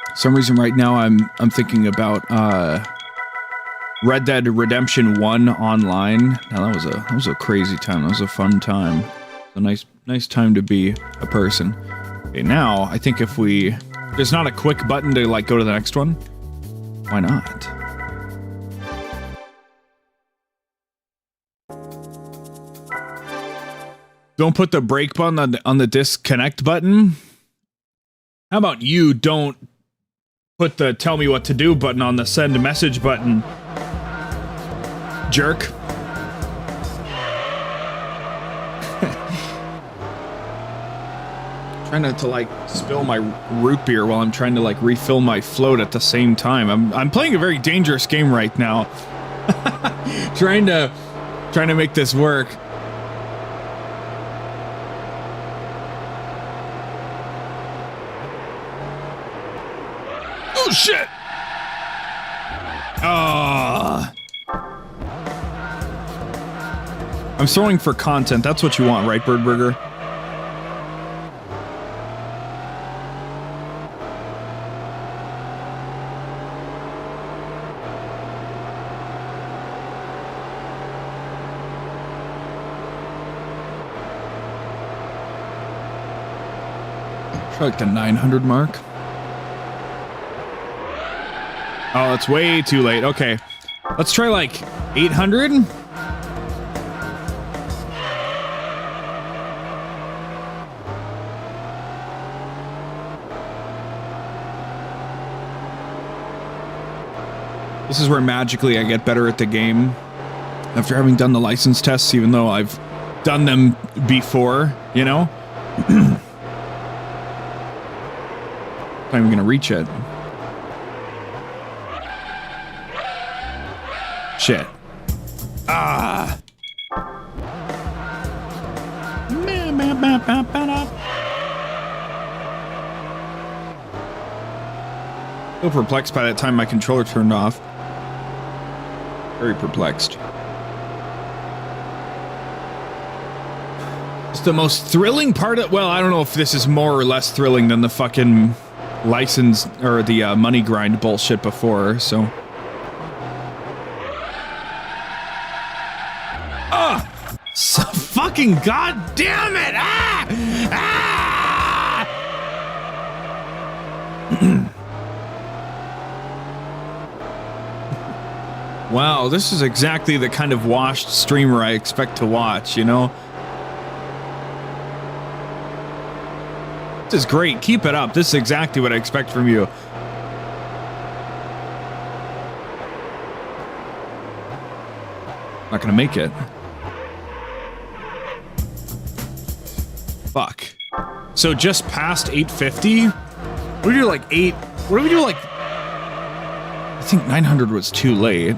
A: For some reason right now I'm thinking about Red Dead Redemption 1 online. Now that was a crazy time. That was a fun time. A nice time to be a person. Okay, now I think if there's not a quick button to like go to the next one. Why not? Don't put the brake button on the disconnect button. How about you don't put the tell me what to do button on the send message button, jerk. Trying not to like spill my root beer while I'm trying to like refill my float at the same time. I'm playing a very dangerous game right now. trying to make this work. Oh, shit! I'm throwing for content. That's what you want, right, Bird Burger? Try like the 900 mark. Oh, it's way too late. Okay. Let's try like 800. This is where magically I get better at the game after having done the license tests, even though I've done them before, you know? Not even gonna reach it. Shit. Ah. So perplexed by that time my controller turned off. Very perplexed. It's the most thrilling part of, well, I don't know if this is more or less thrilling than the fucking license or the money grind bullshit before, so. Ah! So fucking goddamn it! Ah! Ah! Wow, this is exactly the kind of washed streamer I expect to watch, you know? This is great. Keep it up. This is exactly what I expect from you. Not gonna make it. Fuck. So just past 850? What do we do like 8? What do we do like? I think 900 was too late.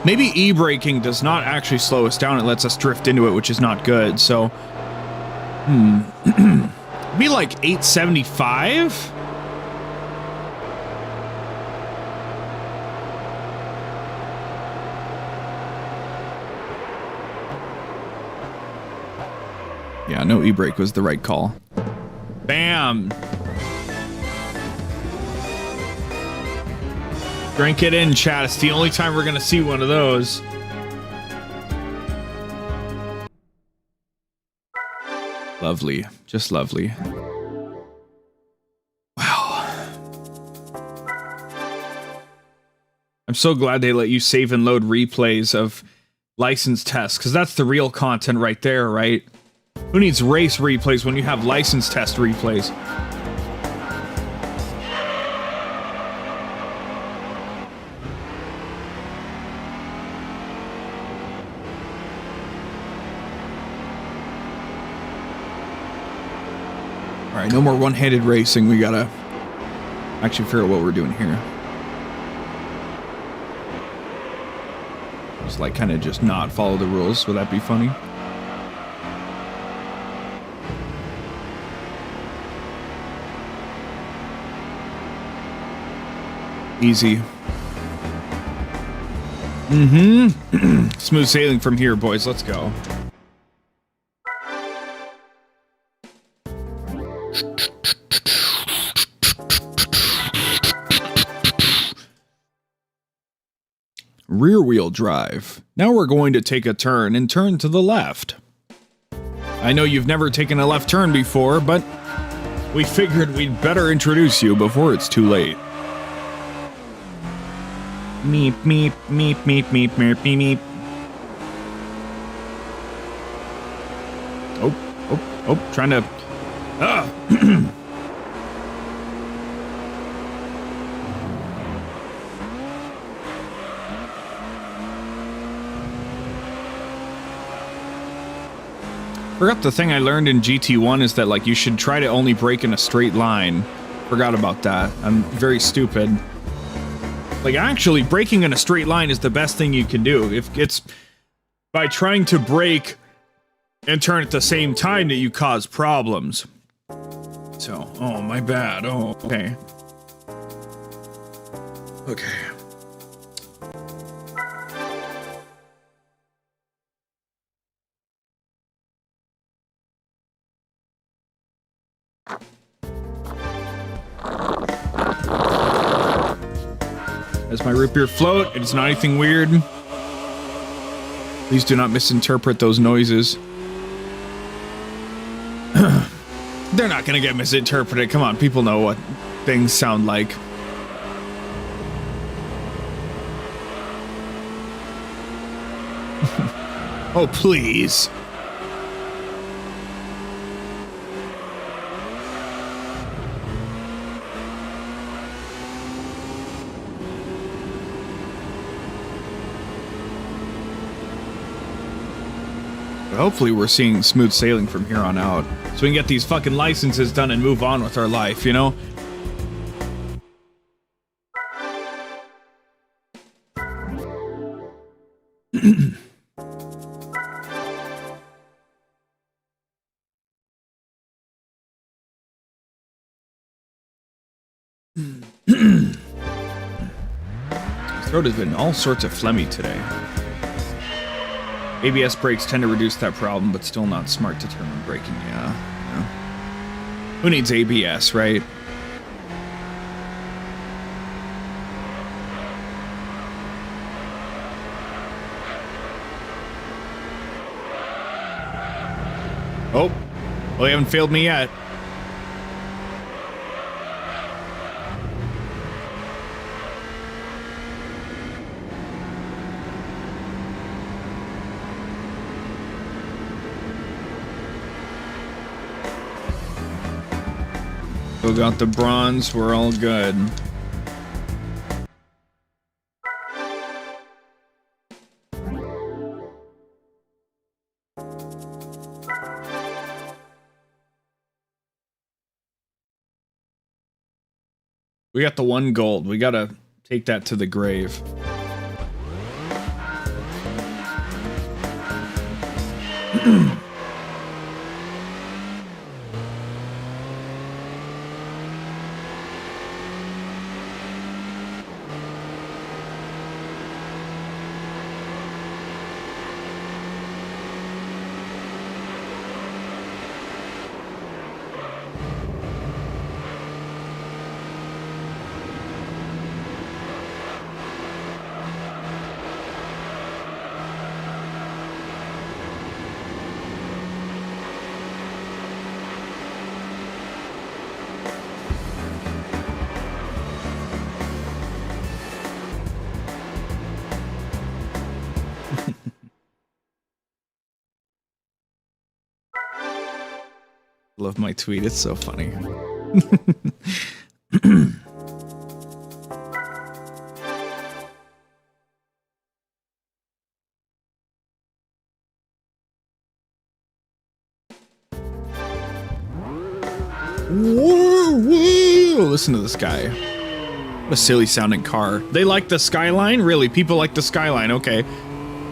A: Maybe e-braking does not actually slow us down. It lets us drift into it, which is not good. So, be like 875. Yeah, no e-brake was the right call. Bam. Drink it in, chat. It's the only time we're gonna see one of those. Lovely. Just lovely. Wow. I'm so glad they let you save and load replays of license tests, because that's the real content right there, right? Who needs race replays when you have license test replays? Alright, no more one-handed racing. We gotta actually figure out what we're doing here. Just like kind of just not follow the rules. Would that be funny? Easy. Smooth sailing from here, boys. Let's go. Rear wheel drive. Now we're going to take a turn and turn to the left. I know you've never taken a left turn before, but we figured we'd better introduce you before it's too late. Meep, meep, meep, meep, meep, meep, meep, meep. Oh, trying to... Forgot the thing I learned in GT1 is that, like, you should try to only brake in a straight line. Forgot about that. I'm very stupid. Like, actually, braking in a straight line is the best thing you can do. If it's by trying to brake and turn at the same time that you cause problems. So, oh, my bad. Oh, okay. Okay. As my root beer float, it's not anything weird. Please do not misinterpret those noises. They're not gonna get misinterpreted. Come on, people know what things sound like. Oh, please. Hopefully we're seeing smooth sailing from here on out. So we can get these fucking licenses done and move on with our life, you know? My throat has been all sorts of phlegmy today. ABS brakes tend to reduce that problem, but still not smart to turn when braking, yeah. Who needs ABS, right? Oh, well, they haven't failed me yet. We got the bronze, we're all good. We got the 1 gold. We gotta take that to the grave. Love my tweet, it's so funny. Whoa, whoa. Listen to this guy. What a silly sounding car. They like the Skyline? Really? People like the Skyline, okay.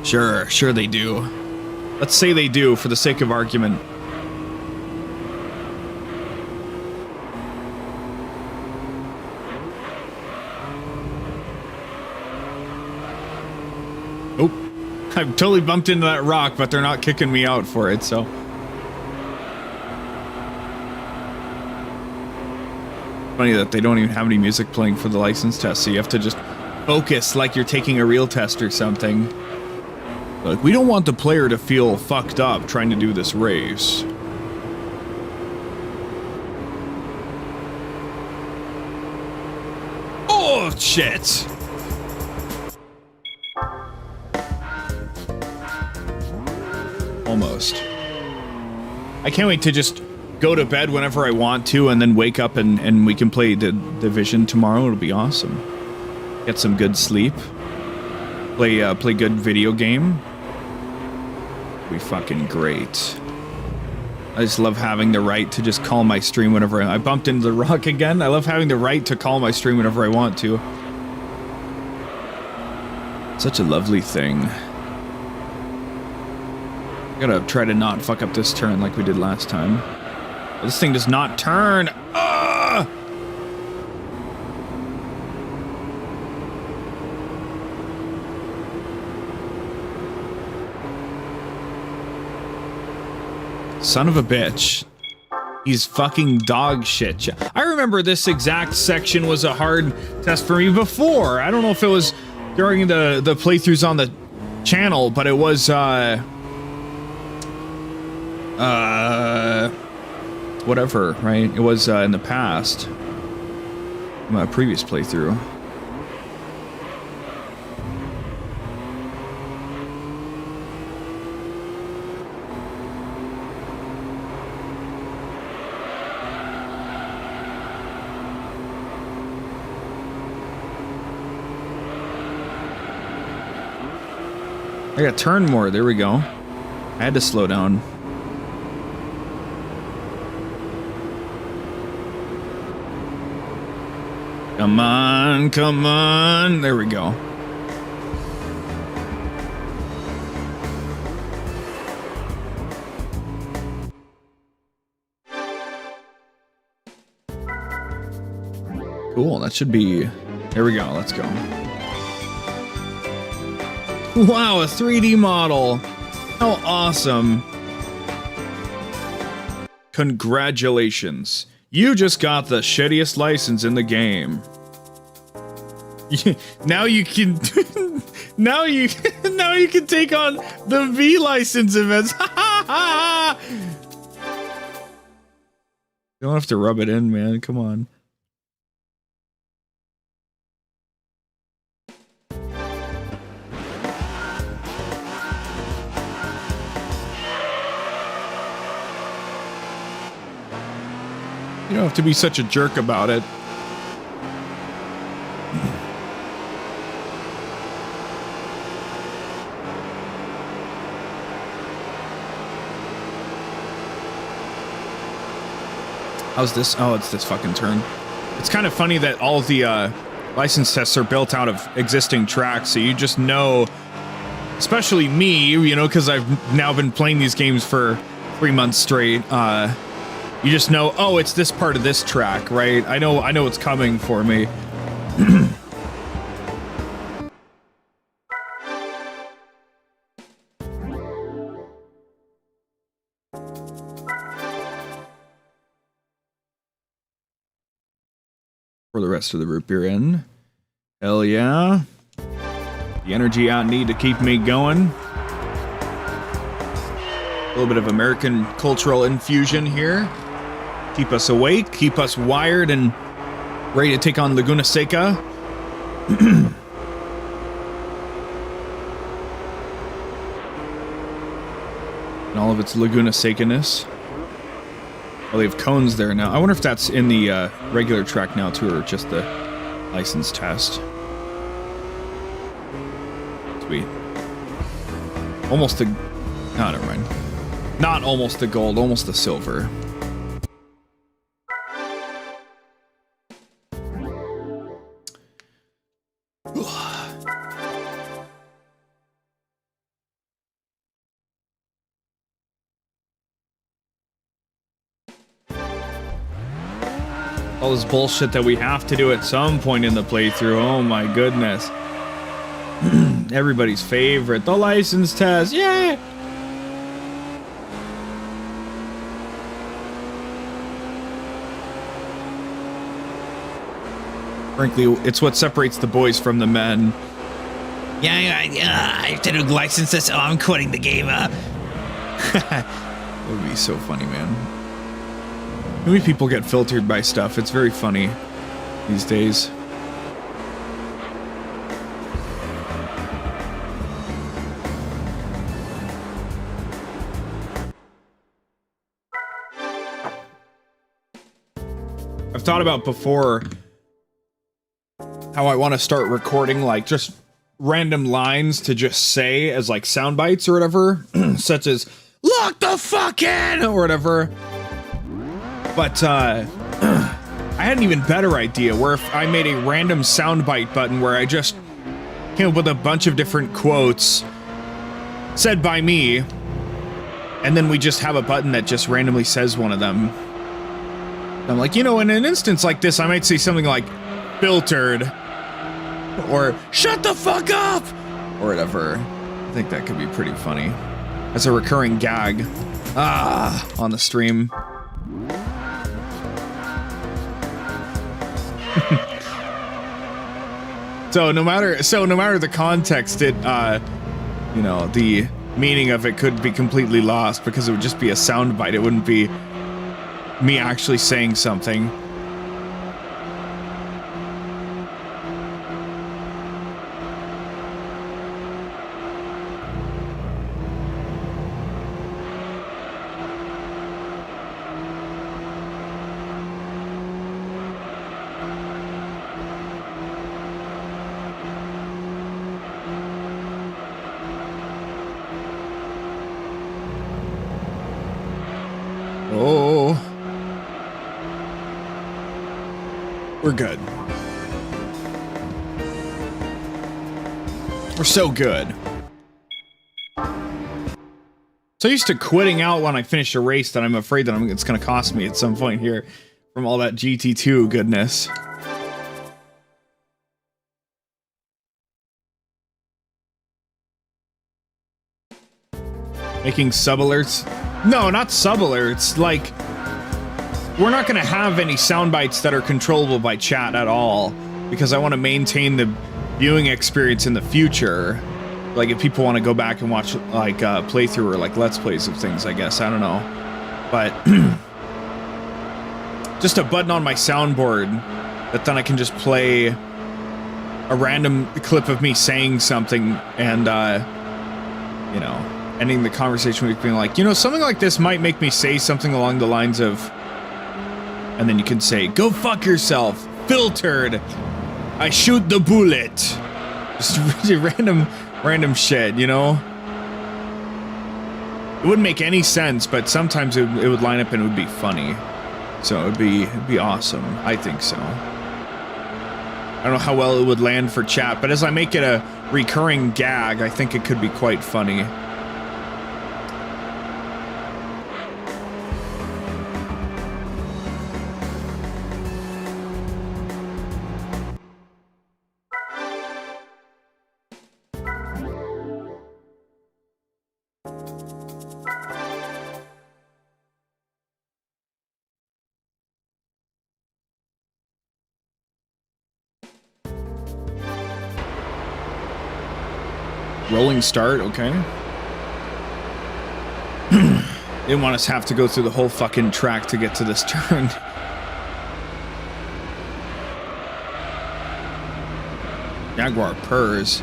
A: Sure they do. Let's say they do for the sake of argument. Oh, I've totally bumped into that rock, but they're not kicking me out for it, so. Funny that they don't even have any music playing for the license test, so you have to just focus like you're taking a real test or something. Like, we don't want the player to feel fucked up trying to do this race. Oh, shit! Almost. I can't wait to just go to bed whenever I want to and then wake up and we can play the Division tomorrow. It'll be awesome. Get some good sleep. Play good video game. It'll be fucking great. I just love having the right to just call my stream whenever I bumped into the rock again. I love having the right to call my stream whenever I want to. Such a lovely thing. Gotta try to not fuck up this turn like we did last time. This thing does not turn. Son of a bitch. He's fucking dog shit. I remember this exact section was a hard test for me before. I don't know if it was during the playthroughs on the channel, but it was whatever, right? It was in the past. My previous playthrough. I gotta turn more. There we go. I had to slow down. Come on, come on. There we go. Cool. That should be... There we go. Let's go. Wow, a 3D model. How awesome. Congratulations. You just got the shittiest license in the game. Now you can now you can take on the V license events. You don't have to rub it in, man. Come on. You don't have to be such a jerk about it. How's this? Oh, it's this fucking turn. It's kind of funny that all of the license tests are built out of existing tracks, so you just know, especially me, you know, because I've now been playing these games for 3 months straight. You just know, oh, it's this part of this track, right? I know what's coming for me. For the rest of the root beer in. Hell yeah. The energy I need to keep me going. A little bit of American cultural infusion here. Keep us awake, keep us wired and ready to take on Laguna Seca. And all of its Laguna Seca-ness. Oh, they have cones there now. I wonder if that's in the regular track now too, or just the license test. Sweet. Almost the... Oh, never mind. Not almost the gold, almost the silver. All this bullshit that we have to do at some point in the playthrough. Oh my goodness. Everybody's favorite. The license test. Yeah. Frankly, it's what separates the boys from the men.
D: Yeah, I have to do license this. Oh, I'm quitting the game.
A: That would be so funny, man. How many people get filtered by stuff? It's very funny these days. I've thought about before how I want to start recording like just random lines to just say as like sound bites or whatever, such as "lock the fuck in" or whatever. But I had an even better idea where if I made a random soundbite button where I just came up with a bunch of different quotes said by me, and then we just have a button that just randomly says one of them. I'm like, you know, in an instance like this, I might say something like "filtered" or "shut the fuck up" or whatever. I think that could be pretty funny. as a recurring gag on the stream. So no matter the context, it you know, the meaning of it could be completely lost because it would just be a soundbite. It wouldn't be me actually saying something. Oh, we're good. We're so good. So used to quitting out when I finish a race that I'm afraid that it's going to cost me at some point here from all that GT2 goodness. Making sub alerts? No, not sub alerts. Like, we're not going to have any sound bites that are controllable by chat at all because I want to maintain the viewing experience in the future. Like, if people want to go back and watch, like, playthrough or, like, Let's Plays of things, I guess. I don't know. But just a button on my soundboard that then I can just play a random clip of me saying something and, you know, ending the conversation with being like, you know, something like this might make me say something along the lines of, and then you can say, go fuck yourself, filtered, I shoot the bullet. Just really random shit, you know? It wouldn't make any sense, but sometimes it would line up and it would be funny. So it'd be awesome. I think so. I don't know how well it would land for chat, but as I make it a recurring gag, I think it could be quite funny. Rolling start, okay. Didn't want us to have to go through the whole fucking track to get to this turn. Jaguar purrs.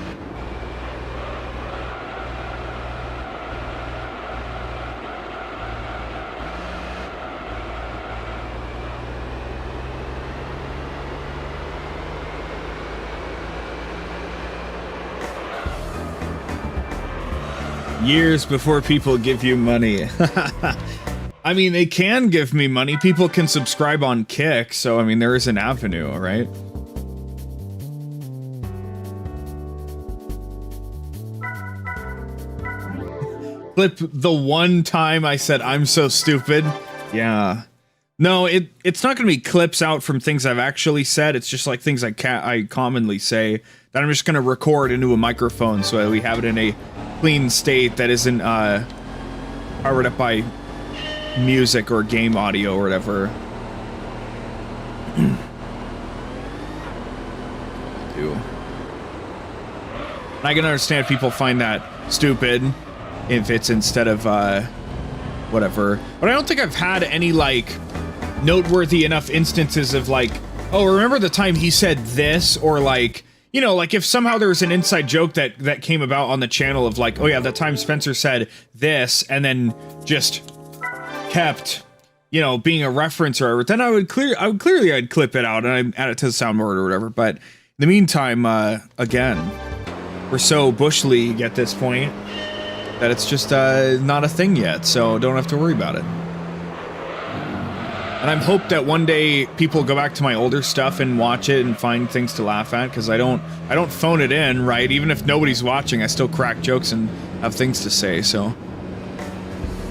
A: Years before people give you money. I mean, they can give me money. People can subscribe on Kick, so I mean, there is an avenue, right? Clip the one time I said I'm so stupid. Yeah. No, it's not going to be clips out from things I've actually said. It's just like things I commonly say that I'm just going to record into a microphone so that we have it in a clean state that isn't powered up by music or game audio or whatever. I can understand if people find that stupid if it's instead of whatever, but I don't think I've had any like noteworthy enough instances of like, oh, remember the time he said this, or like, you know, like if somehow there was an inside joke that came about on the channel of like, oh yeah, that time Spencer said this, and then just kept, you know, being a reference or whatever, then I'd clip it out and I'd add it to the soundboard or whatever. But in the meantime, again, we're so bush league at this point that it's just not a thing yet, so don't have to worry about it. And I'm hope that one day people go back to my older stuff and watch it and find things to laugh at, because I don't phone it in, right? Even if nobody's watching, I still crack jokes and have things to say, so.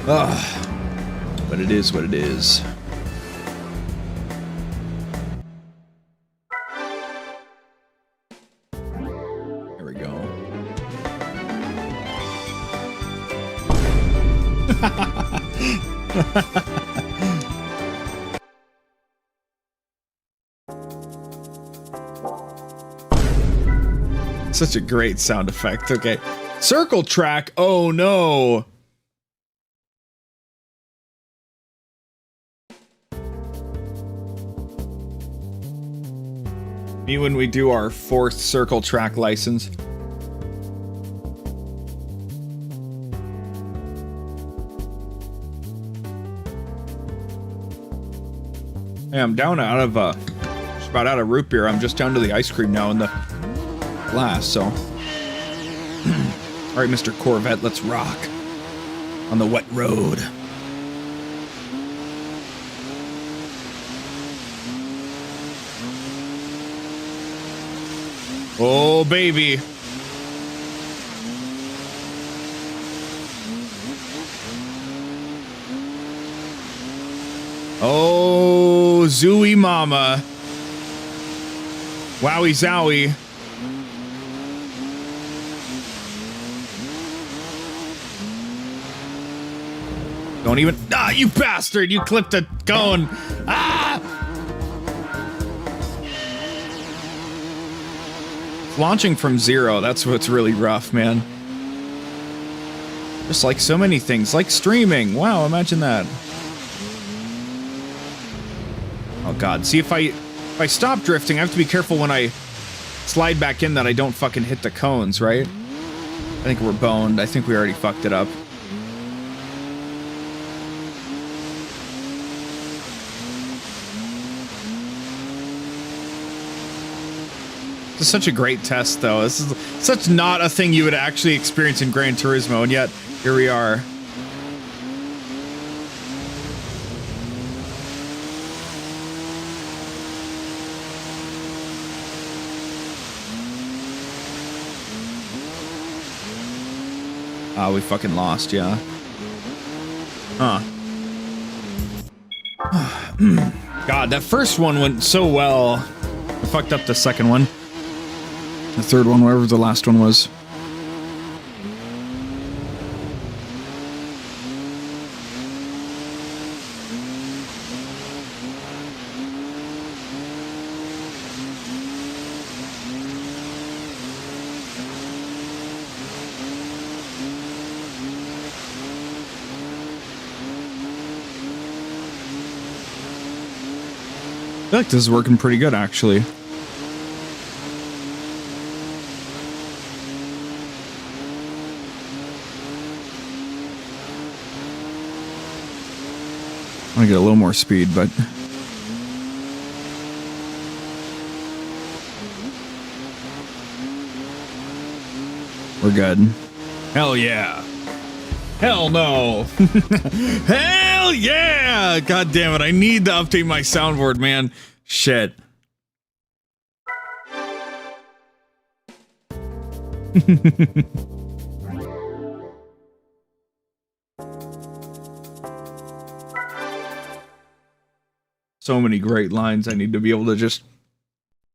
A: But it is what it is. There we go. Such a great sound effect. Okay. Circle track. Oh no. Me when we do our 4th circle track license. Hey, I'm down out of just about out of root beer. I'm just down to the ice cream now in the glass, so. Alright, Mr. Corvette, let's rock. On the wet road. Oh, baby. Oh, Zooey Mama. Wowie zowie. Don't even. Ah, you bastard! You clipped the cone! Ah! Launching from 0, that's what's really rough, man. Just like so many things, like streaming. Wow, imagine that. Oh god, see if I stop drifting, I have to be careful when I slide back in that I don't fucking hit the cones, right? I think we're boned. I think we already fucked it up. This is such a great test, though. This is such not a thing you would actually experience in Gran Turismo, and yet, here we are. We fucking lost, yeah. Huh. God, that first one went so well. I fucked up the second one. The third one, wherever the last one was. I feel like this is working pretty good, actually. I want to get a little more speed, but... we're good. Hell yeah. Hell no. Hell yeah! God damn it, I need to update my soundboard, man. Shit. So many great lines I need to be able to just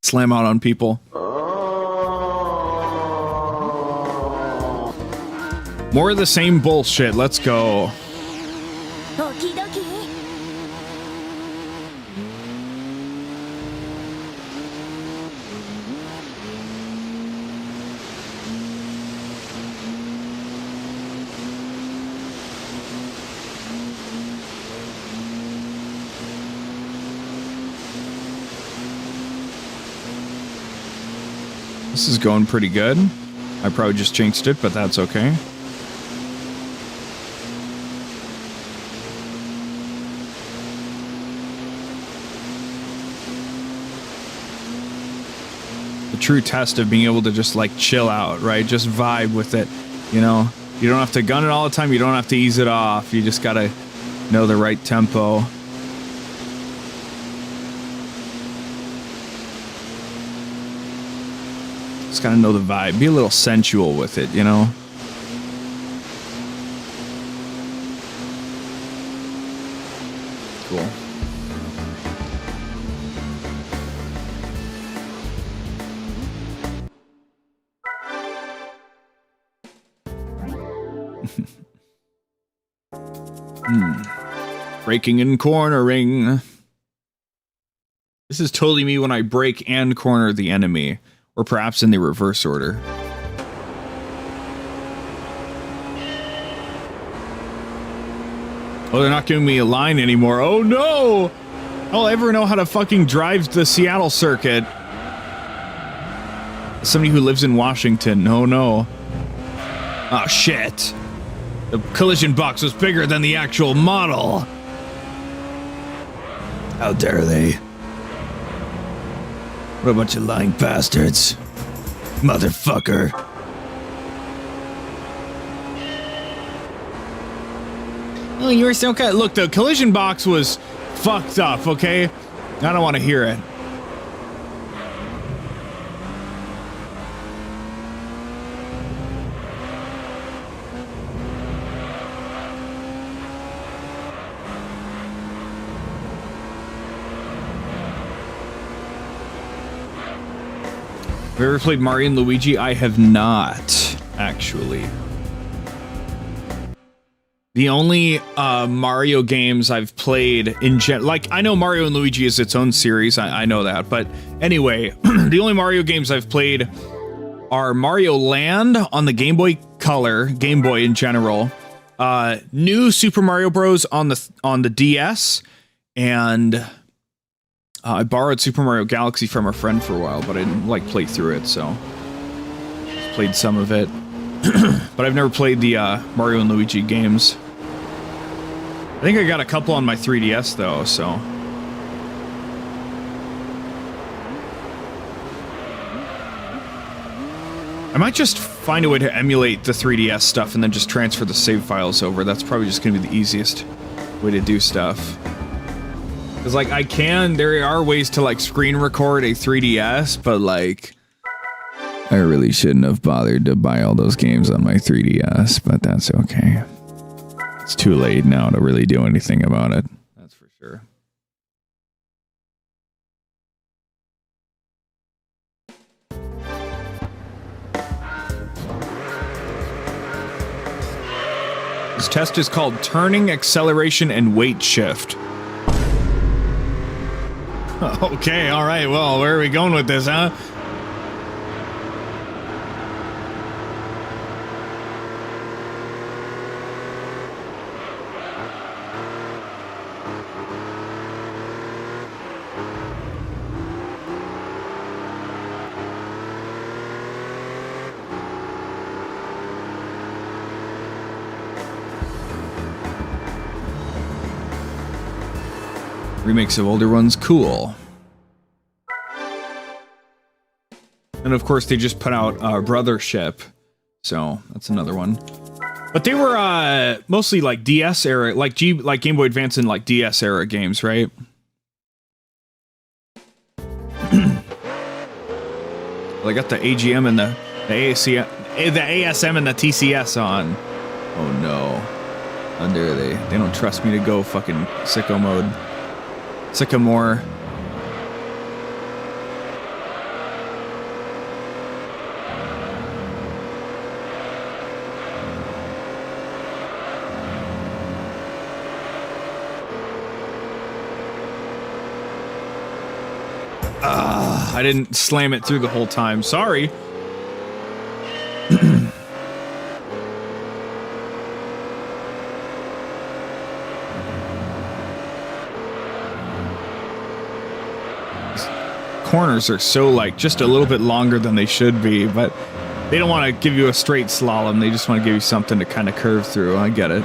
A: slam out on people. More of the same bullshit. Let's go. This is going pretty good. I probably just jinxed it, but that's okay. The true test of being able to just like chill out, right? Just vibe with it, you know? You don't have to gun it all the time, you don't have to ease it off. You just gotta know the right tempo. Just gotta know the vibe. Be a little sensual with it, you know? Cool. Breaking and cornering. This is totally me when I break and corner the enemy, or perhaps in the reverse order. Oh, they're not giving me a line anymore. Oh no! I'll ever know how to fucking drive the Seattle circuit. Somebody who lives in Washington. Oh no. Oh shit. The collision box was bigger than the actual model. How dare they? What a bunch of lying bastards. Motherfucker. Oh, you were so good. Look, the collision box was fucked up, okay? I don't want to hear it. Have you ever played Mario and Luigi? I have not, actually. The only Mario games I've played in like, I know Mario and Luigi is its own series, I know that, but anyway, the only Mario games I've played are Mario Land on the Game Boy Color, Game Boy in general, new Super Mario Bros. on the DS, and I borrowed Super Mario Galaxy from a friend for a while, but I didn't like play through it, so just played some of it. But I've never played the Mario and Luigi games. I think I got a couple on my 3DS though, so. I might just find a way to emulate the 3DS stuff and then just transfer the save files over. That's probably just gonna be the easiest way to do stuff. Cause like there are ways to like screen record a 3DS, but like, I really shouldn't have bothered to buy all those games on my 3DS, but that's okay. It's too late now to really do anything about it. That's for sure. This test is called turning, acceleration, and weight shift. Okay, all right, well, where are we going with this, huh? Remakes of older ones, cool. And of course, they just put out Brothership, so that's another one. But they were mostly like DS era, like Game Boy Advance and like DS era games, right? Well, I got the AGM and the ASM and the TCS on. Oh no! How dare they? They don't trust me to go fucking sicko mode. Sycamore. I didn't slam it through the whole time. Sorry. Corners are so like just a little bit longer than they should be, but they don't want to give you a straight slalom. They just want to give you something to kind of curve through. I get it.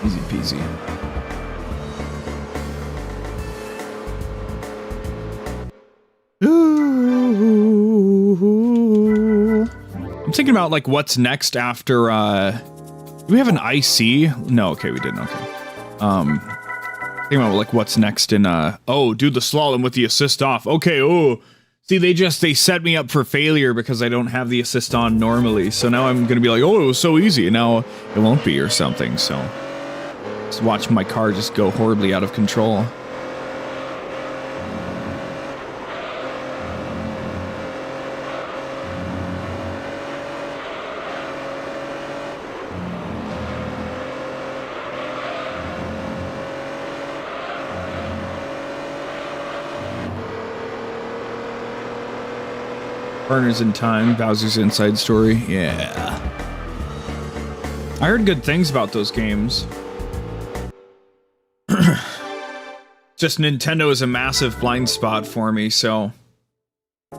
A: Easy peasy. Ooh. I'm thinking about like what's next after do we have an IC? No, okay, we didn't. Okay. Think about like what's next in oh, do the slalom with the assist off. Okay, oh. See, they set me up for failure because I don't have the assist on normally. So now I'm gonna be like, oh, it was so easy. And now it won't be or something. So just watch my car just go horribly out of control. Burners in Time, Bowser's Inside Story. Yeah. I heard good things about those games. Just Nintendo is a massive blind spot for me, so I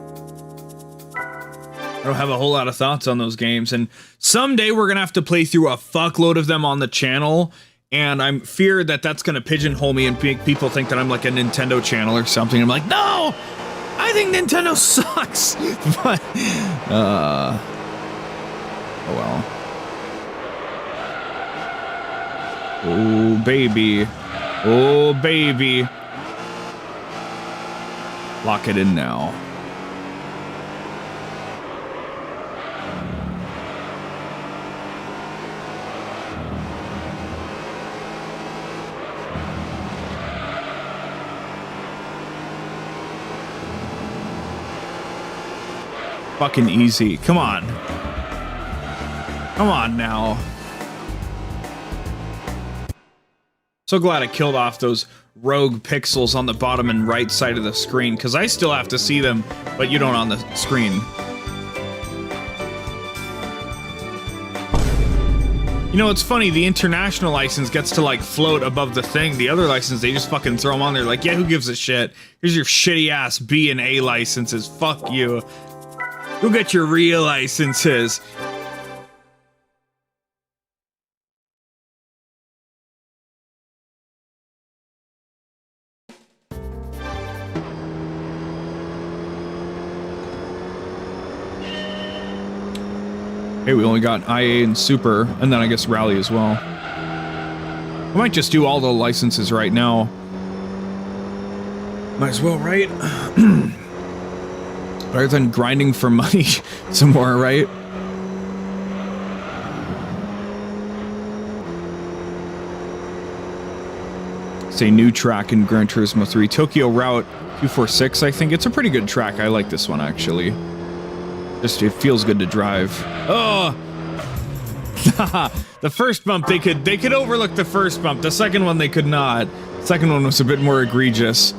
A: don't have a whole lot of thoughts on those games. And someday we're gonna have to play through a fuckload of them on the channel, and I'm feared that that's gonna pigeonhole me and make people think that I'm like a Nintendo channel or something. I'm like, no, I think Nintendo sucks. But oh well. Oh baby. Oh, baby. Lock it in now. Fucking easy. Come on. Come on now. So glad I killed off those rogue pixels on the bottom and right side of the screen, because I still have to see them, but you don't on the screen. You know, it's funny, the international license gets to, like, float above the thing. The other license, they just fucking throw them on there like, yeah, who gives a shit? Here's your shitty-ass B and A licenses. Fuck you. Go get your real licenses. Hey, we only got IA and Super, and then I guess Rally as well. I might just do all the licenses right now. Might as well, right? Rather than grinding for money some more, right? Say new track in Gran Turismo 3. Tokyo Route 246, I think. It's a pretty good track. I like this one, actually. Just, it feels good to drive. Oh! The first bump, they could overlook the first bump. The second one, they could not. The second one was a bit more egregious.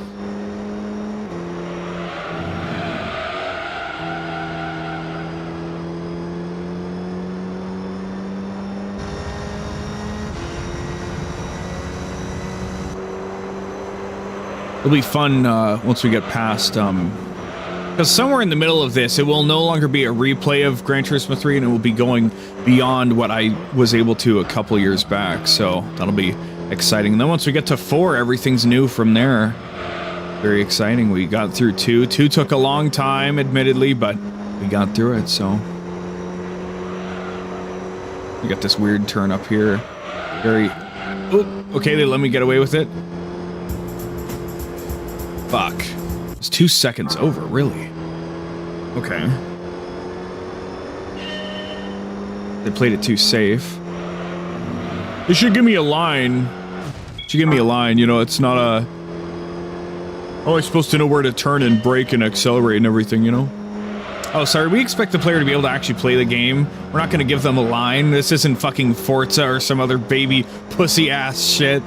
A: It'll be fun once we get past, because somewhere in the middle of this, it will no longer be a replay of Gran Turismo 3, and it will be going beyond what I was able to a couple years back, so that'll be exciting. And then once we get to 4, everything's new from there. Very exciting. We got through 2. 2 took a long time, admittedly, but we got through it, so. We got this weird turn up here. Very... Oh, okay, they let me get away with it. Fuck. It's 2 seconds over, really? Okay. They played it too safe. They should give me a line. Should give me a line, you know, it's not a... Oh, I'm supposed to know where to turn and brake and accelerate and everything, you know? Oh, sorry, we expect the player to be able to actually play the game. We're not gonna give them a line. This isn't fucking Forza or some other baby pussy-ass shit.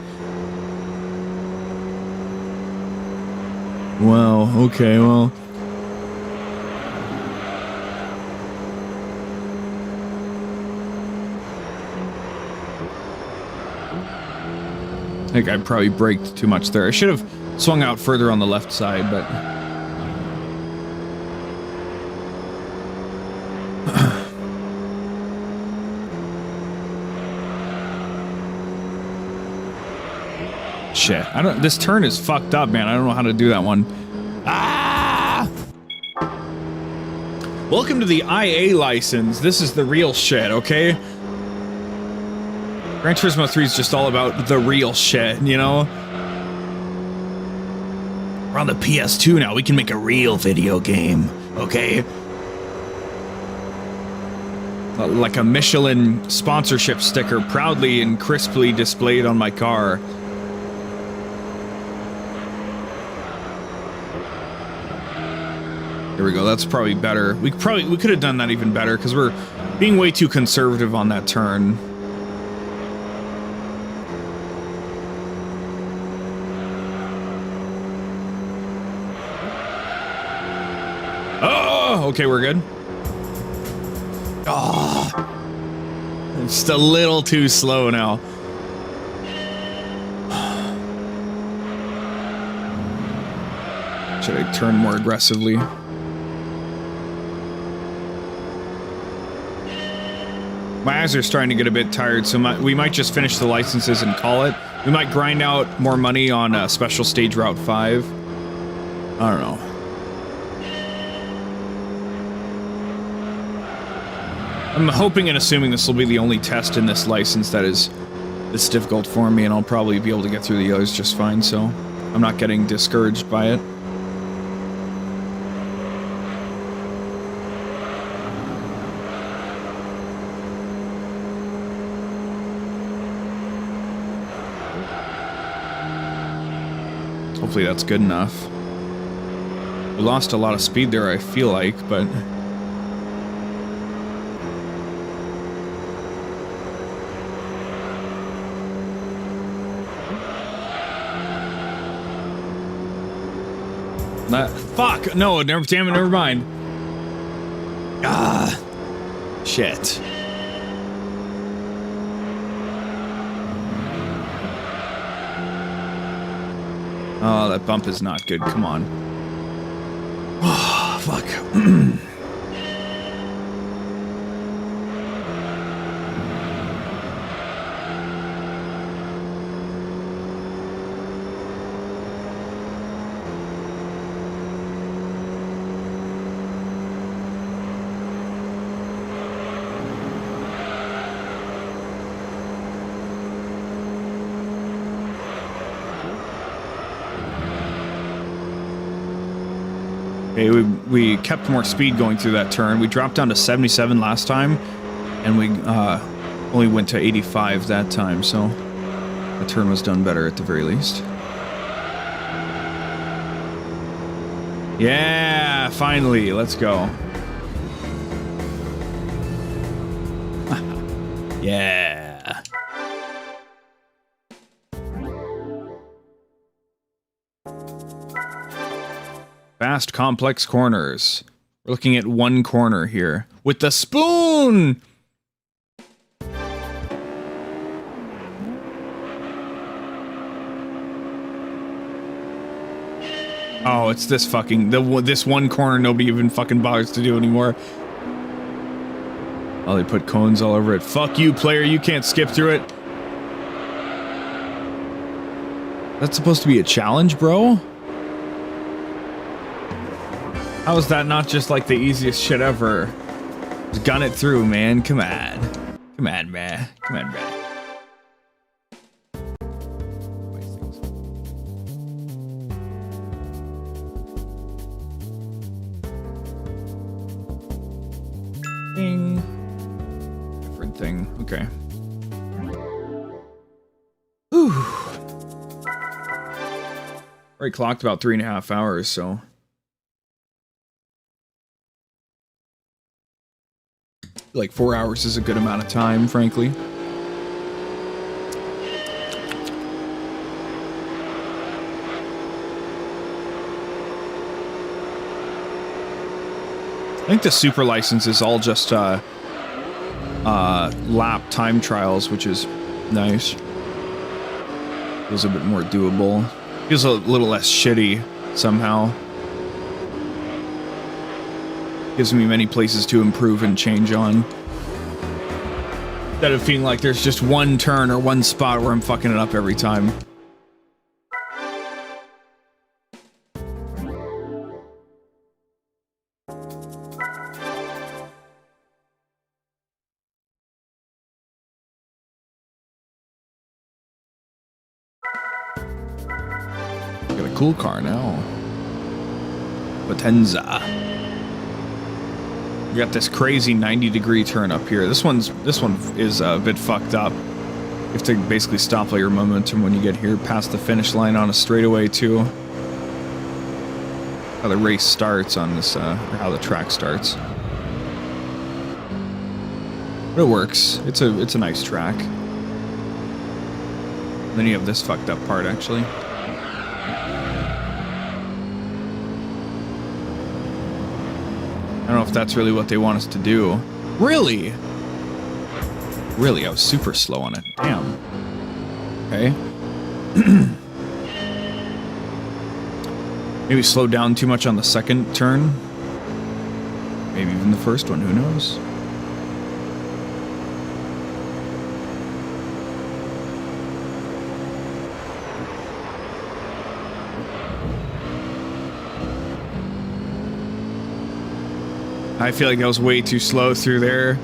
A: Wow, okay, well. I think I probably braked too much there. I should have swung out further on the left side, but... Shit, I don't. This turn is fucked up, man. I don't know how to do that one. Ah! Welcome to the IA license. This is the real shit, okay? Gran Turismo 3 is just all about the real shit, you know? We're on the PS2 now. We can make a real video game, okay? Like a Michelin sponsorship sticker proudly and crisply displayed on my car. There we go, that's probably better. We could have done that even better, because we're being way too conservative on that turn. Oh! Oh, okay, we're good. Oh, I'm just a little too slow now. Should I turn more aggressively? My eyes are starting to get a bit tired, so we might just finish the licenses and call it. We might grind out more money on Special Stage Route 5. I don't know. I'm hoping and assuming this will be the only test in this license that is this difficult for me, and I'll probably be able to get through the others just fine, so I'm not getting discouraged by it. Hopefully that's good enough. We lost a lot of speed there, I feel like, but... fuck! No, damn it, never mind. Ah, shit. Oh, that bump is not good. Come on. Oh, fuck. Okay, we kept more speed going through that turn. We dropped down to 77 last time, and we only went to 85 that time, so the turn was done better at the very least. Yeah, finally, let's go. Yeah. Fast, complex corners. We're looking at one corner here. With the spoon! Oh, it's this fucking... this one corner nobody even fucking bothers to do anymore. Oh, they put cones all over it. Fuck you, player. You can't skip through it. That's supposed to be a challenge, bro? How is that not just like the easiest shit ever? Just gun it through, man. Come on. Come on, man. Come on, man. Ding. Different thing. Okay. Whew. Already clocked about 3.5 hours, so... like 4 hours is a good amount of time, frankly. I think the super license is all just lap time trials, which is nice. Feels a bit more doable. Feels a little less shitty somehow. Gives me many places to improve and change on. Instead of feeling like there's just one turn or one spot where I'm fucking it up every time. Got a cool car now. Potenza. We got this crazy 90-degree turn up here. This one is a bit fucked up. You have to basically stop all your momentum when you get here, past the finish line on a straightaway too. How the race starts on this, or how the track starts. But it works. It's a nice track. And then you have this fucked up part actually. don't know if that's really what they want us to do. Really? Really, I was super slow on it. Damn. Okay. Maybe slowed down too much on the second turn. Maybe even the first one, who knows? I feel like I was way too slow through there.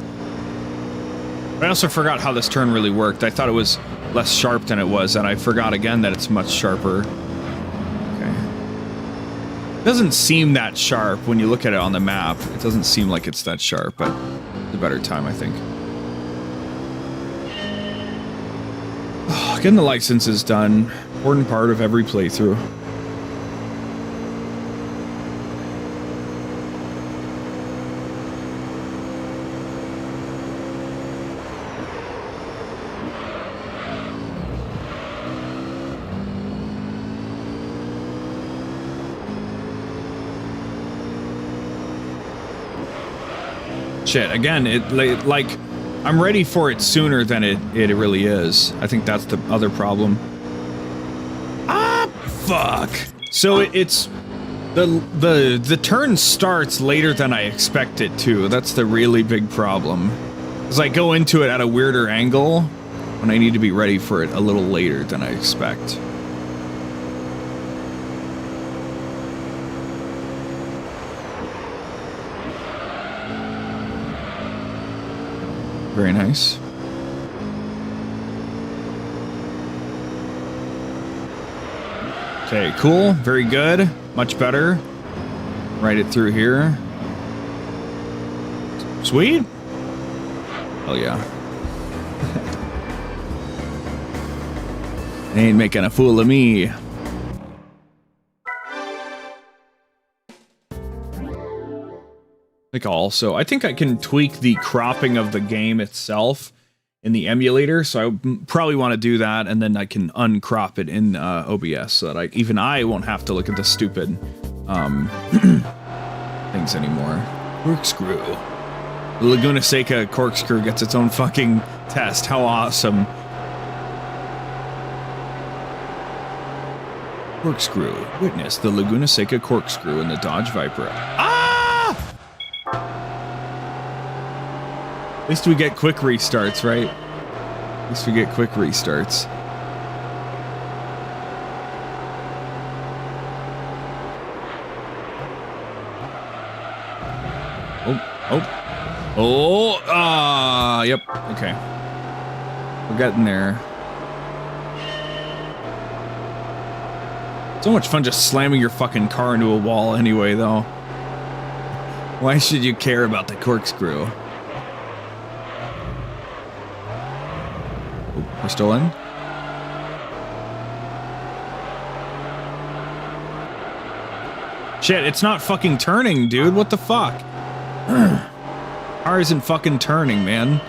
A: But I also forgot how this turn really worked. I thought it was less sharp than it was, and I forgot again that it's much sharper. Okay. It doesn't seem that sharp when you look at it on the map. It doesn't seem like it's that sharp, but it's a better time, I think. Oh, getting the license is done. Important part of every playthrough. Shit, again, like, I'm ready for it sooner than it really is. I think that's the other problem. Ah, fuck. So it's the turn starts later than I expect it to. That's the really big problem. Because I go into it at a weirder angle when I need to be ready for it a little later than I expect. Very nice. Okay, cool. Very good. Much better. Write it through here. Sweet. Oh yeah. They ain't making a fool of me. I think I can tweak the cropping of the game itself in the emulator, so I probably want to do that, and then I can uncrop it in OBS so that even I won't have to look at the stupid things anymore. Corkscrew. The Laguna Seca corkscrew gets its own fucking test. How awesome. Corkscrew. Witness the Laguna Seca corkscrew in the Dodge Viper. At least we get quick restarts, right? At least we get quick restarts. Yep, okay. We're getting there. So much fun just slamming your fucking car into a wall anyway, though. Why should you care about the corkscrew? We're still in? Shit, it's not fucking turning, dude. What the fuck? Car isn't fucking turning, man.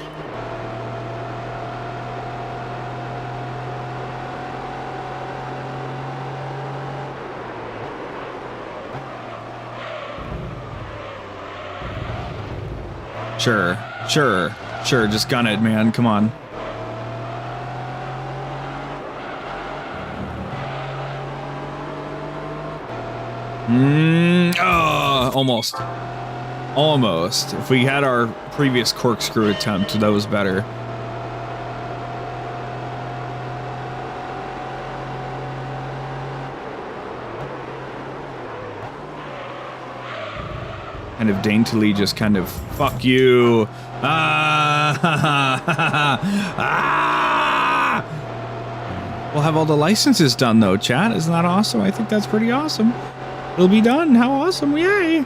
A: Sure, just gun it, man. Come on. Almost. Almost. If we had our previous corkscrew attempt, that was better. Kind of daintily just kind of, fuck you. We'll have all the licenses done though, chat. Isn't that awesome? I think that's pretty awesome. It'll be done. How awesome. Yay.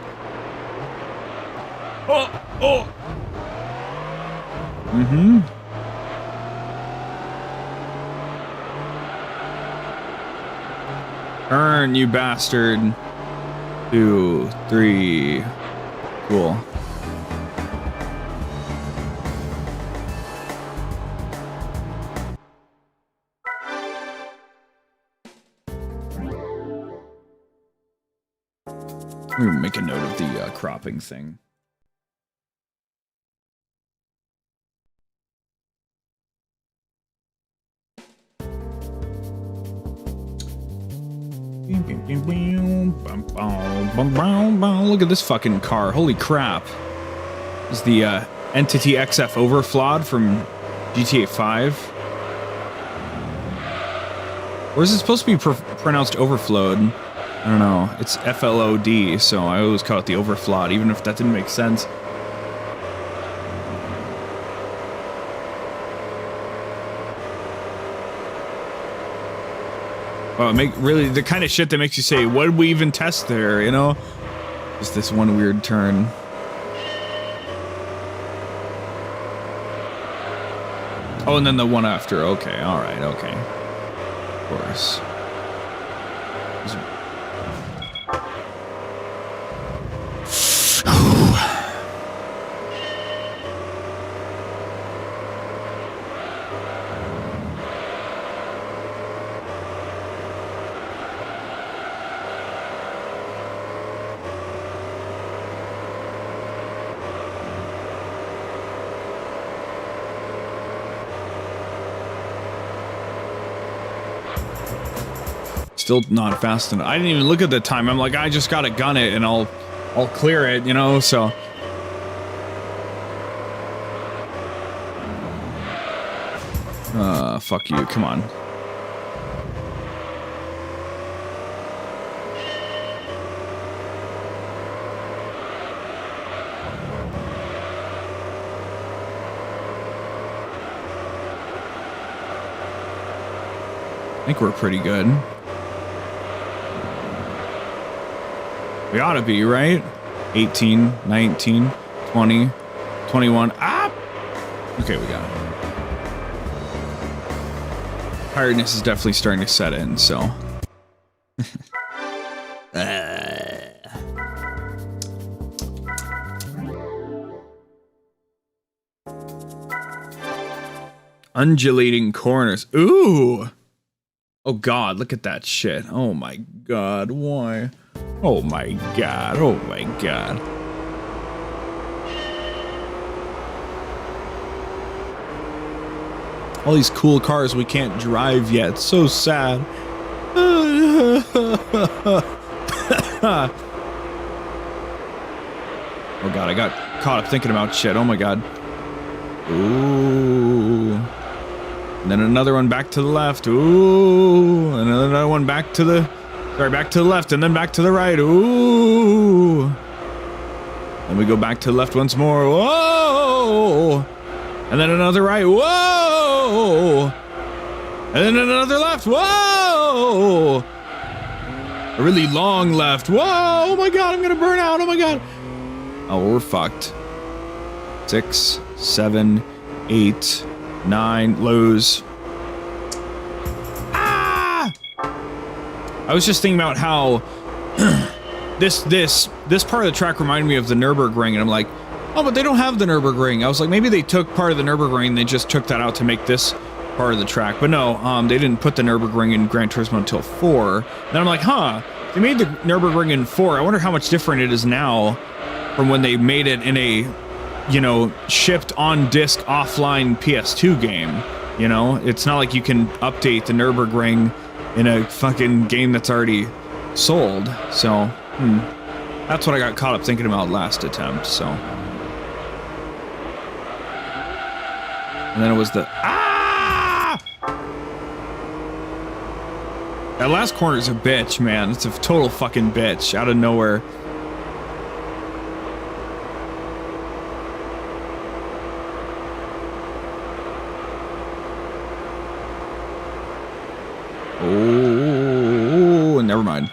A: Mm-hmm. Turn, you bastard. 2, 3. Cool. I'm gonna make a note of the cropping thing. Look at this fucking car. Holy crap. This is the Entity XF Overflawed from GTA 5. Or is it supposed to be pronounced overflowed? I don't know. It's FLOD, so I always call it the overflawed, even if that didn't make sense. Well, really the kind of shit that makes you say, what did we even test there, you know? Just this one weird turn. Oh, and then the one after. Okay, alright, okay. Of course. Still not fast enough. I didn't even look at the time. I'm like, I just gotta gun it and I'll clear it, you know, so. Fuck you, come on. I think we're pretty good. We ought to be, right? 18, 19, 20, 21. Ah! Okay, we got it. Tiredness is definitely starting to set in, so. Undulating corners. Ooh! Oh god, look at that shit. Oh my god, why? Oh my god, oh my god. All these cool cars we can't drive yet. So sad. Oh god, I got caught up thinking about shit. Oh my god. Ooh. And then another one back to the left. Ooh. And another one back to the... Sorry, back to the left and then back to the right. Ooh. And we go back to the left once more. Whoa. And then another right. Whoa. And then another left. Whoa. A really long left. Whoa. Oh my god, I'm gonna burn out. Oh my god. Oh, we're fucked. 6, 7, 8, 9. Lose. I was just thinking about how this part of the track reminded me of the Nürburgring, and I'm like, oh, but they don't have the Nürburgring. I was like, maybe they took part of the Nürburgring and they just took that out to make this part of the track. But no, they didn't put the Nürburgring in Gran Turismo until 4. Then I'm like, huh, they made the Nürburgring in 4. I wonder how much different it is now from when they made it in a, you know, shipped on disc offline PS2 game. You know, it's not like you can update the Nürburgring in a fucking game that's already sold. So, that's what I got caught up thinking about last attempt, so. And then it was the, That last corner is a bitch, man. It's a total fucking bitch out of nowhere. Oh, never mind.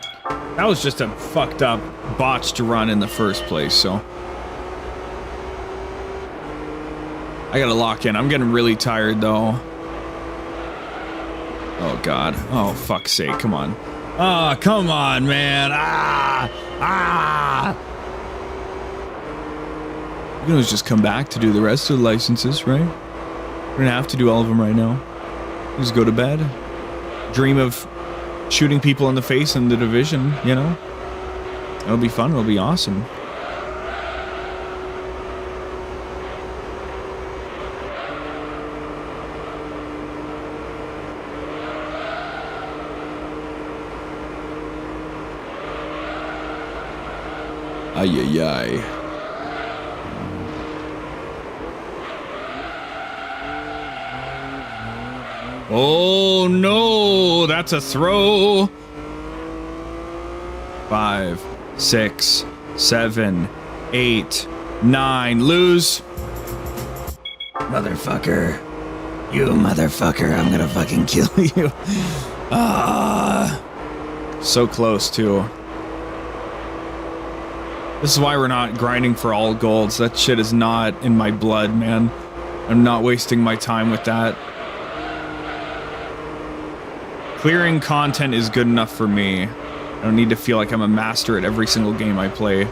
A: That was just a fucked up, botched run in the first place, so. I gotta lock in. I'm getting really tired, though. Oh, God. Oh, fuck's sake. Come on. Oh, come on, man. You can always just come back to do the rest of the licenses, right? We're gonna have to do all of them right now. Just go to bed. Dream of shooting people in the face in the division, you know? It'll be fun. It'll be awesome. Ay, ay, ay. Oh, no. That's a throw. 5, 6, 7, 8, 9. Lose.
D: Motherfucker. You motherfucker, I'm gonna fucking kill you.
A: So close, too. This is why we're not grinding for all golds. That shit is not in my blood, man. I'm not wasting my time with that. Clearing content is good enough for me. I don't need to feel like I'm a master at every single game I play.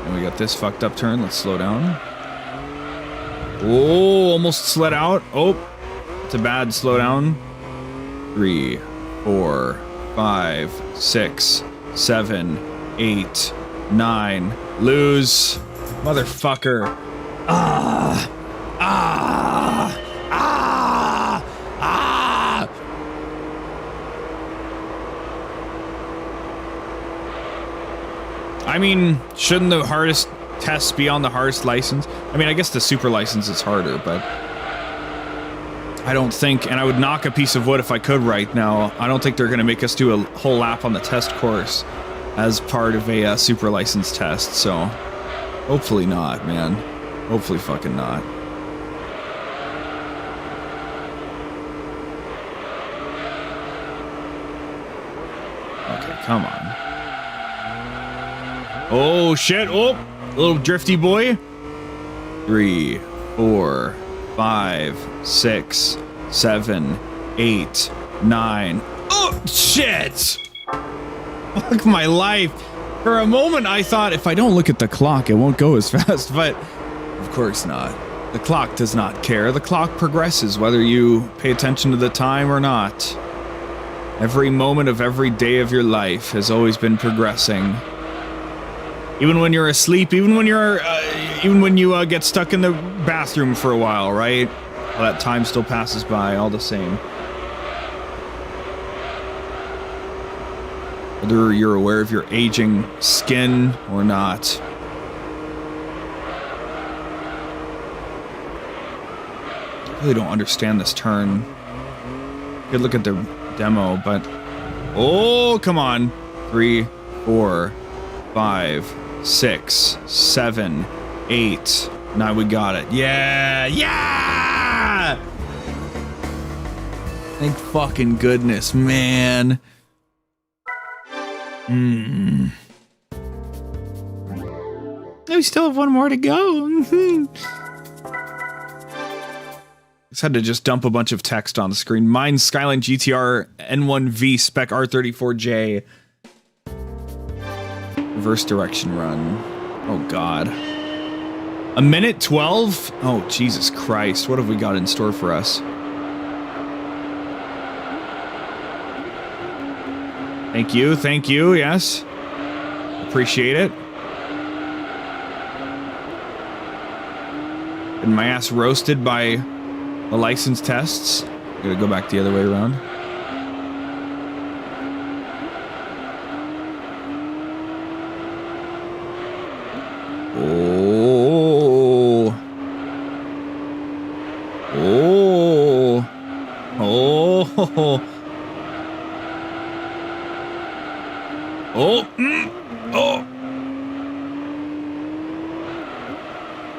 A: And we got this fucked up turn. Let's slow down. Oh, almost slid out. Oh, it's a bad slowdown. 3, 4, 5, 6, 7, 8, 9. Lose. Motherfucker. I mean, shouldn't the hardest tests be on the hardest license? I mean, I guess the super license is harder, but I don't think, and I would knock a piece of wood if I could right now, I don't think they're going to make us do a whole lap on the test course as part of a super license test, so hopefully not, man. Hopefully fucking not. Okay, come on. Oh, shit. Oh, little drifty boy. 3, 4, 5, 6, 7, 8, 9. Oh, shit. Fuck my life. For a moment, I thought if I don't look at the clock, it won't go as fast, but of course not. The clock does not care. The clock progresses whether you pay attention to the time or not. Every moment of every day of your life has always been progressing. Even when you're asleep, even when you get stuck in the bathroom for a while, right? Well, that time still passes by all the same. Whether you're aware of your aging skin or not. I really don't understand this turn. Good look at the demo, but oh, come on. 3, 4, 5, 6, 7, 8. Now we got it. Yeah! Yeah! Thank fucking goodness, man. We still have one more to go. Just had to just dump a bunch of text on the screen. Mine's Skyline GTR N1V Spec R34J. Reverse direction run. Oh, God. 1:12? Oh, Jesus Christ. What have we got in store for us? Thank you. Thank you. Yes. Appreciate it. And my ass roasted by the license tests. Gotta go back the other way around. Oh. Oh. Oh. Oh. Oh.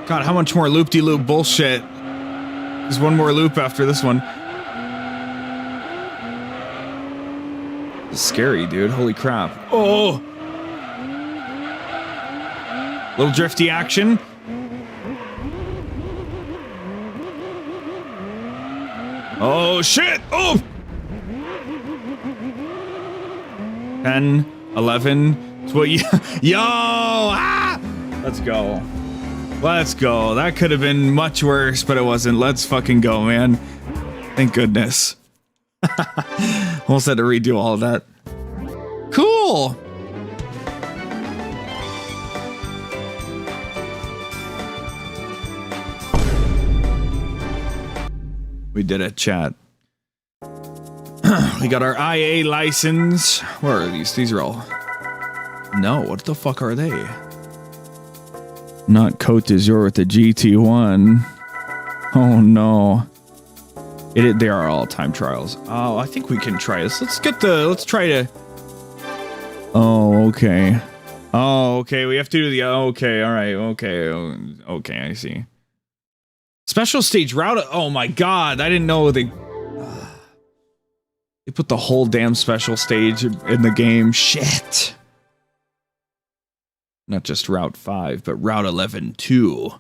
A: God, how much more loop-de-loop bullshit? There's one more loop after this one. It's scary, dude. Holy crap. Oh! Little drifty action. Oh, shit! Oh! 10, 11, 12. Yo! Ah! Let's go. Let's go. That could have been much worse, but it wasn't. Let's fucking go, man. Thank goodness. Almost had to redo all of that. Cool! We did it, chat. We got our IA license. Where are these? These are all... No, what the fuck are they? Not Côte d'Azur with the GT1. Oh no. They are all time trials. Oh, I think we can try this. Let's try to... Oh, okay. Oh, okay, we have to do the... Okay, alright, okay. Okay, I see. Special stage route... Oh my god, I didn't know they... They put the whole damn special stage in the game. Shit. Not just Route 5, but Route 11 too.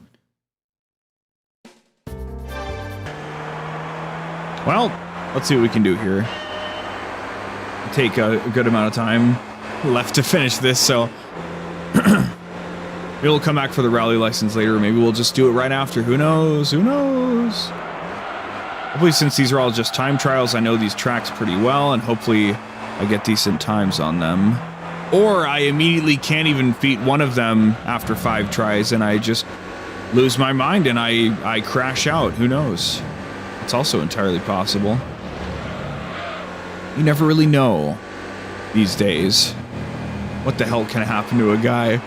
A: Well, let's see what we can do here. Take a good amount of time left to finish this, so maybe we'll come back for the rally license later. Maybe we'll just do it right after. Who knows? Who knows? Hopefully, since these are all just time trials, I know these tracks pretty well, and hopefully I get decent times on them. Or I immediately can't even beat one of them after 5 tries, and I just lose my mind and I crash out. Who knows? It's also entirely possible. You never really know these days. What the hell can happen to a guy?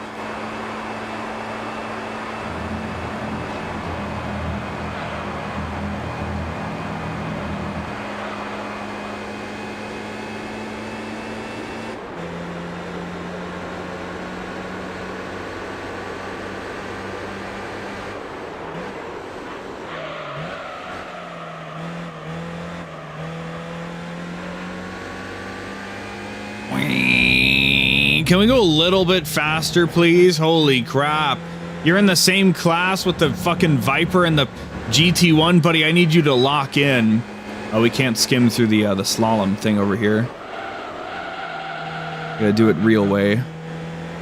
A: Can we go a little bit faster, please? Holy crap. You're in the same class with the fucking Viper and the GT1, buddy. I need you to lock in. Oh, we can't skim through the slalom thing over here. Gotta do it real way.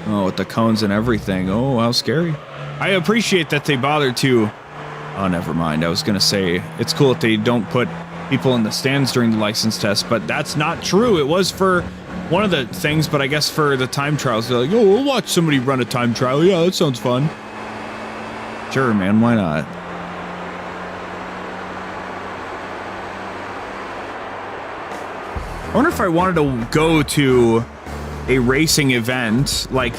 A: Oh, with the cones and everything. Oh, how scary. I appreciate that they bothered to... Oh, never mind. I was gonna say, it's cool that they don't put people in the stands during the license test, but that's not true. It was for... one of the things, but I guess for the time trials, they're like, oh, we'll watch somebody run a time trial. Yeah, that sounds fun. Sure, man, why not? I wonder if I wanted to go to a racing event, like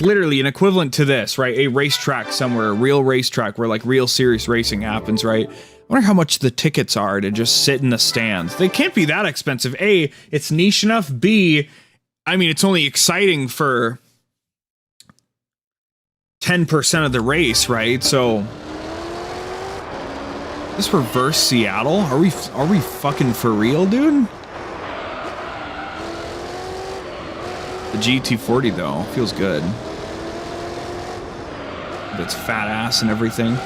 A: literally an equivalent to this, right? A racetrack somewhere, a real racetrack where like real serious racing happens, right? I wonder how much the tickets are to just sit in the stands. They can't be that expensive. A, it's niche enough. B, I mean, it's only exciting for 10% of the race, right? So, this reverse Seattle? Are we fucking for real, dude? The GT40 though feels good. That's fat ass and everything.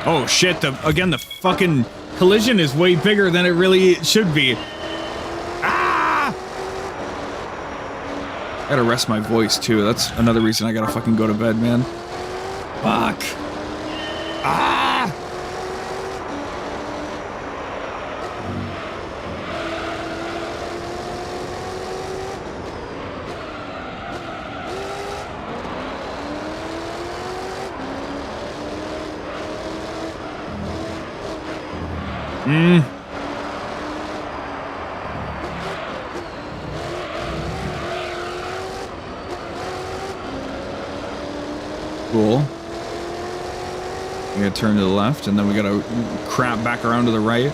A: Oh shit, again, the fucking collision is way bigger than it really should be. Ah! I gotta rest my voice too. That's another reason I gotta fucking go to bed, man. Fuck. Ah! Cool. We gotta turn to the left, and then we gotta crap back around to the right.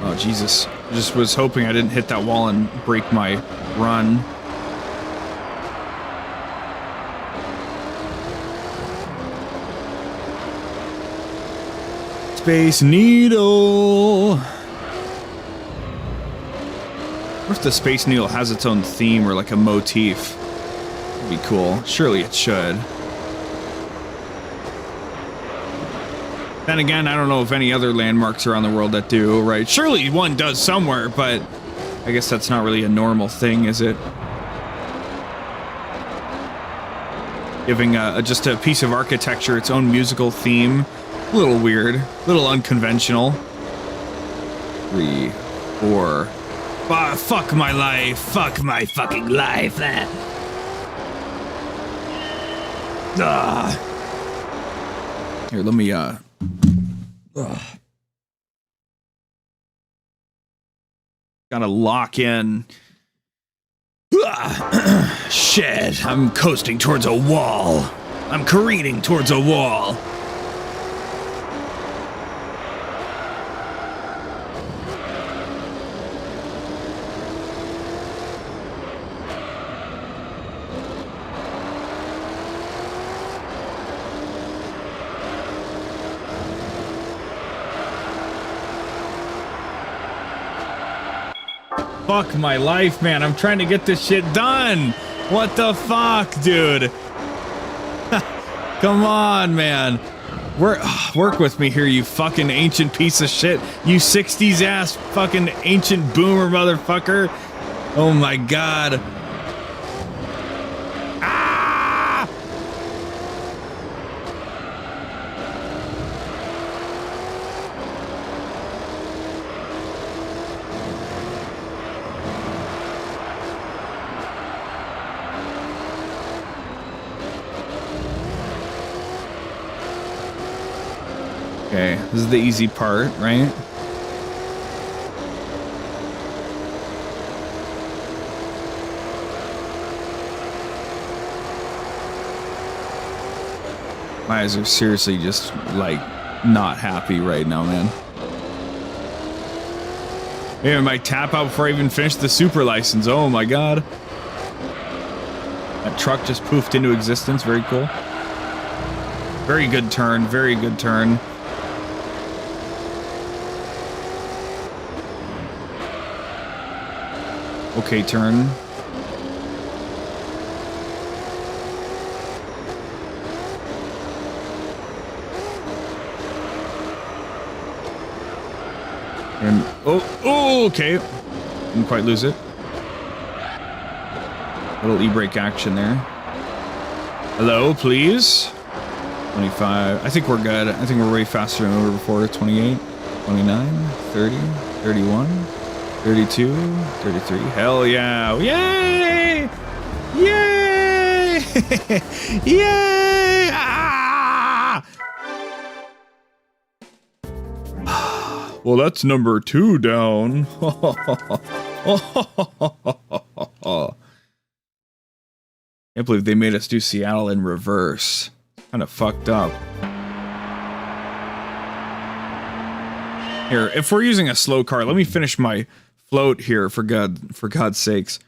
A: Oh, Jesus. Just was hoping I didn't hit that wall and break my run. Space Needle. What if the Space Needle has its own theme or like a motif? That'd be cool. Surely it should. Then again, I don't know if any other landmarks around the world that do, right? Surely one does somewhere, but I guess that's not really a normal thing, is it? Giving just a piece of architecture its own musical theme. A little weird, a little unconventional. 3, 4. Fuck my life. Fuck my fucking life. Here, let me, gotta lock in. Shit, I'm coasting towards a wall. I'm careening towards a wall. Fuck my life, man. I'm trying to get this shit done. What the fuck, dude? Come on, man. Work with me here, you fucking ancient piece of shit. You 60s ass fucking ancient boomer motherfucker. Oh my god. Ah! Okay, this is the easy part, right? My eyes are seriously just, like, not happy right now, man. Maybe I might tap out before I even finish the super license. Oh my god. That truck just poofed into existence. Very cool. Very good turn. Very good turn. Okay, turn. And oh, okay. Didn't quite lose it. Little e-brake action there. Hello, please. 25. I think we're good. I think we're way faster than we were before. 28, 29, 30, 31. 32, 33. Hell yeah. Yay! Yay! Yay! Ah! Well, that's number 2 down. Can't believe they made us do Seattle in reverse. Kind of fucked up. Here, if we're using a slow car, let me finish my float here for God's sakes.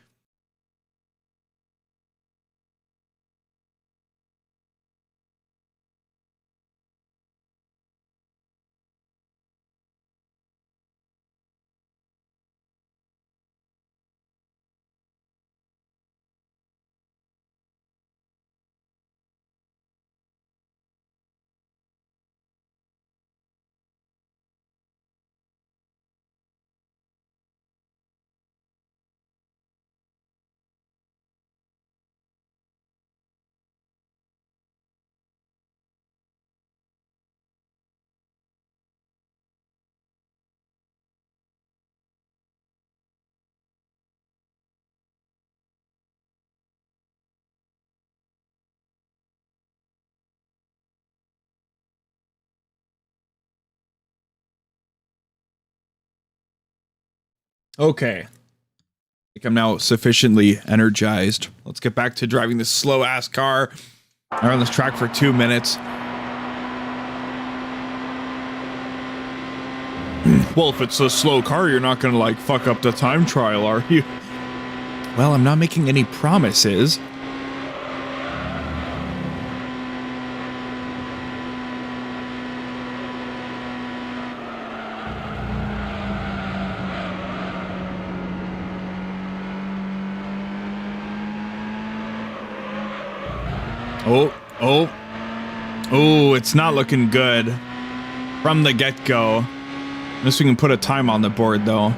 A: Okay. I think I'm now sufficiently energized. Let's get back to driving this slow-ass car. I'm on this track for 2 minutes. Well, if it's a slow car, you're not gonna, like, fuck up the time trial, are you? Well, I'm not making any promises. Oh, it's not looking good from the get-go. Unless we can put a time on the board, though.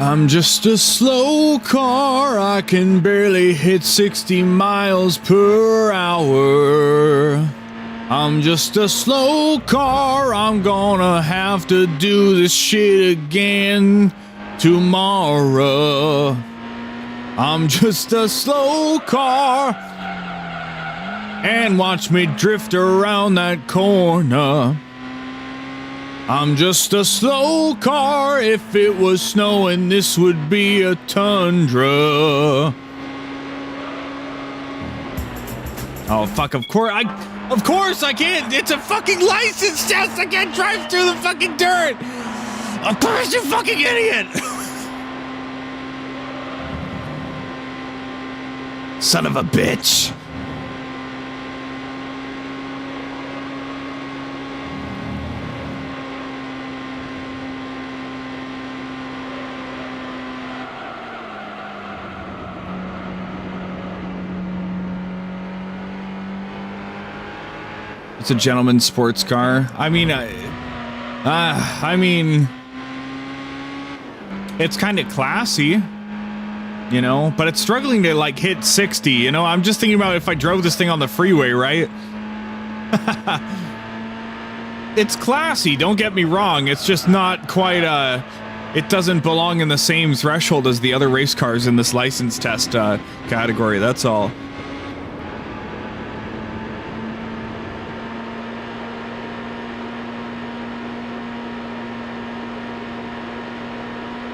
A: I'm just a slow car, I can barely hit 60 miles per hour. I'm just a slow car, I'm gonna have to do this shit again tomorrow. I'm just a slow car, and watch me drift around that corner. I'm just a slow car, if it was snowing this would be a tundra. Oh fuck, of course I can't, it's a fucking license test, I can't drive through the fucking dirt. Of course, you fucking idiot. Son of a bitch. It's a gentleman's sports car. I mean, it's kind of classy, you know, but it's struggling to like hit 60, you know. I'm just thinking about if I drove this thing on the freeway, right? It's classy, don't get me wrong. It's just not quite, it doesn't belong in the same threshold as the other race cars in this license test category, that's all.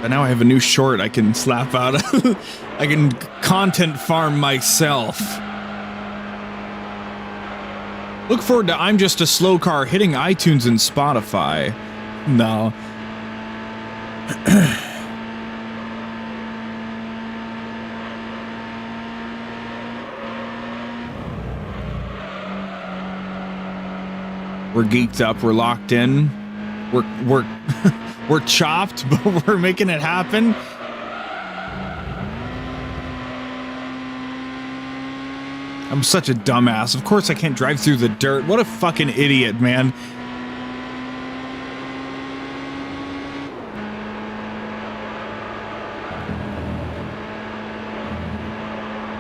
A: But now I have a new short I can slap out. I can content farm myself. Look forward to I'm Just a Slow Car hitting iTunes and Spotify. No. We're geeked up, we're locked in. We're chopped, but we're making it happen. I'm such a dumbass. Of course I can't drive through the dirt. What a fucking idiot, man.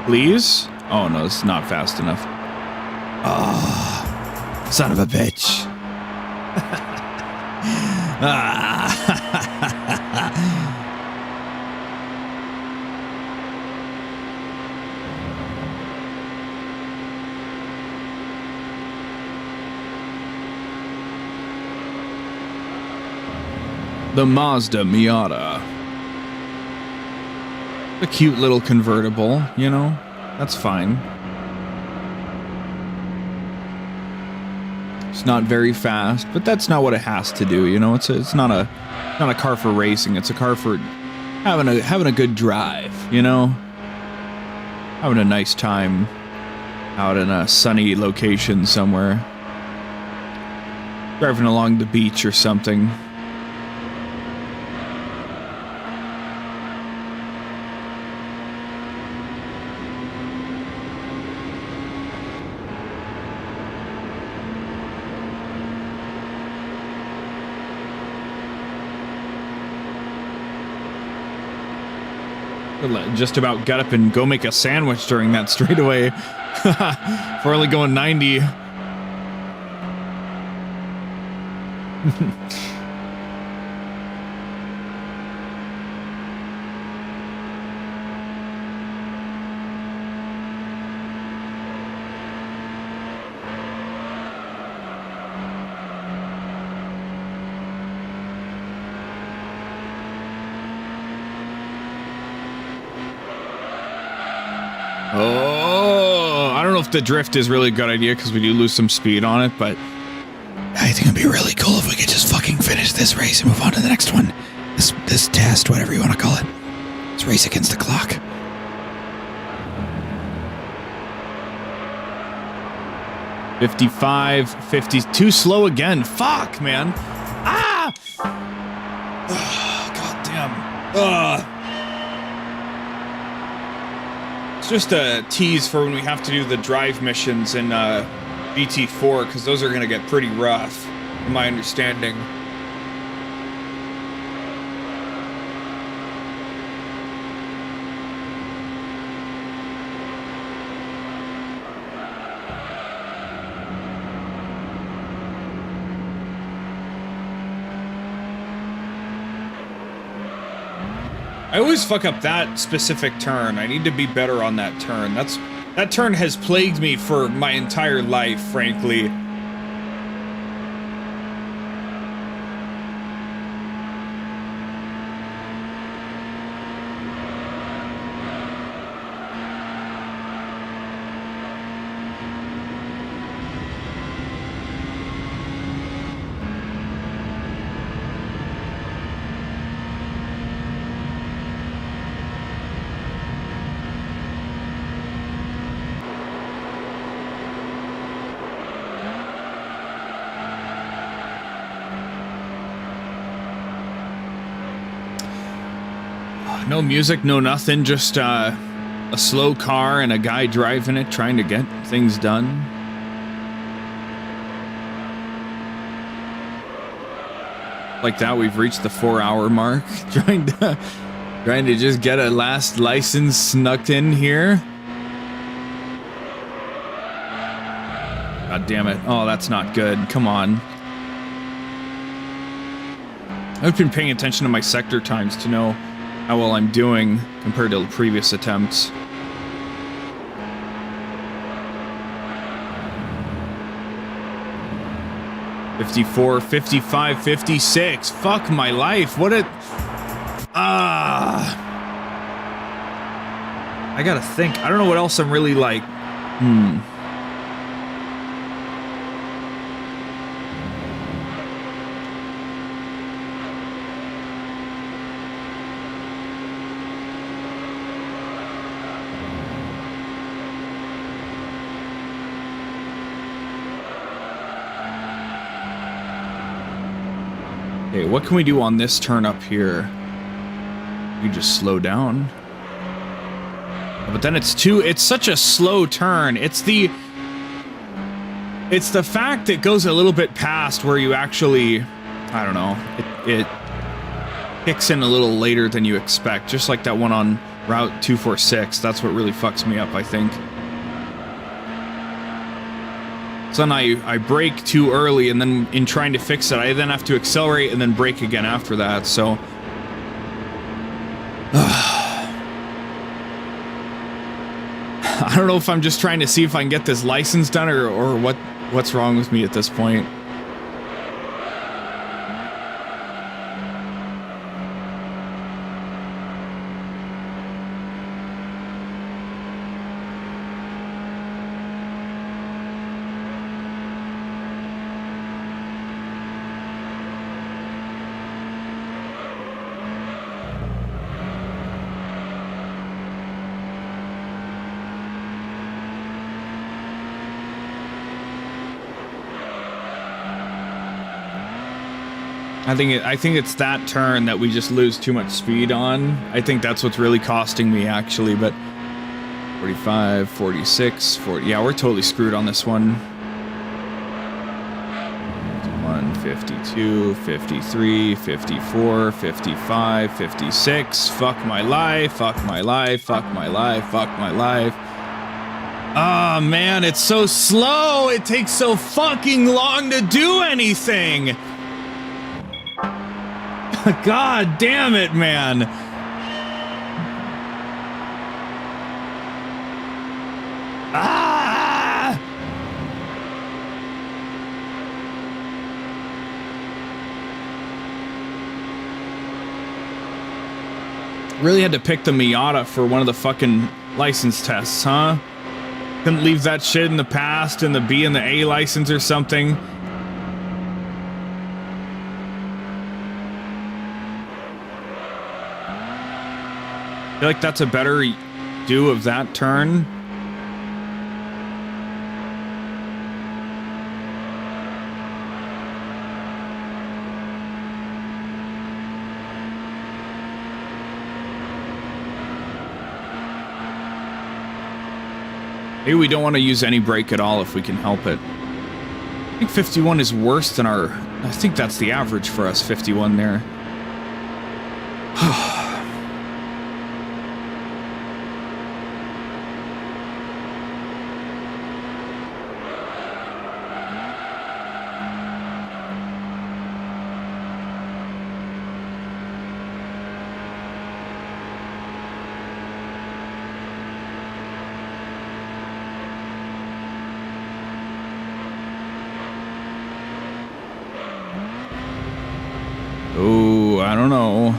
A: Please? Oh no, it's not fast enough. Oh, son of a bitch. The Mazda Miata. A cute little convertible, you know? That's fine. It's not very fast, but that's not what it has to do, you know? It's not a car for racing, it's a car for having a good drive, you know? Having a nice time out in a sunny location somewhere. Driving along the beach or something. Just about got up and go make a sandwich during that straightaway. For only going 90. Oh, I don't know if the drift is really a good idea because we do lose some speed on it, but I think it'd be really cool if we could just fucking finish this race and move on to the next one. This test, whatever you want to call it. This race against the clock. $55.50. Too slow again. Fuck, man. Ah! God damn. It's just a tease for when we have to do the drive missions in BT4, because those are going to get pretty rough, in my understanding. I always fuck up that specific turn. I need to be better on that turn. That turn has plagued me for my entire life, frankly. No music, no nothing, just a slow car and a guy driving it, trying to get things done. Like that, we've reached the 4-hour mark, trying to just get a last license snuck in here. God damn it. Oh, that's not good. Come on. I've been paying attention to my sector times to know how well I'm doing compared to previous attempts. $54, $55, $56. Fuck my life. What a... I gotta think. I don't know what else I'm really like. Okay, what can we do on this turn up here? We just slow down. But then it's such a slow turn. It's the fact that goes a little bit past where you actually, I don't know, it kicks in a little later than you expect. Just like that one on Route 246. That's what really fucks me up, I think. So then I brake too early, and then in trying to fix it, I then have to accelerate and then brake again after that, so... I don't know if I'm just trying to see if I can get this license done or what's wrong with me at this point. I think it's that turn that we just lose too much speed on. I think that's what's really costing me, actually, but 45, 46, 40. Yeah, we're totally screwed on this one. 52, 53, 54, 55, 56. Fuck my life, fuck my life, fuck my life, fuck my life. Ah, man, it's so slow. It takes so fucking long to do anything. God damn it, man. Ah! Really had to pick the Miata for one of the fucking license tests, huh? Couldn't leave that shit in the past and the B and the A license or something. I feel like that's a better do of that turn. Maybe we don't want to use any brake at all if we can help it. I think 51 is worse than our... I think that's the average for us, 51 there. Oh, I don't know.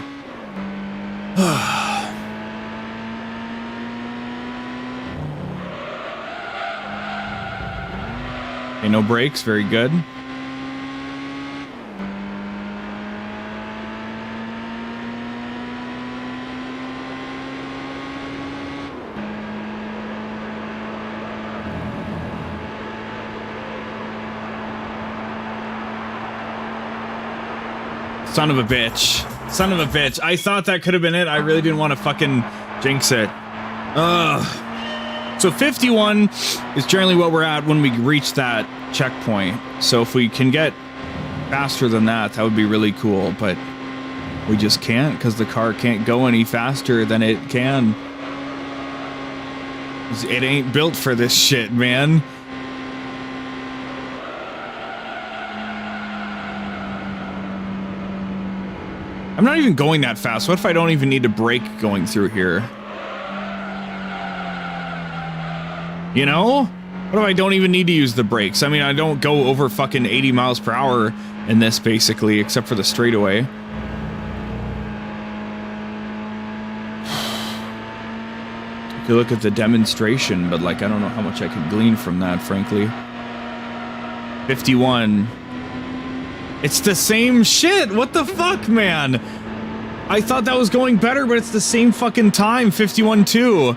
A: Okay, no brakes. Very good. Son of a bitch. Son of a bitch. I thought that could have been it. I really didn't want to fucking jinx it. Ugh. So 51 is generally what we're at when we reach that checkpoint. So if we can get faster than that, that would be really cool. But we just can't because the car can't go any faster than it can. It ain't built for this shit, man. I'm not even going that fast. What if I don't even need to brake going through here? You know? What if I don't even need to use the brakes? I mean, I don't go over fucking 80 miles per hour in this, basically, except for the straightaway. You could look at the demonstration, but, like, I don't know how much I could glean from that, frankly. 51... It's the same shit. What the fuck, man? I thought that was going better, but it's the same fucking time. 51.2.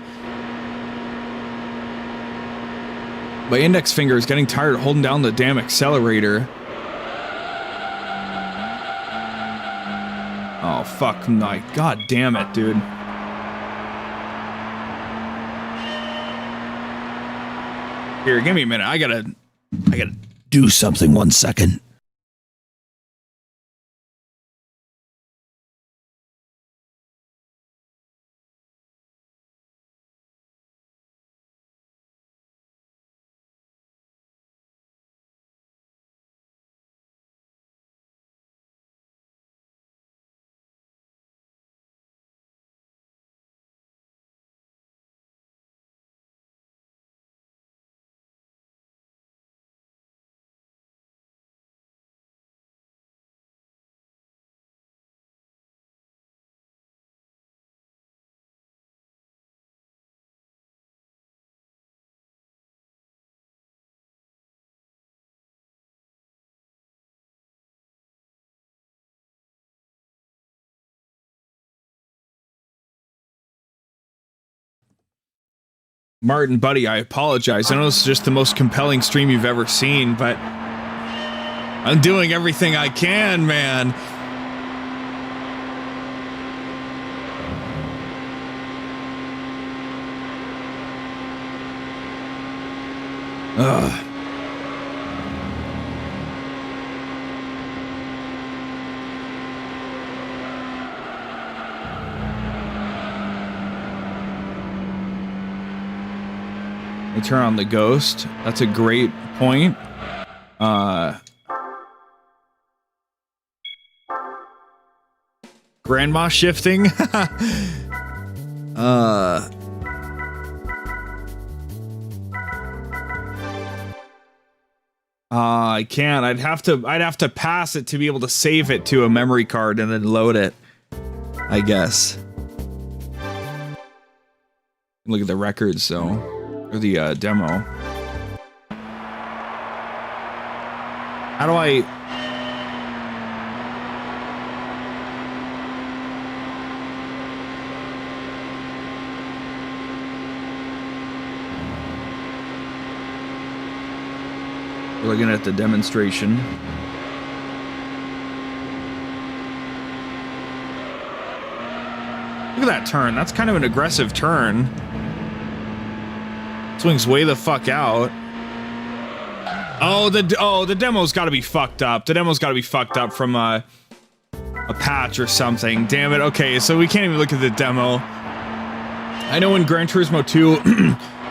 A: My index finger is getting tired of holding down the damn accelerator. Oh, fuck my... God damn it, dude. Here, give me a minute. I gotta do something 1 second. Martin, buddy, I apologize. I know this is just the most compelling stream you've ever seen, but I'm doing everything I can, man. Ugh. We turn on the ghost. That's a great point. Grandma shifting. I can't. I'd have to pass it to be able to save it to a memory card and then load it, I guess. Look at the records, though. Or the demo. How do I... We're looking at the demonstration. Look at that turn. That's kind of an aggressive turn. Swings way the fuck out. Oh, the demo's got to be fucked up. The demo's got to be fucked up from a patch or something. Damn it. Okay, so we can't even look at the demo. I know in Gran Turismo 2,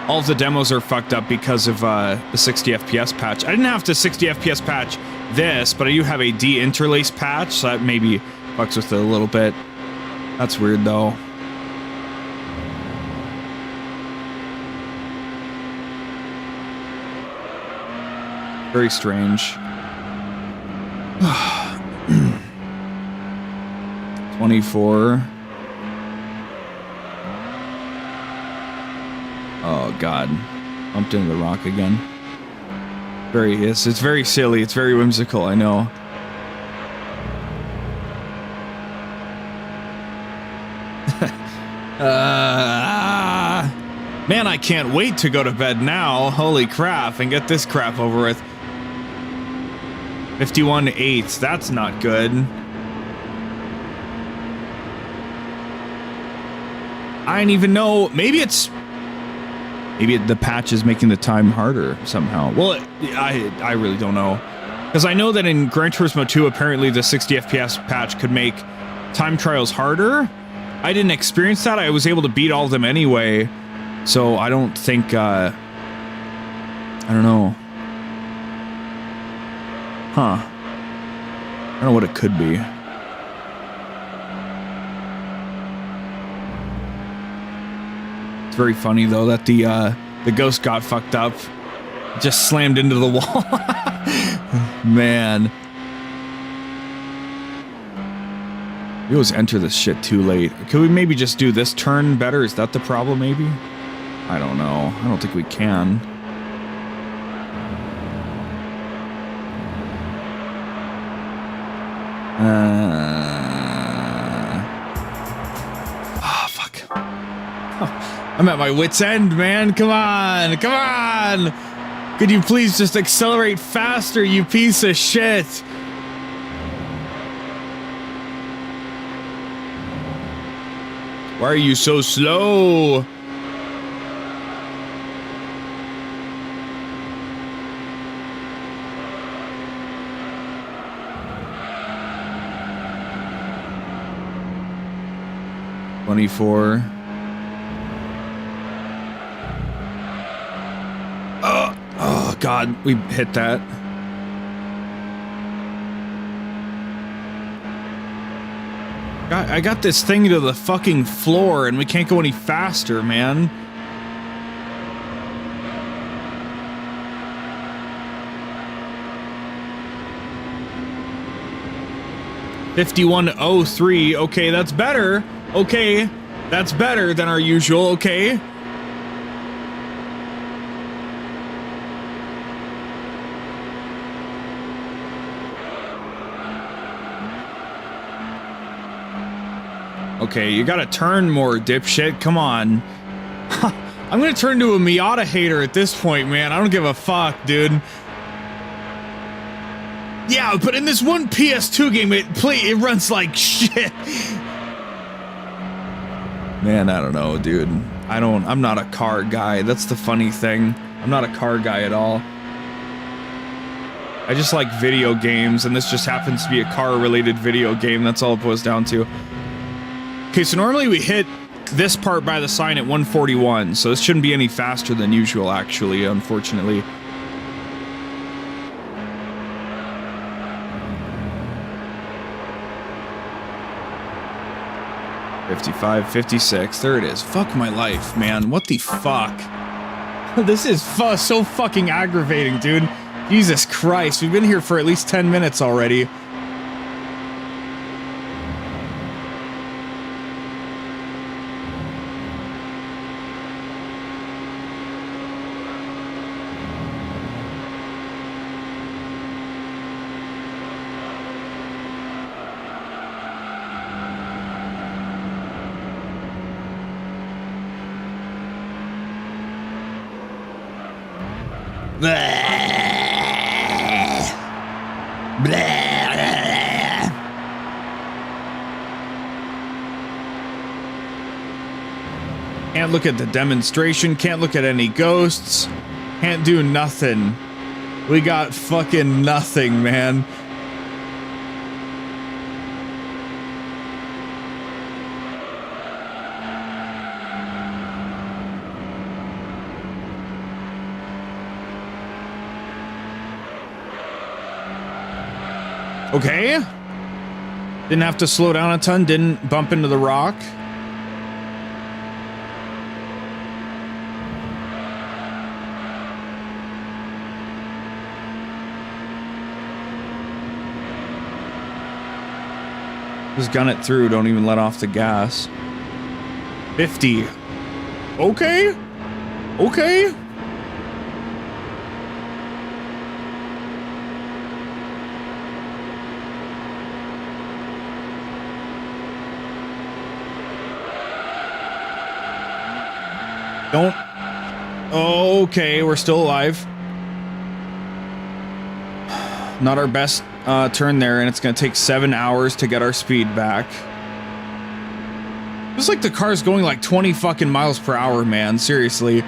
A: all of the demos are fucked up because of the 60 FPS patch. I didn't have to 60 FPS patch this, but I do have a de-interlace patch, so that maybe fucks with it a little bit. That's weird, though. Very strange. 24. Oh God, bumped into the rock again. It's very silly. It's very whimsical. I know. Man, I can't wait to go to bed now. Holy crap, and get this crap over with. 51.8. That's not good. I don't even know. Maybe the patch is making the time harder somehow. Well, I really don't know. Because I know that in Gran Turismo 2, apparently the 60 FPS patch could make time trials harder. I didn't experience that. I was able to beat all of them anyway. So I don't think, I don't know. Huh. I don't know what it could be. It's very funny though that the ghost got fucked up. Just slammed into the wall. Man. We always enter this shit too late. Could we maybe just do this turn better? Is that the problem maybe? I don't know. I don't think we can. Fuck. Oh, I'm at my wit's end, man. Come on. Come on. Could you please just accelerate faster, you piece of shit? Why are you so slow? $24. Oh God, we hit that. I got this thing to the fucking floor and we can't go any faster, man. $51.03. Okay, that's better. Okay, that's better than our usual. Okay. Okay, you gotta turn more, dipshit. Come on. I'm gonna turn into a Miata hater at this point, man. I don't give a fuck, dude. Yeah, but in this one PS2 game, it runs like shit. Man, I don't know, dude. I'm not a car guy. That's the funny thing. I'm not a car guy at all. I just like video games, and this just happens to be a car-related video game. That's all it boils down to. Okay, so normally we hit this part by the sign at 141, so this shouldn't be any faster than usual, actually, unfortunately. $55, $56, there it is. Fuck my life, man. What the fuck? This is so fucking aggravating, dude. Jesus Christ, we've been here for at least 10 minutes already. Can't look at the demonstration, can't look at any ghosts, can't do nothing. We got fucking nothing, man. Okay. Didn't have to slow down a ton, didn't bump into the rock. Just gun it through. Don't even let off the gas. 50. Okay. Okay. Don't. Okay, we're still alive. Not our best turn there, and it's gonna take 7 hours to get our speed back. It's like the car's going like 20 fucking miles per hour, man. Seriously.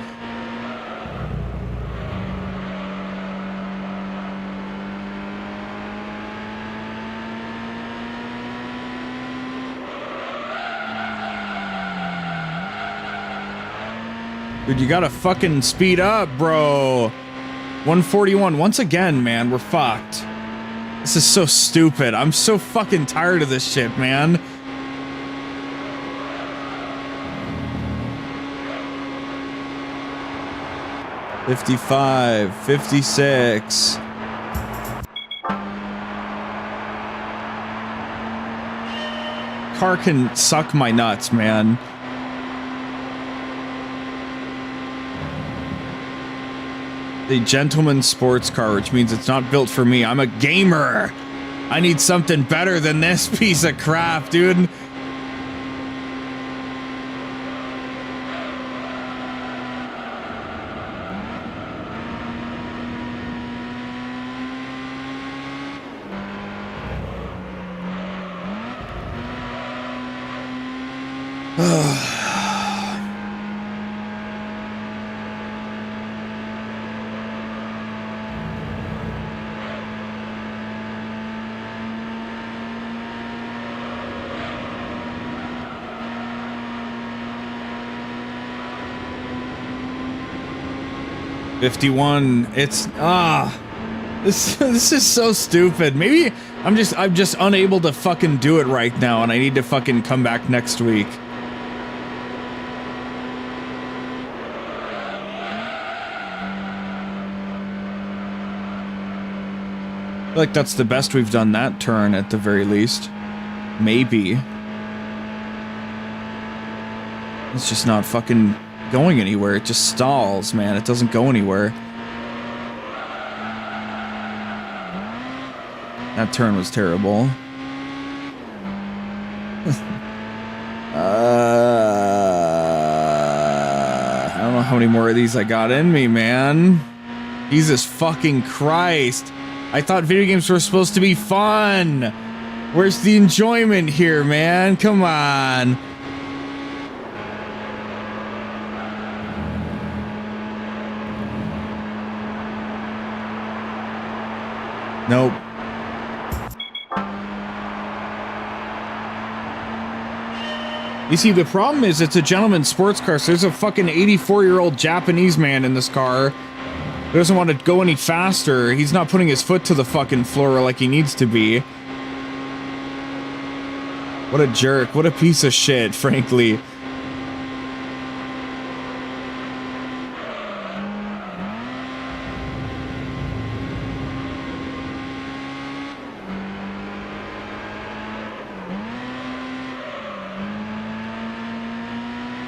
A: Dude, you gotta fucking speed up, bro. 141. Once again, man, we're fucked. This is so stupid. I'm so fucking tired of this shit, man. $55, $56. Car can suck my nuts, man. A gentleman's sports car, which means it's not built for me. I'm a gamer. I need something better than this piece of crap, dude. $51. It's this is so stupid. Maybe I'm just unable to fucking do it right now, and I need to fucking come back next week. I feel like that's the best we've done that turn at the very least. Maybe. It's just not fucking going anywhere. It just stalls, man. It doesn't go anywhere. That turn was terrible. I don't know how many more of these I got in me, man. Jesus fucking Christ. I thought video games were supposed to be fun. Where's the enjoyment here, man? Come on. Nope. You see, the problem is it's a gentleman's sports car, so there's a fucking 84-year-old Japanese man in this car who doesn't want to go any faster. He's not putting his foot to the fucking floor like he needs to be. What a jerk. What a piece of shit, frankly.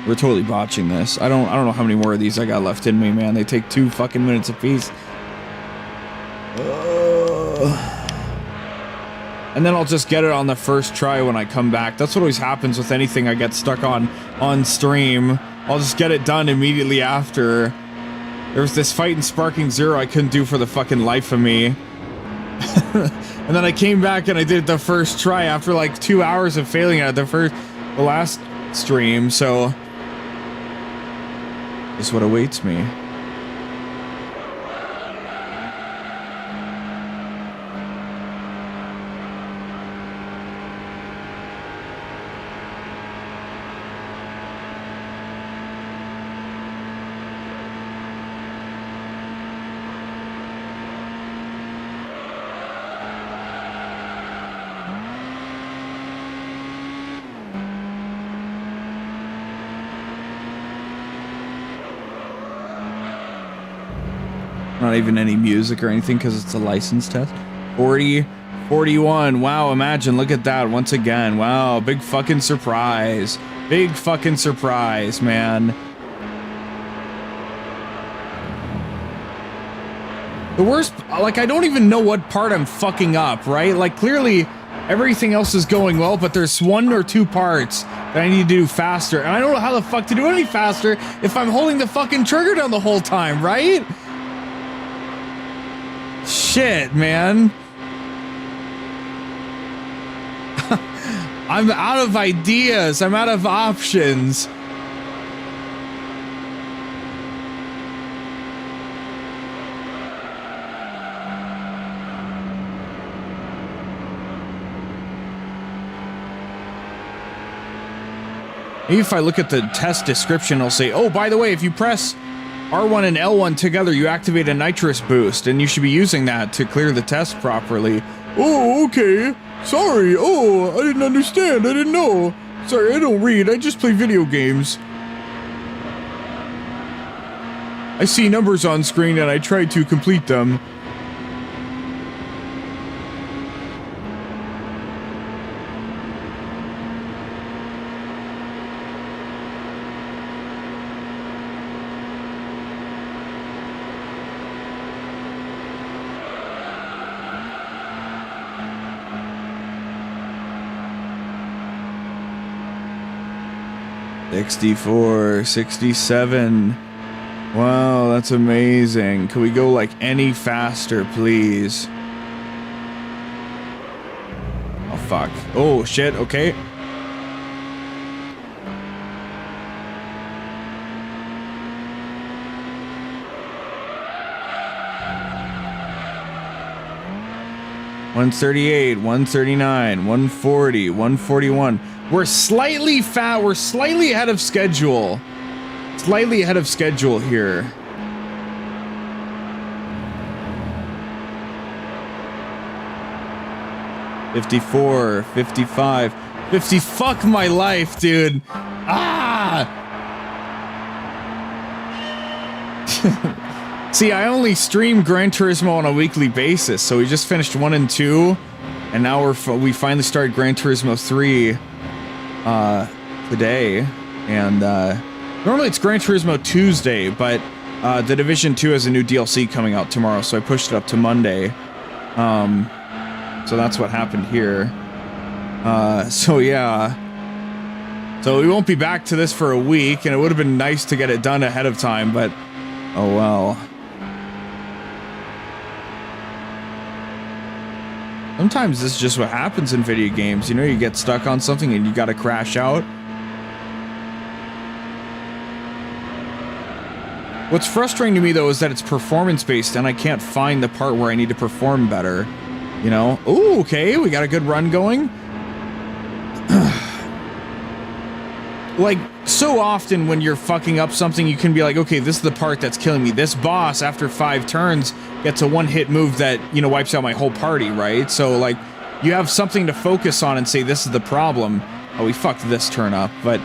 A: We're totally botching this. I don't know how many more of these I got left in me, man. They take 2 fucking minutes apiece. And then I'll just get it on the first try when I come back. That's what always happens with anything I get stuck on stream. I'll just get it done immediately after. There was this fight in Sparking Zero I couldn't do for the fucking life of me. And then I came back and I did it the first try after like 2 hours of failing at the last stream, so this is what awaits me. Not even any music or anything because it's a license test. 40, 41. Wow, imagine, look at that once again. Wow, big fucking surprise. Big fucking surprise, man. The worst, like, I don't even know what part I'm fucking up, right? Like, clearly everything else is going well, but there's 1 or 2 parts that I need to do faster. And I don't know how the fuck to do any faster if I'm holding the fucking trigger down the whole time, right? Shit, man. I'm out of ideas. I'm out of options. Maybe if I look at the test description, it'll say, oh, by the way, if you press R1 and L1 together, you activate a nitrous boost, and you should be using that to clear the test properly. Oh, okay. Sorry. Oh, I didn't understand. I didn't know. Sorry, I don't read. I just play video games. I see numbers on screen and I try to complete them. $64, $67. Wow, that's amazing. Can we go like any faster, please? Oh, fuck. Oh, shit. Okay. $138, $139, $140, $141. We're slightly we're slightly ahead of schedule. Slightly ahead of schedule here. $54, $55, $50. Fuck my life, dude. Ah! See, I only stream Gran Turismo on a weekly basis, so we just finished 1 and 2, and now we finally started Gran Turismo 3 today, and normally it's Gran Turismo Tuesday, but the Division 2 has a new DLC coming out tomorrow, so I pushed it up to Monday. So that's what happened here. So yeah. So we won't be back to this for a week, and it would have been nice to get it done ahead of time, but oh well. Sometimes this is just what happens in video games. You know, you get stuck on something and you gotta crash out. What's frustrating to me, though, is that it's performance-based and I can't find the part where I need to perform better. You know? Ooh, okay, we got a good run going. Like, so often when you're fucking up something, you can be like, okay, this is the part that's killing me. This boss, after 5 turns, gets a one-hit move that, you know, wipes out my whole party, right? So, like, you have something to focus on and say, this is the problem. Oh, we fucked this turn up, but...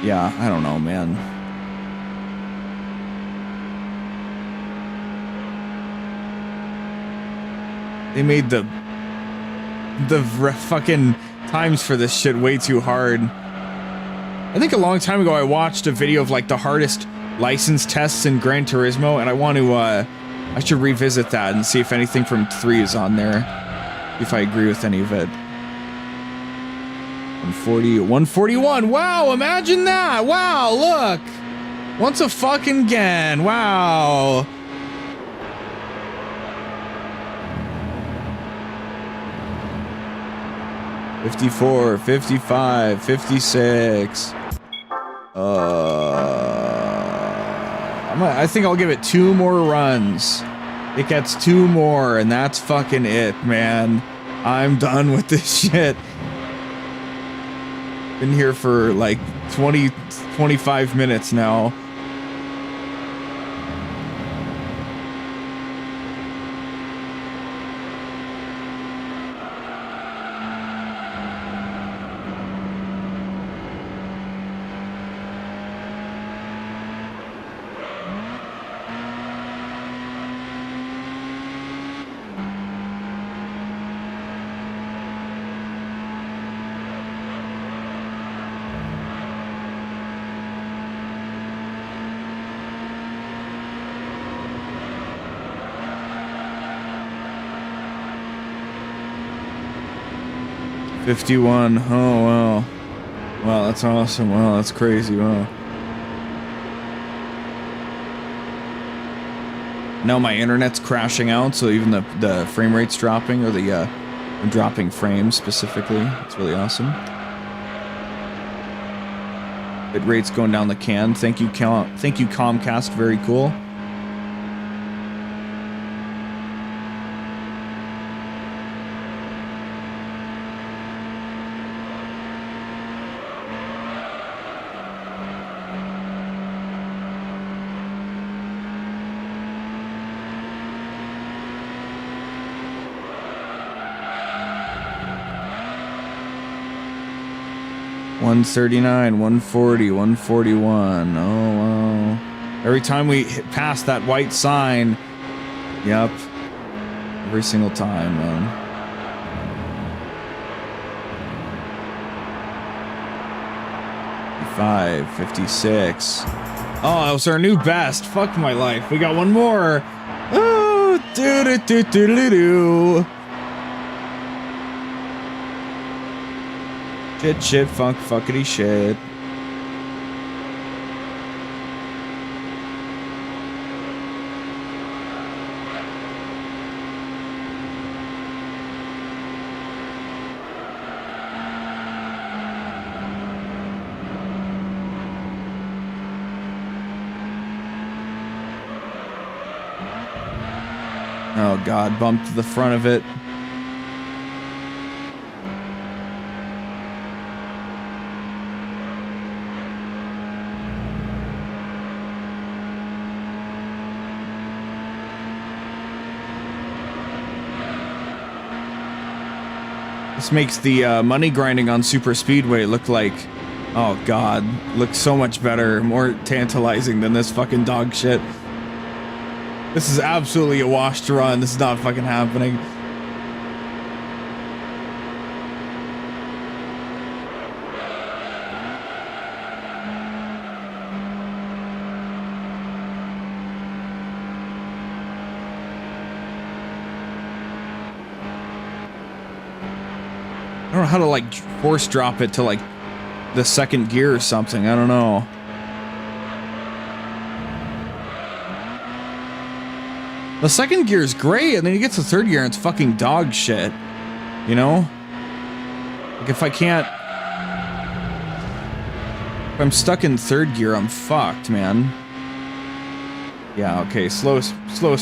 A: yeah, I don't know, man. They made the fucking times for this shit way too hard. I think a long time ago I watched a video of like the hardest license tests in Gran Turismo, and I want to I should revisit that and see if anything from 3 is on there, if I agree with any of it. 140, 141. Wow, imagine that. Wow, look. Once a fucking again. Wow. $54, $55, $56. I think I'll give it 2 more runs. It gets 2 more, and that's fucking it, man. I'm done with this shit. Been here for like 25 minutes now. 51. Oh, wow. Wow, that's awesome. Wow, that's crazy. Wow. Now my internet's crashing out, so even the frame rate's dropping, or the dropping frames specifically. It's really awesome. Bit rate's going down the can. Thank you, Comcast. Very cool. $139, $140, $141. Oh, wow. Every time we hit past that white sign. Yep. Every single time, man. $55, $56. Oh, that was our new best. Fuck my life. We got one more. Oh, do-do-do-do-do-do. Shit, shit, funk, fuckity shit. Oh god, bumped the front of it. This makes the money grinding on Super Speedway look like, oh god, looks so much better, more tantalizing than this fucking dog shit. This is absolutely a wash to run. This is not fucking happening. I don't know how to like force drop it to like the second gear or something. I don't know. The second gear is great, and then you get to the third gear and it's fucking dog shit. You know? Like if I can't... If I'm stuck in third gear, I'm fucked, man. Yeah, okay, slowest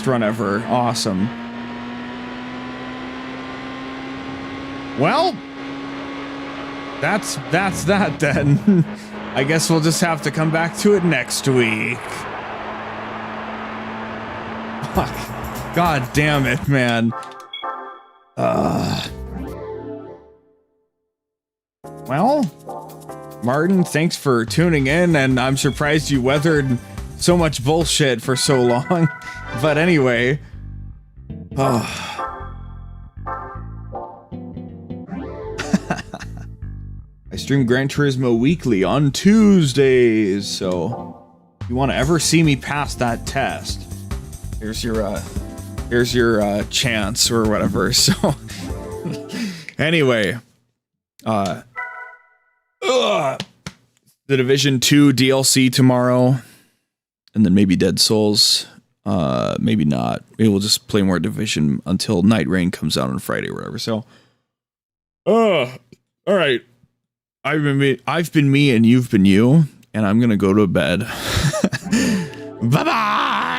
A: run ever. Awesome. Well... That's that then. I guess we'll just have to come back to it next week. Fuck. God damn it, man. Well, Martin, thanks for tuning in, and I'm surprised you weathered so much bullshit for so long. But anyway, I stream Gran Turismo weekly on Tuesdays, so if you want to ever see me pass that test, here's your chance or whatever. So anyway, the Division 2 DLC tomorrow, and then maybe Dead Souls. Maybe not. Maybe we'll just play more Division until Night Rain comes out on Friday or whatever. So, all right. I've been me and you've been you, and I'm gonna go to bed. Bye bye.